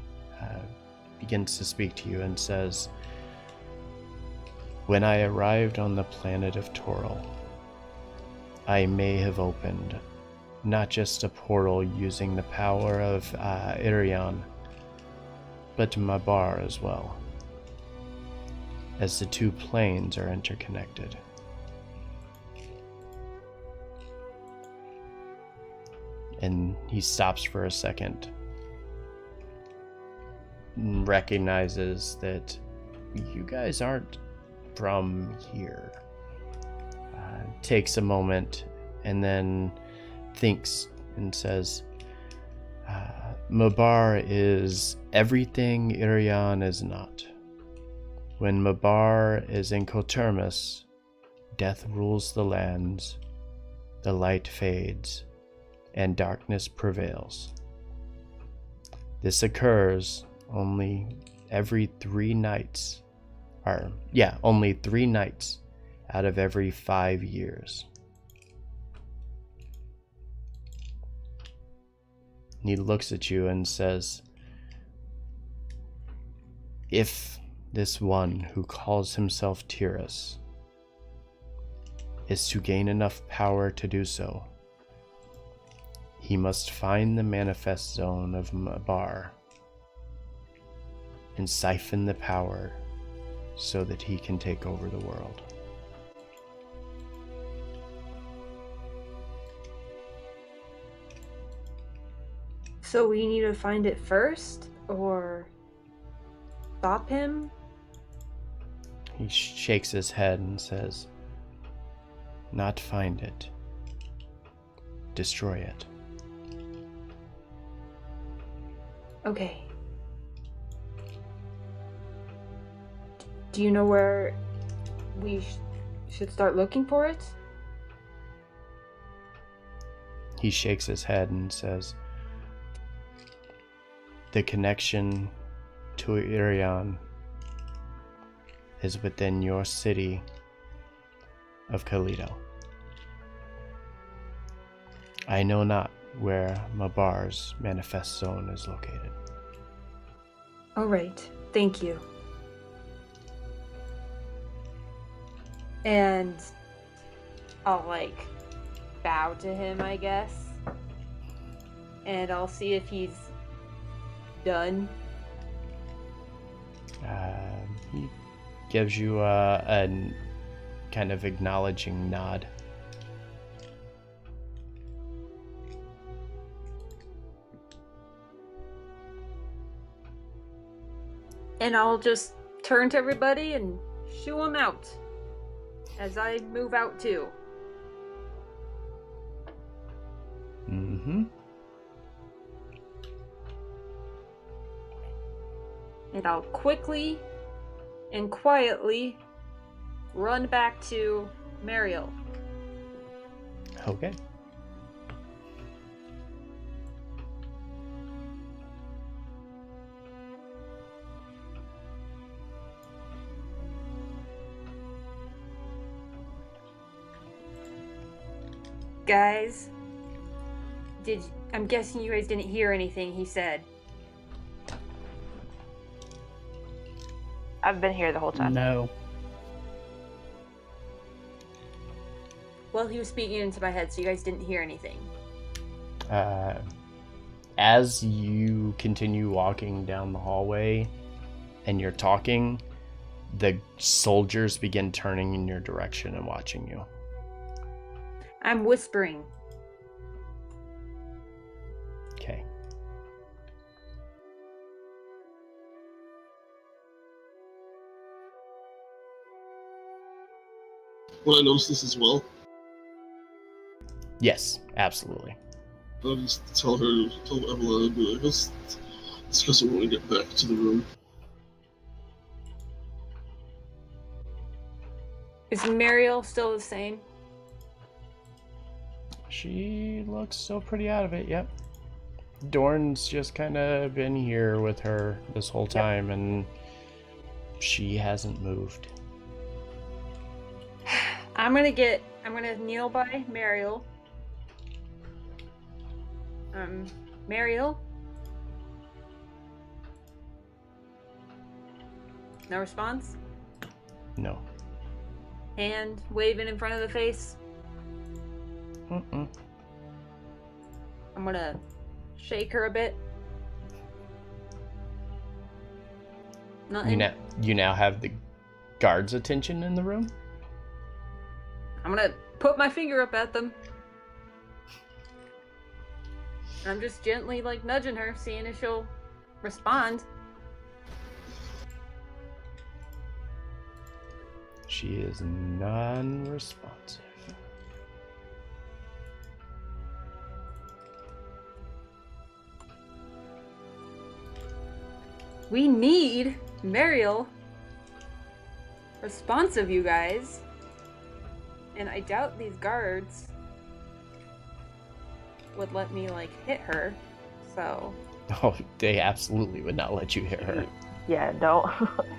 begins to speak to you and says, "When I arrived on the planet of Toril, I may have opened not just a portal using the power of Irion, but Mabar as well, as the two planes are interconnected. And he stops for a second and recognizes that you guys aren't from here. Takes a moment and then thinks and says, Mabar is everything Irion is not. When Mabar is in Cotermus, death rules the lands, the light fades, and darkness prevails. This occurs only every 3 nights, only 3 nights out of every 5 years. And he looks at you and says, if this one who calls himself Tyrus is to gain enough power to do so, he must find the manifest zone of Mabar and siphon the power so that he can take over the world. So we need to find it first, or stop him? He shakes his head and says, not find it, destroy it. Okay. Do you know where we should start looking for it? He shakes his head and says, the connection to Irion is within your city of Kalito. I know not where Mabar's manifest zone is located. All right, thank you. And I'll bow to him, I guess. And I'll see if he's done. He gives you a kind of acknowledging nod. And I'll just turn to everybody and shoo him out as I move out too. Mm-hmm. And I'll quickly and quietly run back to Mariel. Okay. guys. I'm guessing you guys didn't hear anything he said. I've been here the whole time. No. Well, he was speaking into my head, so you guys didn't hear anything. As you continue walking down the hallway and you're talking, the soldiers begin turning in your direction and watching you. I'm whispering. Okay. Will I notice this as well? Yes, absolutely. I'll just tell Evelyn, and be like, let's discuss it when we get back to the room. Is Mariel still the same? She looks still pretty out of it, yep. Dorn's just kind of been here with her this whole time, and she hasn't moved. I'm gonna kneel by Mariel. Mariel? No response? No. Hand waving in front of the face? Mm-mm. I'm gonna shake her a bit. Nothing. You now have the guards' attention in the room? I'm gonna put my finger up at them. And I'm just gently, like, nudging her, seeing if she'll respond. She is non-responsive. We need Mariel responsive, you guys. And I doubt these guards would let me, like, hit her. So... Oh, they absolutely would not let you hit her. Yeah, don't.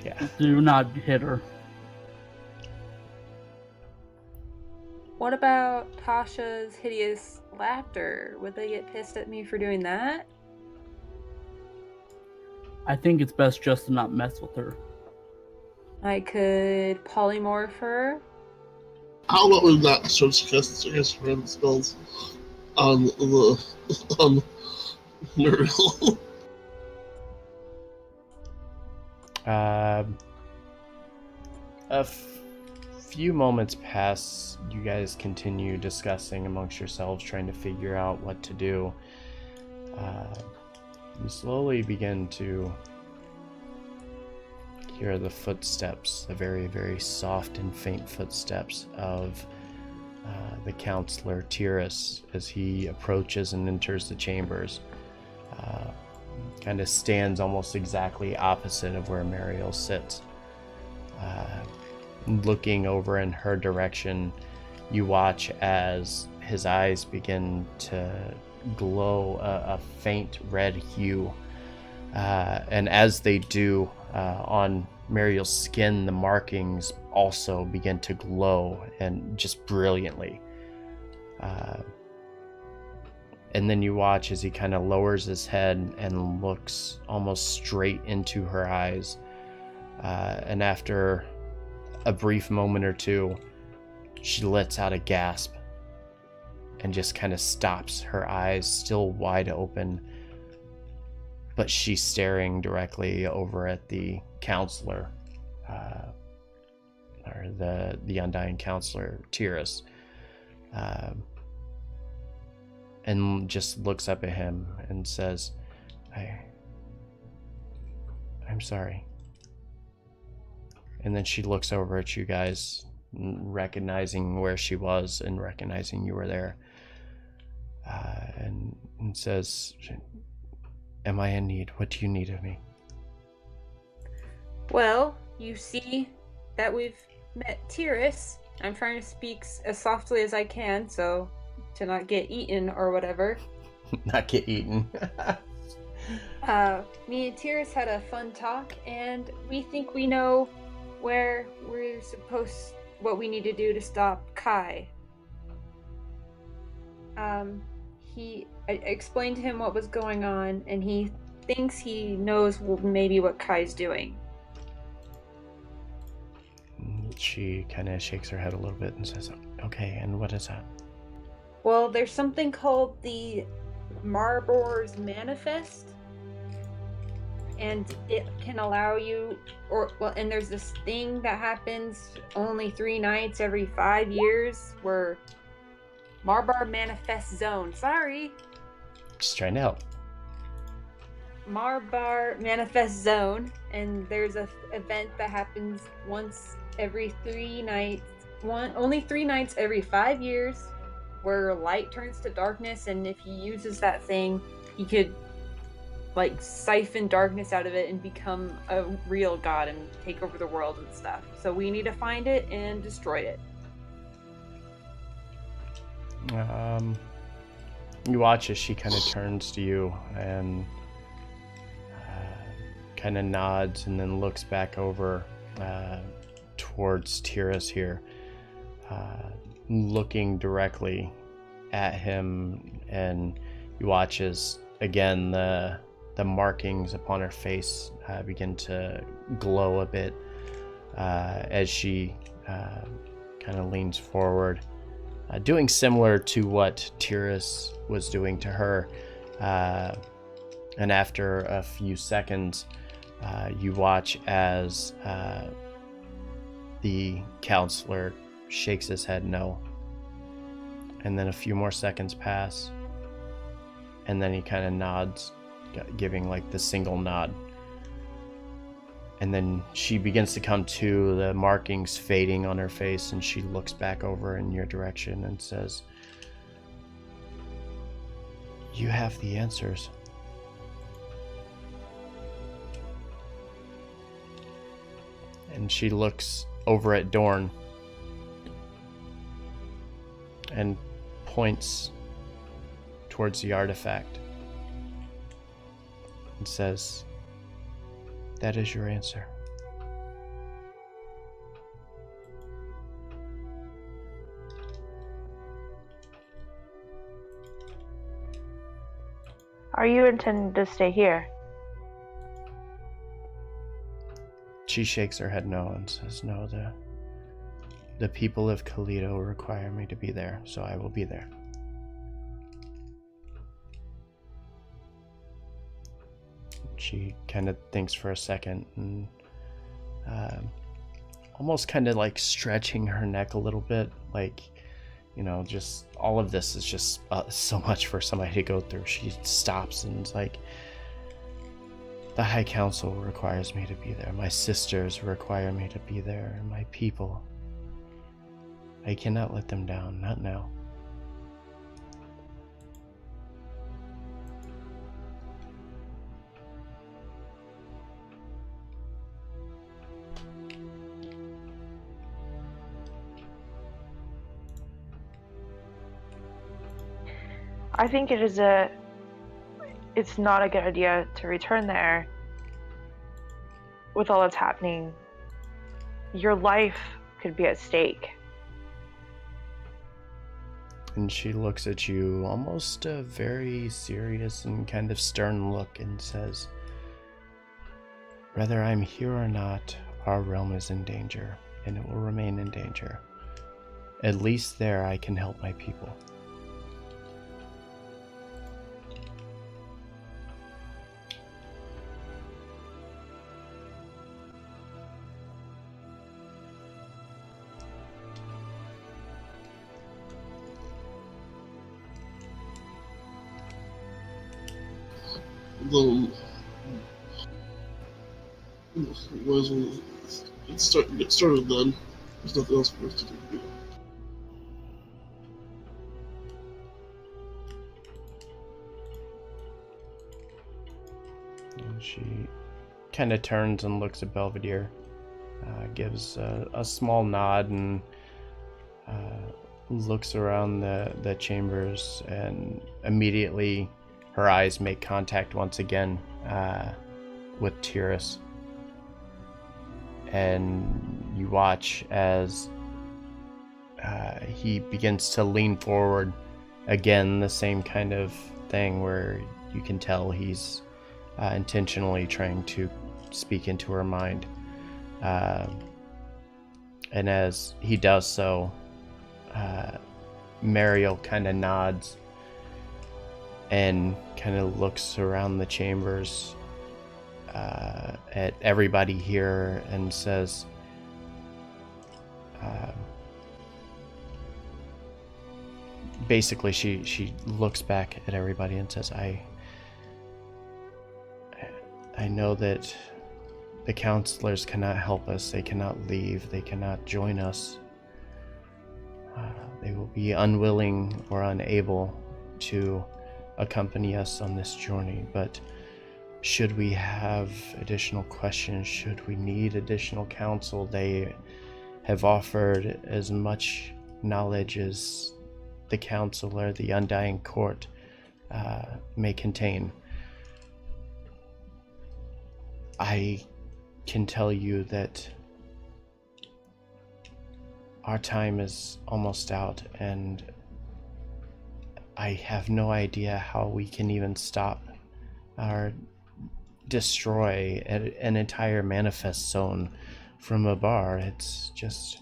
Yeah. Do not hit her. What about Tasha's hideous laughter? Would they get pissed at me for doing that? I think it's best just to not mess with her. I could polymorph her. How about we not start casting random spells on Muriel? A few moments pass. You guys continue discussing amongst yourselves, trying to figure out what to do. You slowly begin to hear the footsteps, the very, very soft and faint footsteps of the counselor Tyrus as he approaches and enters the chambers. Kind of stands almost exactly opposite of where Mariel sits. Looking over in her direction, you watch as his eyes begin to glow a faint red hue. And as they do, on Mariel's skin, the markings also begin to glow and just brilliantly. And then you watch as he kind of lowers his head and looks almost straight into her eyes. And after a brief moment or two, she lets out a gasp and just kind of stops, her eyes still wide open, but she's staring directly over at the counselor, or the undying counselor, Tyrus, and just looks up at him and says, I'm sorry. And then she looks over at you guys, recognizing where she was and recognizing you were there, and says, am I in need? What do you need of me? Well, you see that we've met Tyrus. I'm trying to speak as softly as I can, so to not get eaten or whatever. Not get eaten. Me and Tyrus had a fun talk, and we think we know where what we need to do to stop Kai. I explained to him what was going on, and he thinks he knows maybe what Kai's doing. She kind of shakes her head a little bit and says, okay, and what is that? Well, there's something called the Marbor's Manifest, and it can allow you, and there's this thing that happens only 3 nights every 5 years, where Marbar Manifest Zone. Sorry. Just trying to help. Marbar Manifest Zone, and there's a event that happens once every 3 nights. Only 3 nights every 5 years, where light turns to darkness, and if he uses that thing, he could like siphon darkness out of it and become a real god and take over the world and stuff. So we need to find it and destroy it. You watch as she kind of turns to you and kind of nods and then looks back over towards Tiras here, looking directly at him, and you watch as again the markings upon her face begin to glow a bit as she kind of leans forward, doing similar to what Tiras was doing to her. And after a few seconds, you watch as the counselor shakes his head no. And then a few more seconds pass, and then he kind of nods, giving like the single nod. And then she begins to come to, the markings fading on her face, and she looks back over in your direction and says, "You have the answers." And she looks over at Dorn and points towards the artifact and says, "That is your answer." Are you intending to stay here? She shakes her head no and says, "No, the people of Kalito require me to be there, so I will be there." She kind of thinks for a second and almost kind of like stretching her neck a little bit, like, you know, just all of this is just so much for somebody to go through. She stops and is like, "The High Council requires me to be there. My sisters require me to be there. And my people. I cannot let them down, not now." I think it's not a good idea to return there with all that's happening. Your life could be at stake. And she looks at you, almost a very serious and kind of stern look, and says, "Whether I'm here or not, our realm is in danger, and it will remain in danger. At least there I can help my people." Then might as well get started then. There's nothing else for us to do. And she kind of turns and looks at Belvedere, gives a small nod, and looks around the chambers, and immediately her eyes make contact once again with Tiras. And you watch as he begins to lean forward again, the same kind of thing where you can tell he's intentionally trying to speak into her mind. And as he does so, Mariel kind of nods and kind of looks around the chambers at everybody here and says, basically she looks back at everybody and says, I know that the counselors cannot help us. They cannot leave. They cannot join us. They will be unwilling or unable to accompany us on this journey. But should we have additional questions, should we need additional counsel, they have offered as much knowledge as the council or the Undying Court may contain. I can tell you that our time is almost out, and I have no idea how we can even stop or destroy an entire manifest zone from a bar. It's just,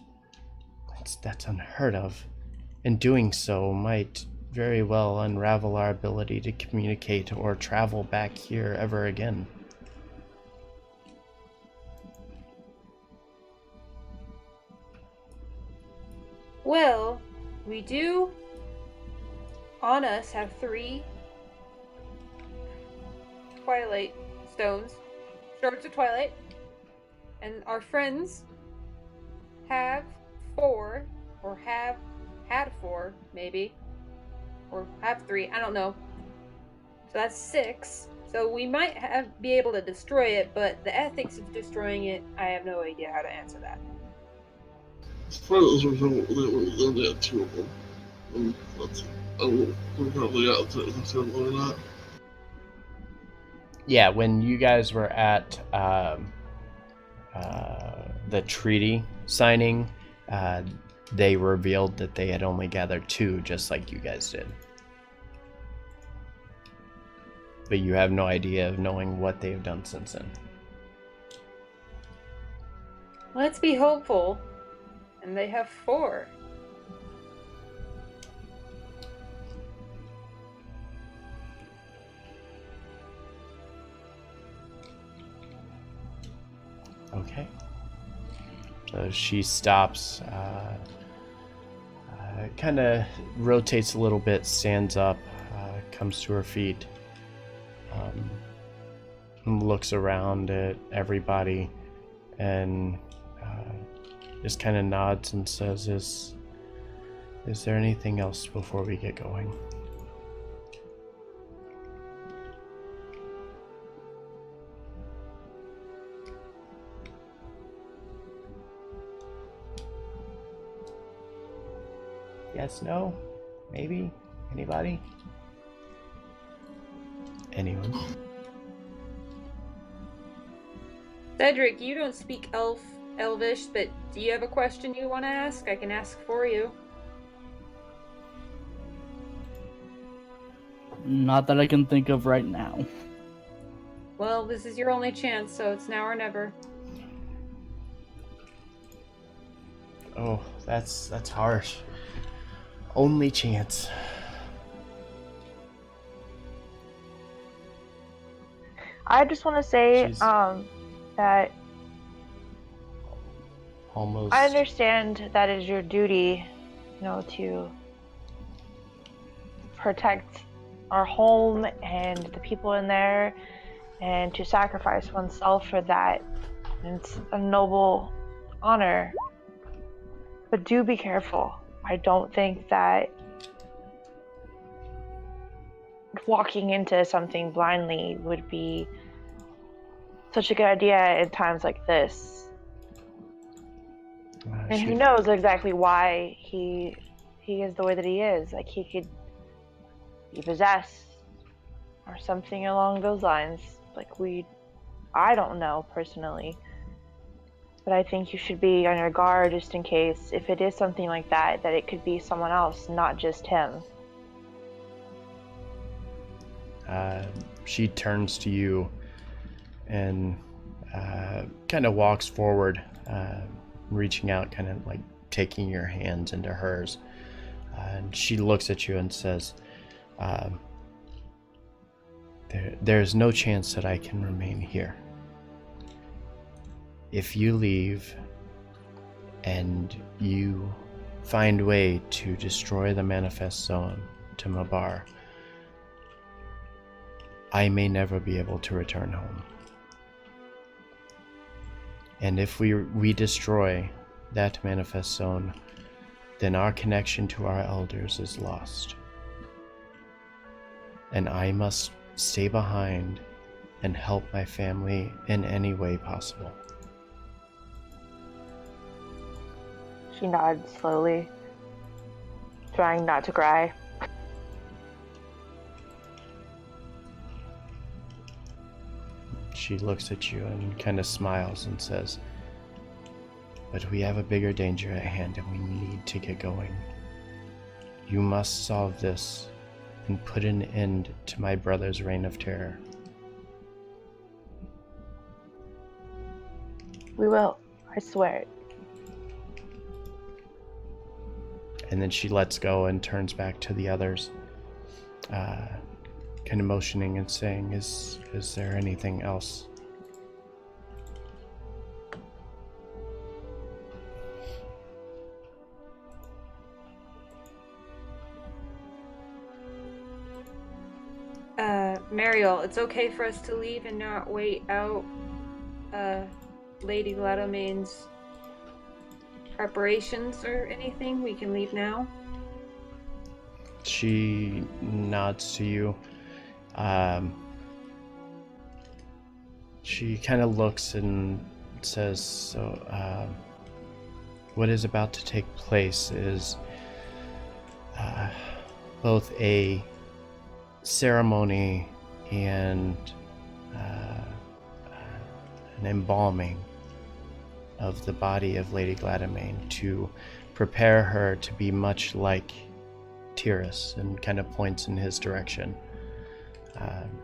that's unheard of. And doing so might very well unravel our ability to communicate or travel back here ever again. Well, we do on us have 3 Twilight stones, shards of Twilight, and our friends have 4, or have had 4, maybe, or have 3, I don't know. So that's 6. So we might be able to destroy it, but the ethics of destroying it, I have no idea how to answer that. As far as we only had 2 of them. And that's, we're probably out there or not. Yeah, when you guys were at the treaty signing, they revealed that they had only gathered 2, just like you guys did. But you have no idea of knowing what they have done since then. Let's be hopeful. And they have 4. Okay. So she stops, kind of rotates a little bit, stands up, comes to her feet, and looks around at everybody, and just kind of nods and says, is there anything else before we get going? Yes, no, maybe, anybody? Anyone? Cedric, you don't speak Elvish, but do you have a question you want to ask? I can ask for you. Not that I can think of right now. Well, this is your only chance, so it's now or never. Oh, that's harsh. Only chance. I just want to say that almost. I understand that is your duty, to protect our home and the people in there, and to sacrifice oneself for that. And it's a noble honor. But do be careful. I don't think that walking into something blindly would be such a good idea in times like this. And who knows exactly why he is the way that he is. Like, he could be possessed or something along those lines. I don't know personally. But I think you should be on your guard just in case, if it is something like that, that it could be someone else, not just him. She turns to you and kind of walks forward, reaching out, kind of like taking your hands into hers. And she looks at you and says, there's no chance that I can remain here. If you leave and you find a way to destroy the manifest zone to Mabar, I may never be able to return home. And if we destroy that manifest zone, then our connection to our elders is lost. And I must stay behind and help my family in any way possible. She nods slowly, trying not to cry. She looks at you and kind of smiles and says, but we have a bigger danger at hand and we need to get going. You must solve this and put an end to my brother's reign of terror. We will, I swear. And then she lets go and turns back to the others, kind of motioning and saying, is there anything else? Mariel, it's okay for us to leave and not wait out Lady Gladomain's preparations or anything. We can leave now. She nods to you. She kind of looks and says, so what is about to take place is both a ceremony and an embalming of the body of Lady Gladomain to prepare her to be much like Tyrus, and kind of points in his direction.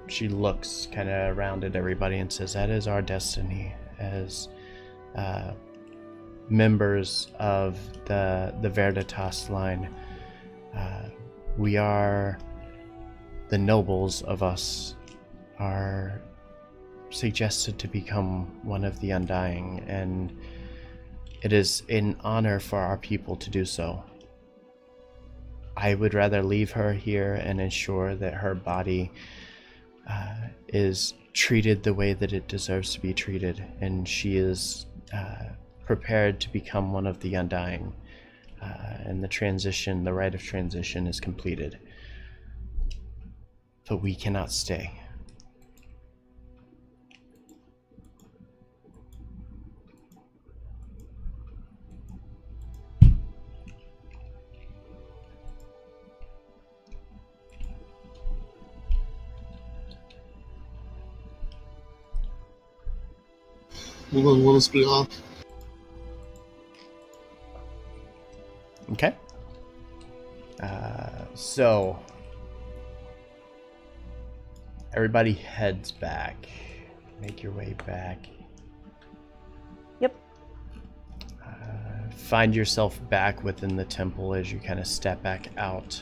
She looks kind of around at everybody and says, that is our destiny as members of the Veritas line. We are, the nobles of us are suggested to become one of the Undying, and it is an honor for our people to do so. I would rather leave her here and ensure that her body is treated the way that it deserves to be treated, and she is prepared to become one of the Undying, and the rite of transition is completed. But we cannot stay. Well, then let us be off. Okay. So everybody heads back. Make your way back. Yep. Find yourself back within the temple as you kind of step back out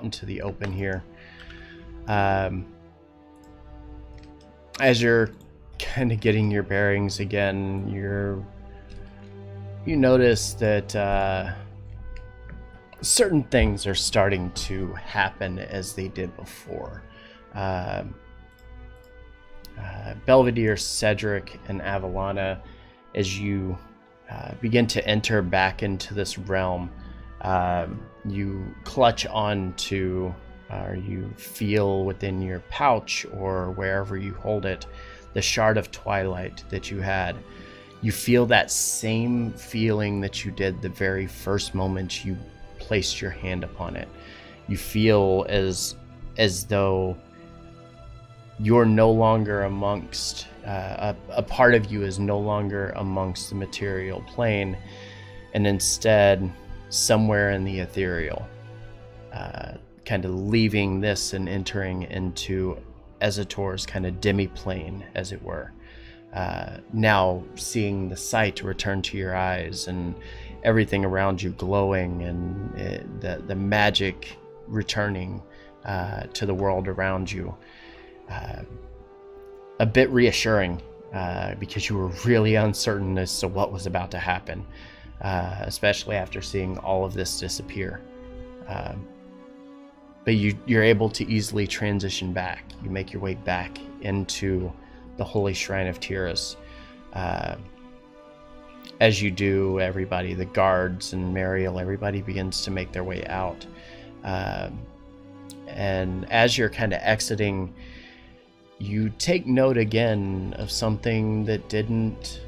into the open here. As you're kind of getting your bearings again, you notice that certain things are starting to happen as they did before. Belvedere, Cedric, and Avalana, as you begin to enter back into this realm, you clutch on to, or you feel within your pouch or wherever you hold it, the shard of twilight that you had. You feel that same feeling that you did the very first moment you placed your hand upon it. You feel as though you're no longer amongst, a part of you is no longer amongst the material plane, and instead somewhere in the ethereal. kind of leaving this and entering into Ezator's kind of demi-plane, as it were. Now seeing the sight return to your eyes and everything around you glowing, and the magic returning to the world around you. A bit reassuring, because you were really uncertain as to what was about to happen, especially after seeing all of this disappear. But you're able to easily transition back. You make your way back into the Holy Shrine of Tyrus. As you do, everybody, the guards and Mariel, everybody begins to make their way out. And as you're kind of exiting, you take note again of something that you didn't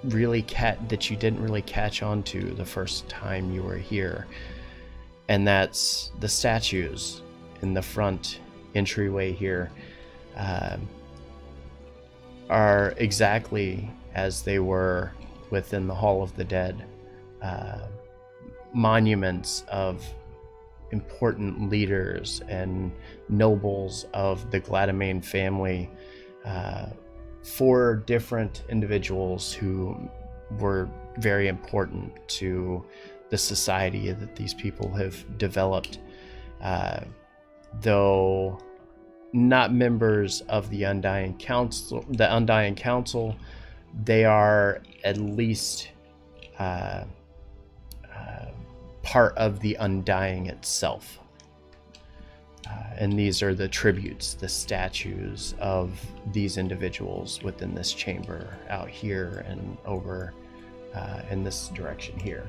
really catch on to the first time you were here. And that's the statues in the front entryway here are exactly as they were within the Hall of the Dead. Monuments of important leaders and nobles of the Gladamain family, 4 different individuals who were very important to the society that these people have developed, though not members of the Undying Council. They are at least part of the Undying itself. And these are the tributes, the statues of these individuals within this chamber, out here and over in this direction here.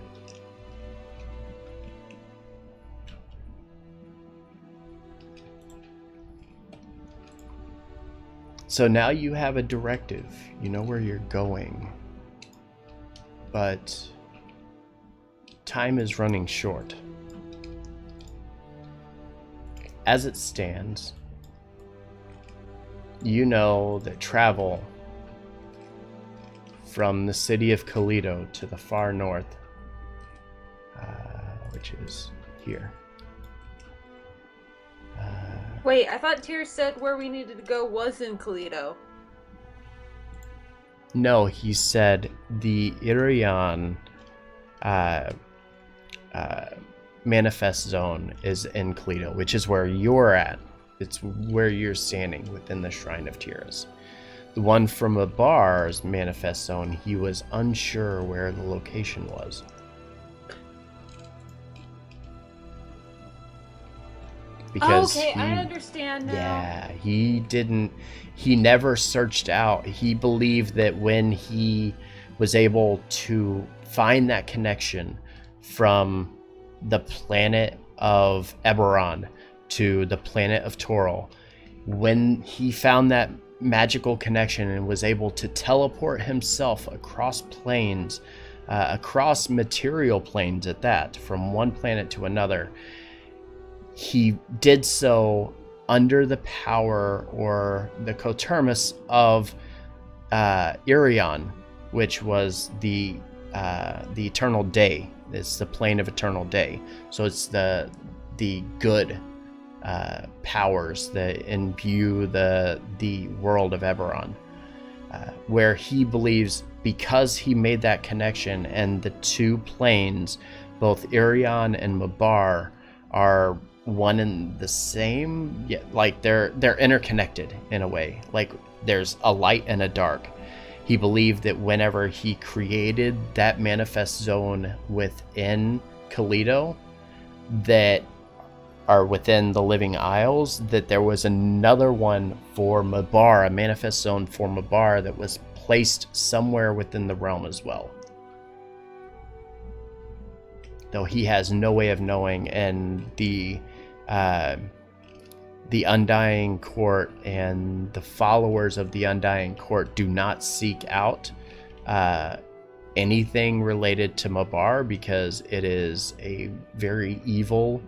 So now you have a directive. You know where you're going. But time is running short. As it stands, you know that travel from the city of Kalido to the far north, which is here. Wait, I thought Tyr said where we needed to go was in Kalido. No, he said the Irion manifest zone is in Kalido, which is where you're at. It's where you're standing within the Shrine of Tyrus. The one from Abar's manifest zone, he was unsure where the location was. Because okay, I understand now. Yeah, he never searched out. He believed that when he was able to find that connection from the planet of Eberron to the planet of Toril, when he found that magical connection and was able to teleport himself across planes, across material planes at that, from one planet to another, he did so under the power or the cotermus of Irion, which was the eternal day. It's the plane of eternal day. So it's the good powers that imbue the world of Eberron, where he believes, because he made that connection, and the 2 planes, both Irion and Mabar, are one and the same. Yeah, like they're interconnected in a way. Like there's a light and a dark. He believed that whenever he created that manifest zone within Kalido, that are within the Living Isles, that there was another one for Mabar, a manifest zone for Mabar that was placed somewhere within the realm as well. Though he has no way of knowing, and the Undying Court and the followers of the Undying Court do not seek out anything related to Mabar, because it is a very evil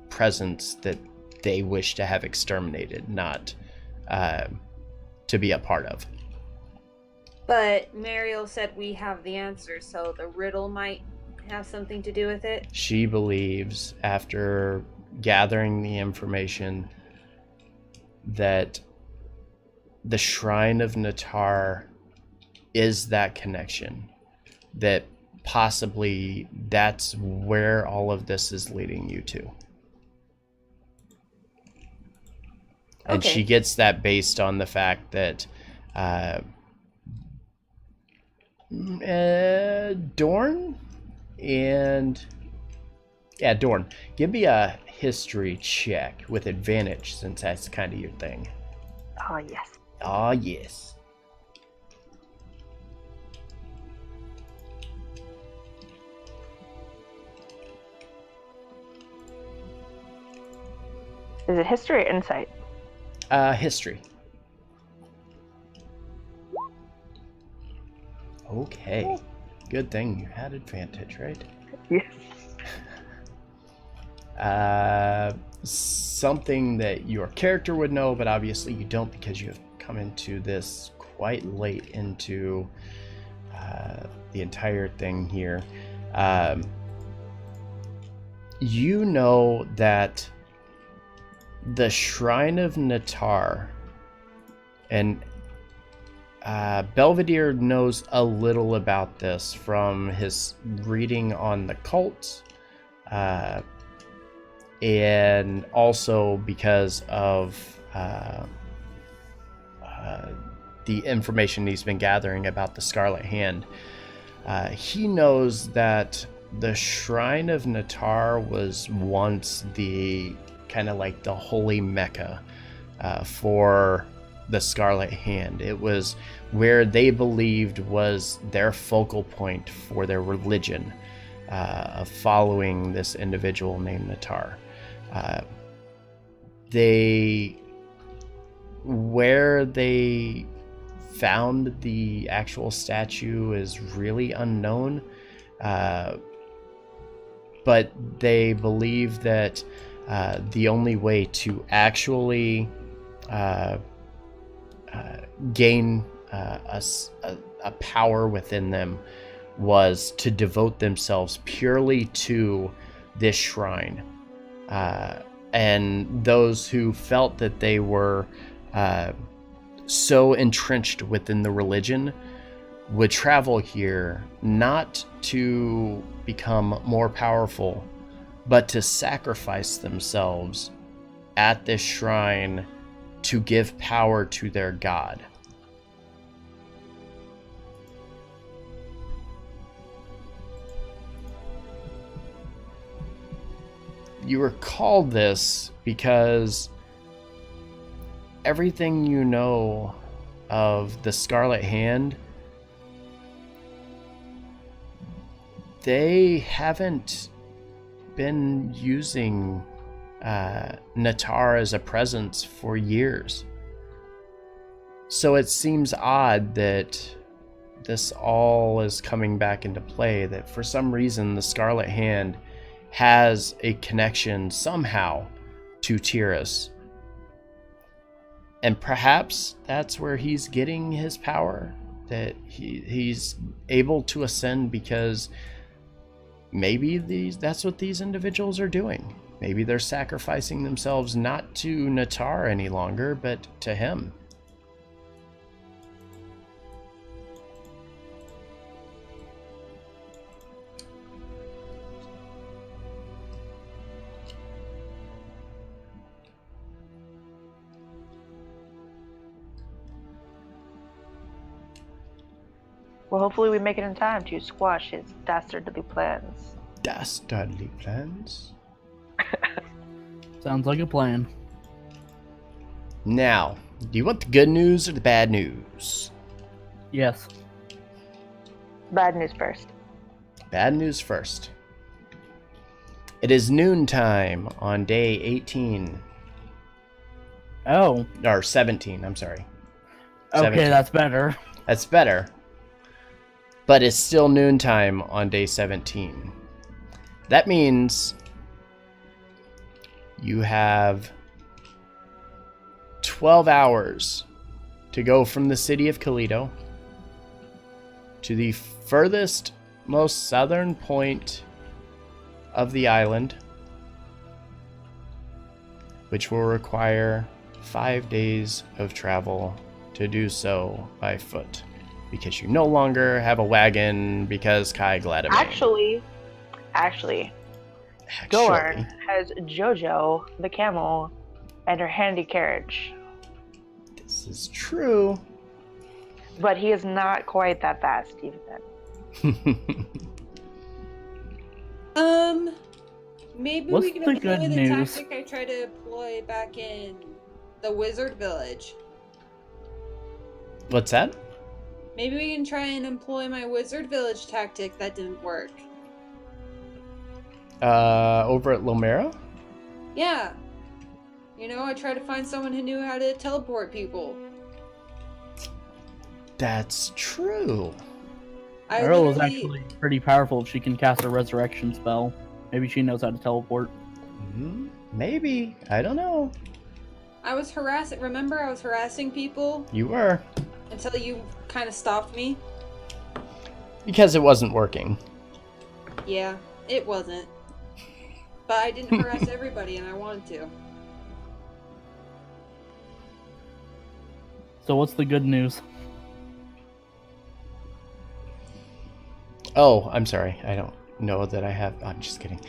presence that they wish to have exterminated, not to be a part of. But Mariel said we have the answer, so the riddle might have something to do with it? She believes, after gathering the information, that the Shrine of Natar is that connection. That possibly that's where all of this is leading you to. And Okay. she gets that based on the fact that Dorn and... Yeah, Dorn. Give me a history check with advantage, since that's kind of your thing. Oh, yes. Ah, yes. Is it history or insight? History. Okay. Good thing you had advantage, right? Yes. Something that your character would know, but obviously you don't because you have come into this quite late into the entire thing here. You know that the Shrine of Natar, and Belvedere knows a little about this from his reading on the cult, and also because of the information he's been gathering about the Scarlet Hand. He knows that the Shrine of Natar was once the kind of like the holy Mecca for the Scarlet Hand. It was where they believed was their focal point for their religion of following this individual named Natar. Where they found the actual statue is really unknown, but they believe that the only way to actually gain a power within them was to devote themselves purely to this shrine. And those who felt that they were so entrenched within the religion would travel here not to become more powerful, but to sacrifice themselves at this shrine to give power to their god. You recall this because everything you know of the Scarlet Hand, they haven't been using Natar as a presence for years. So it seems odd that this all is coming back into play, that for some reason the Scarlet Hand has a connection somehow to Tyrus. And perhaps that's where he's getting his power, that he's able to ascend because maybe that's what these individuals are doing. Maybe they're sacrificing themselves not to Natar any longer, but to him. Well, hopefully we make it in time to squash his dastardly plans. Dastardly plans? Sounds like a plan. Now, do you want the good news or the bad news? Yes. Bad news first. Bad news first. It is noontime on day 18. Oh. Or 17, I'm sorry. Okay, 17. that's better. That's better. But it's still noontime on day 17. That means you have 12 hours to go from the city of Kalido to the furthest most southern point of the island, which will require 5 days of travel to do so by foot, because you no longer have a wagon because Kai Gladimane. Actually, Dorn has Jojo, the camel, and her handy carriage. This is true. But he is not quite that fast, even then. Maybe What's we can the employ good the news? tactic I tried to employ back in the wizard village. What's that? Maybe we can try and employ my wizard village tactic that didn't work. Over at Lomero? Yeah. You know, I tried to find someone who knew how to teleport people. That's true. Earl is actually pretty powerful if she can cast a resurrection spell. Maybe she knows how to teleport. Maybe. I don't know. Remember I was harassing people? You were. Until you kind of stopped me? Because it wasn't working. Yeah, it wasn't. But I didn't harass everybody and I wanted to. So what's the good news? Oh, I'm sorry. I don't know that I have... I'm just kidding.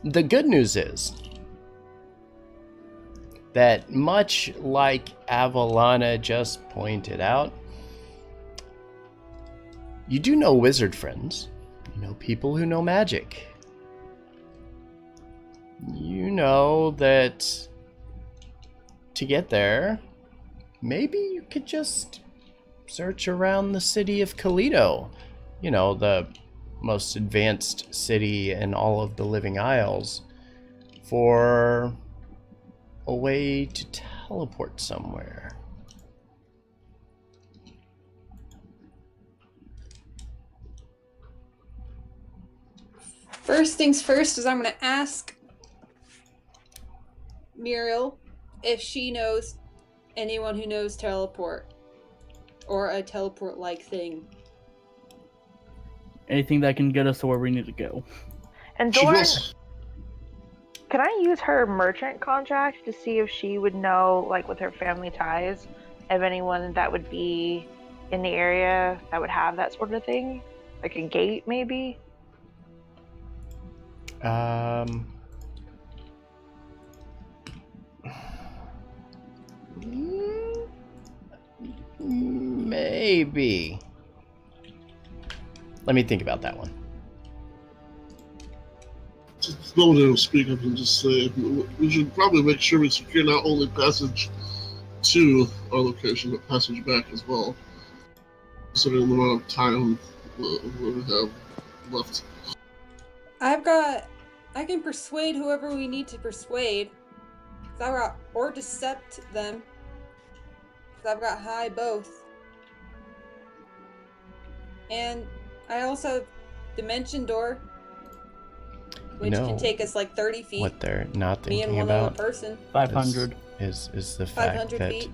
The good news is that much like Avalana just pointed out, you do know wizard friends. You know people who know magic. You know that to get there, maybe you could just search around the city of Kalido. You know, the most advanced city in all of the Living Isles, for a way to teleport somewhere. First things first is I'm going to ask Muriel if she knows anyone who knows teleport. Or a teleport-like thing. Anything that can get us to where we need to go. And Dorn, can I use her merchant contract to see if she would know, like with her family ties, of anyone that would be in the area that would have that sort of thing? Like a gate, maybe? Maybe. Let me think about that one. Nobody will speak up and just say we should probably make sure we secure not only passage to our location, but passage back as well, considering the amount of time we have left. I can persuade whoever we need to persuade. Or decept them. Because I've got high both. And I also have Dimension Door, which can take us like 30 feet. What they're not Me thinking and one about other person. 500 is the fact 500 that feet.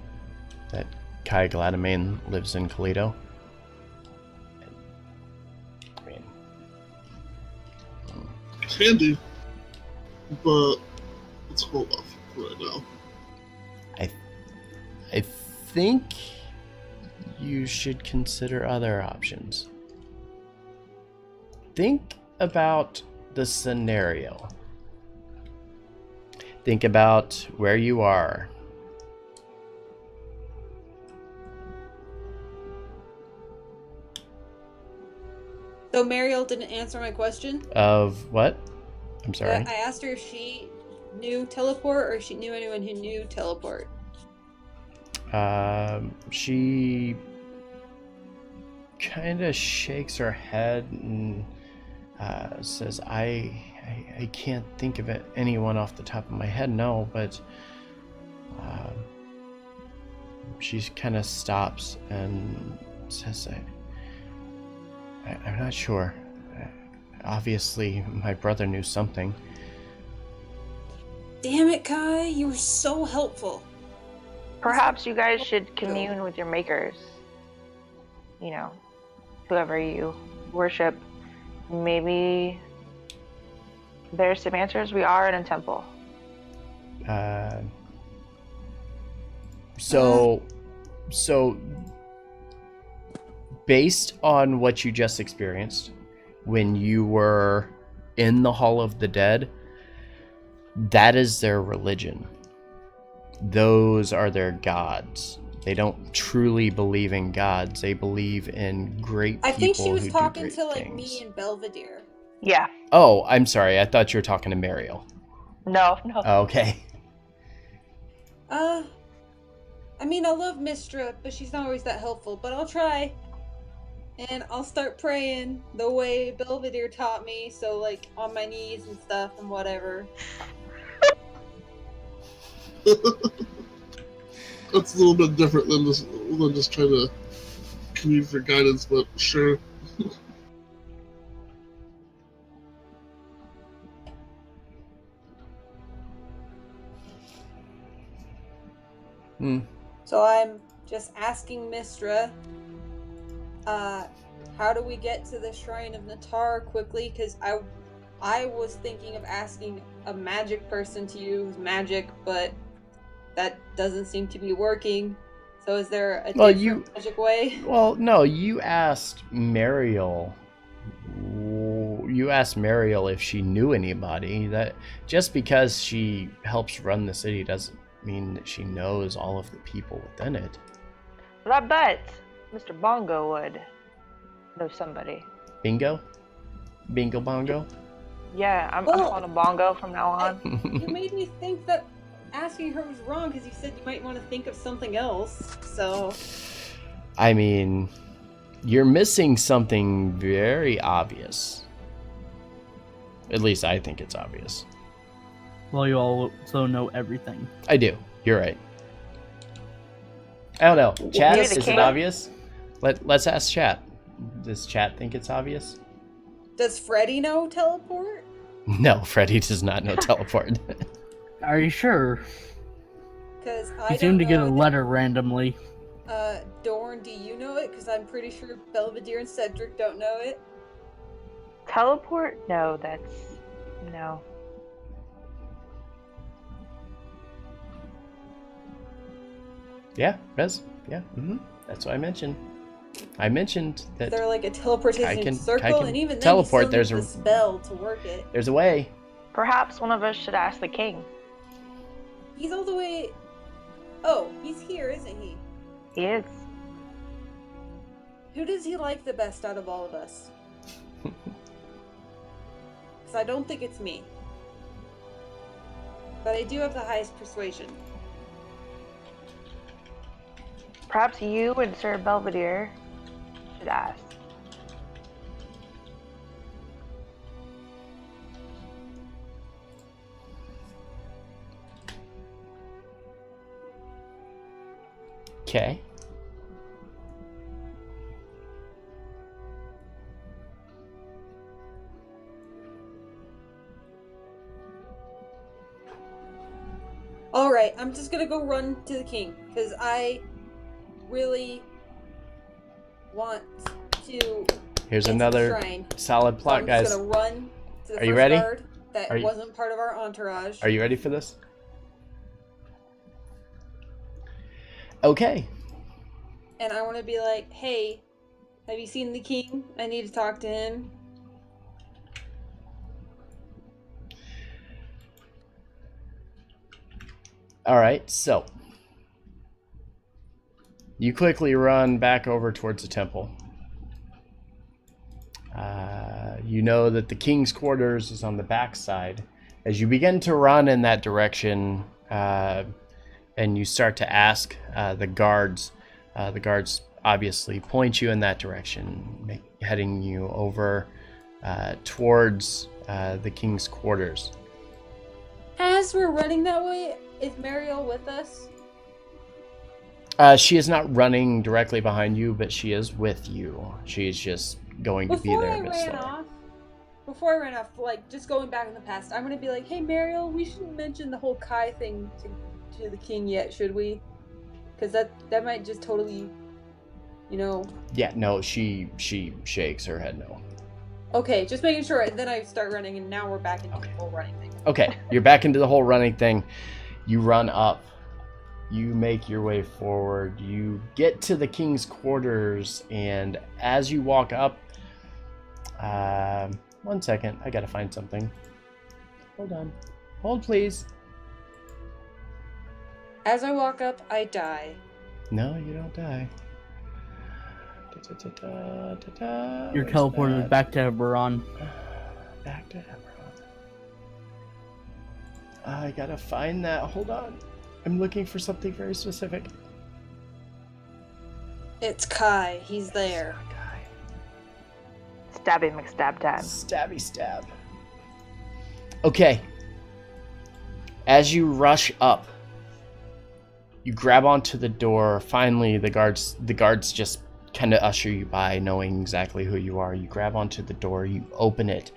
that Kai Gladimane lives in Kalido. I mean, It's handy, but let's hold off right now. I think you should consider other options. Think about the scenario. Think about where you are. So Mariel didn't answer my question? Of what? I'm sorry. I asked her if she knew teleport or if she knew anyone who knew teleport. She kind of shakes her head and says, I can't think of anyone off the top of my head, no, but she kind of stops and says, I'm not sure. Obviously, my brother knew something. Damn it, Kai, you were so helpful. Perhaps you guys should commune with your makers. whoever you worship, maybe there's some answers. We are in a temple. So based on what you just experienced when you were in the Hall of the Dead, that is their religion. Those are their gods. They don't truly believe in gods. They believe in great people. I think she was who talking do to great like things. me and Belvedere. Yeah. Oh, I'm sorry. I thought you were talking to Mariel. No. Okay. I mean, I love Mistra, but she's not always that helpful. But I'll try. And I'll start praying the way Belvedere taught me. So, like, on my knees and stuff and whatever. That's a little bit different than just trying to commute for guidance, but sure. So I'm just asking Mistra, how do we get to the Shrine of Natar quickly? Because I was thinking of asking a magic person to use magic, but that doesn't seem to be working. So is there a different magic way? Well, no, you asked Mariel. You asked Mariel if she knew anybody. That just because she helps run the city doesn't mean that she knows all of the people within it. But I bet Mr. Bongo would know somebody. Bingo? Bingo Bongo? Yeah, I'm calling him Bongo from now on. You made me think that asking her was wrong because you said you might want to think of something else. So, I mean, you're missing something very obvious. At least I think it's obvious. Well, you also know everything. I do. You're right. I don't know. Chat, is it obvious? Let's ask chat. Does chat think it's obvious? Does Freddy know teleport? No, Freddy does not know teleport. Are you sure? Because I You seem to get a know. letter randomly. Dorn, do you know it? Because I'm pretty sure Belvedere and Cedric don't know it. Teleport? No, no. Yeah, Rez. Yeah, that's what I mentioned. I mentioned that They're like a teleportation circle, and even then teleport. you still need the spell to work it. There's a way. Perhaps one of us should ask the king. He's all the way. Oh, he's here, isn't he? He is. Who does he like the best out of all of us? Because I don't think it's me. But I do have the highest persuasion. Perhaps you and Sir Belvedere should ask. Okay. Alright, I'm just gonna go run to the king, because I really want to. Here's another solid plot, I'm guys. just gonna run to the Are you first ready? guard that wasn't part of our entourage. Are you ready for this? Okay. And I want to be like, hey, have you seen the king? I need to talk to him. Alright, so you quickly run back over towards the temple. You know that the king's quarters is on the back side. As you begin to run in that direction, and you start to ask the guards obviously point you in that direction, heading you over towards the king's quarters. As we're running that way, is Mariel with us? She is not running directly behind you, but she is with you. She's just going to be there a bit slower. Before I ran off, like, just going back in the past, I'm gonna be like, hey, Mariel, we shouldn't mention the whole Kai thing to the king yet, should we? Because that might just totally You know. Yeah, no, she shakes her head no. Okay, just making sure. And then I start running, and now we're back into the whole running thing. Okay, you're back into the whole running thing. You run up. You make your way forward. You get to the king's quarters, and as you walk up, 1 second, I gotta find something. Hold on. Hold, please. As I walk up, I die. No, you don't die. You're teleported back to Eberron. Back to Eberron. I gotta find that. Hold on. I'm looking for something very specific. It's Kai. He's there. Stabby McStab time. Stabby stab. Okay. As you rush up, you grab onto the door. Finally, the guards just kind of usher you by, knowing exactly who you are. You grab onto the door. You open it.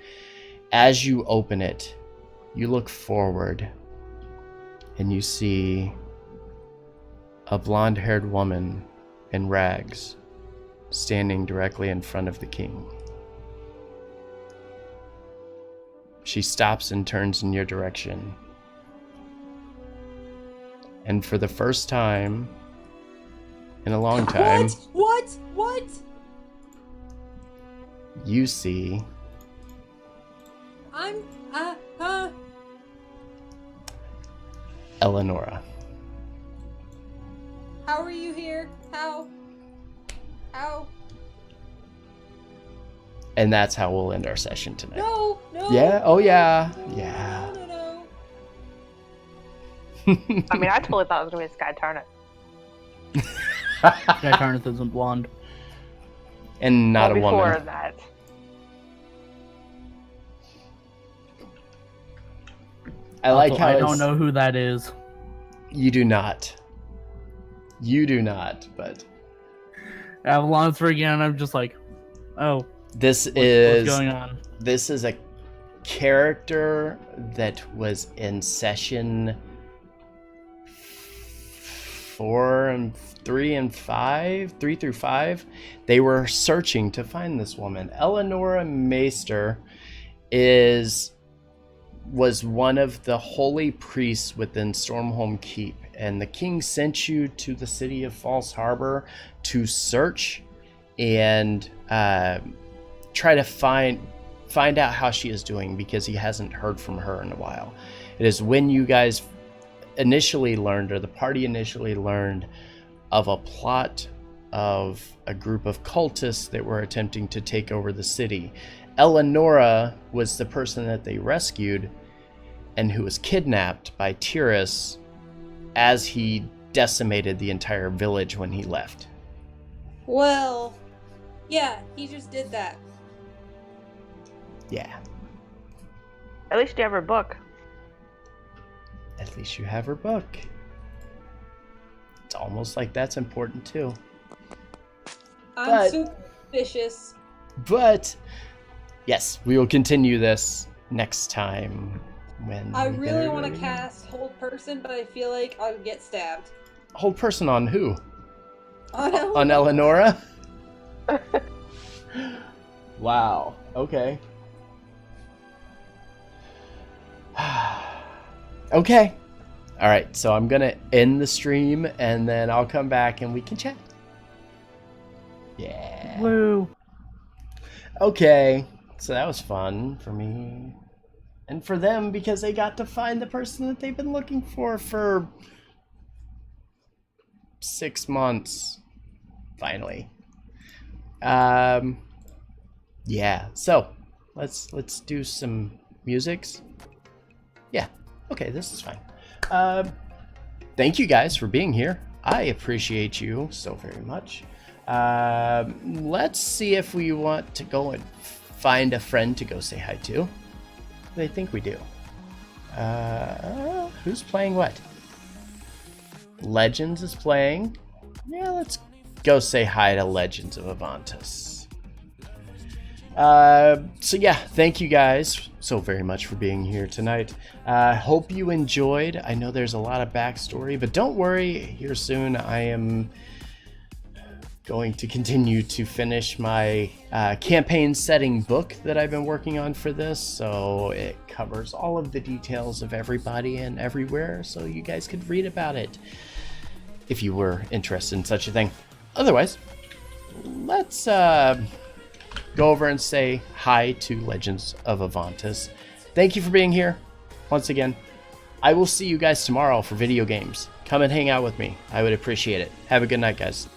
As you open it, you look forward, and you see a blonde-haired woman in rags standing directly in front of the king. She stops and turns in your direction. And for the first time in a long time, What? you see I'm Eleonora. How are you here? How? And that's how we'll end our session tonight. No. Yeah? Oh, yeah. Yeah. No. I mean, I totally thought it was going to be Sky Tarnith. Guy Tarnith isn't blonde. And not a before woman. that. I like how I don't know who that is. You do not. You do not, but Avalon's freaking out, and I'm just like, oh. What's going on? This is a character that was in session 3 through 5. They were searching to find this woman. Eleonora Maester was one of the holy priests within Stormholm Keep, and the king sent you to the city of False Harbor to search and try to find out how she is doing, because he hasn't heard from her in a while. It is when you guys initially learned, or the party initially learned, of a plot of a group of cultists that were attempting to take over the city. Eleonora was the person that they rescued and who was kidnapped by Tyrus as he decimated the entire village when he left. Well, yeah, he just did that. Yeah. At least you have her book. At least you have her book. It's almost like that's important too. I'm suspicious. But yes, we will continue this next time. When I really want to cast Hold Person, but I feel like I'll get stabbed. Hold Person on who? On Eleonora? Wow. Okay. Okay. All right. So I'm going to end the stream, and then I'll come back and we can chat. Yeah. Woo. Okay. So that was fun for me. And for them, because they got to find the person that they've been looking for 6 months. Finally. Yeah. So let's do some musics. Yeah. Okay, this is fine. Thank you guys for being here. I appreciate you so very much. Let's see if we want to go and find a friend to go say hi to. I think we do. Who's playing what? Legends is playing. Yeah, let's go say hi to Legends of Avantis. So yeah, thank you guys so very much for being here tonight. Hope you enjoyed. I know there's a lot of backstory, but don't worry, here soon I am going to continue to finish my campaign setting book that I've been working on for this, so it covers all of the details of everybody and everywhere, so you guys could read about it if you were interested in such a thing. Otherwise, let's go over and say hi to Legends of Avantis. Thank you for being here once again. I will see you guys tomorrow for video games. Come and hang out with me. I would appreciate it. Have a good night, guys.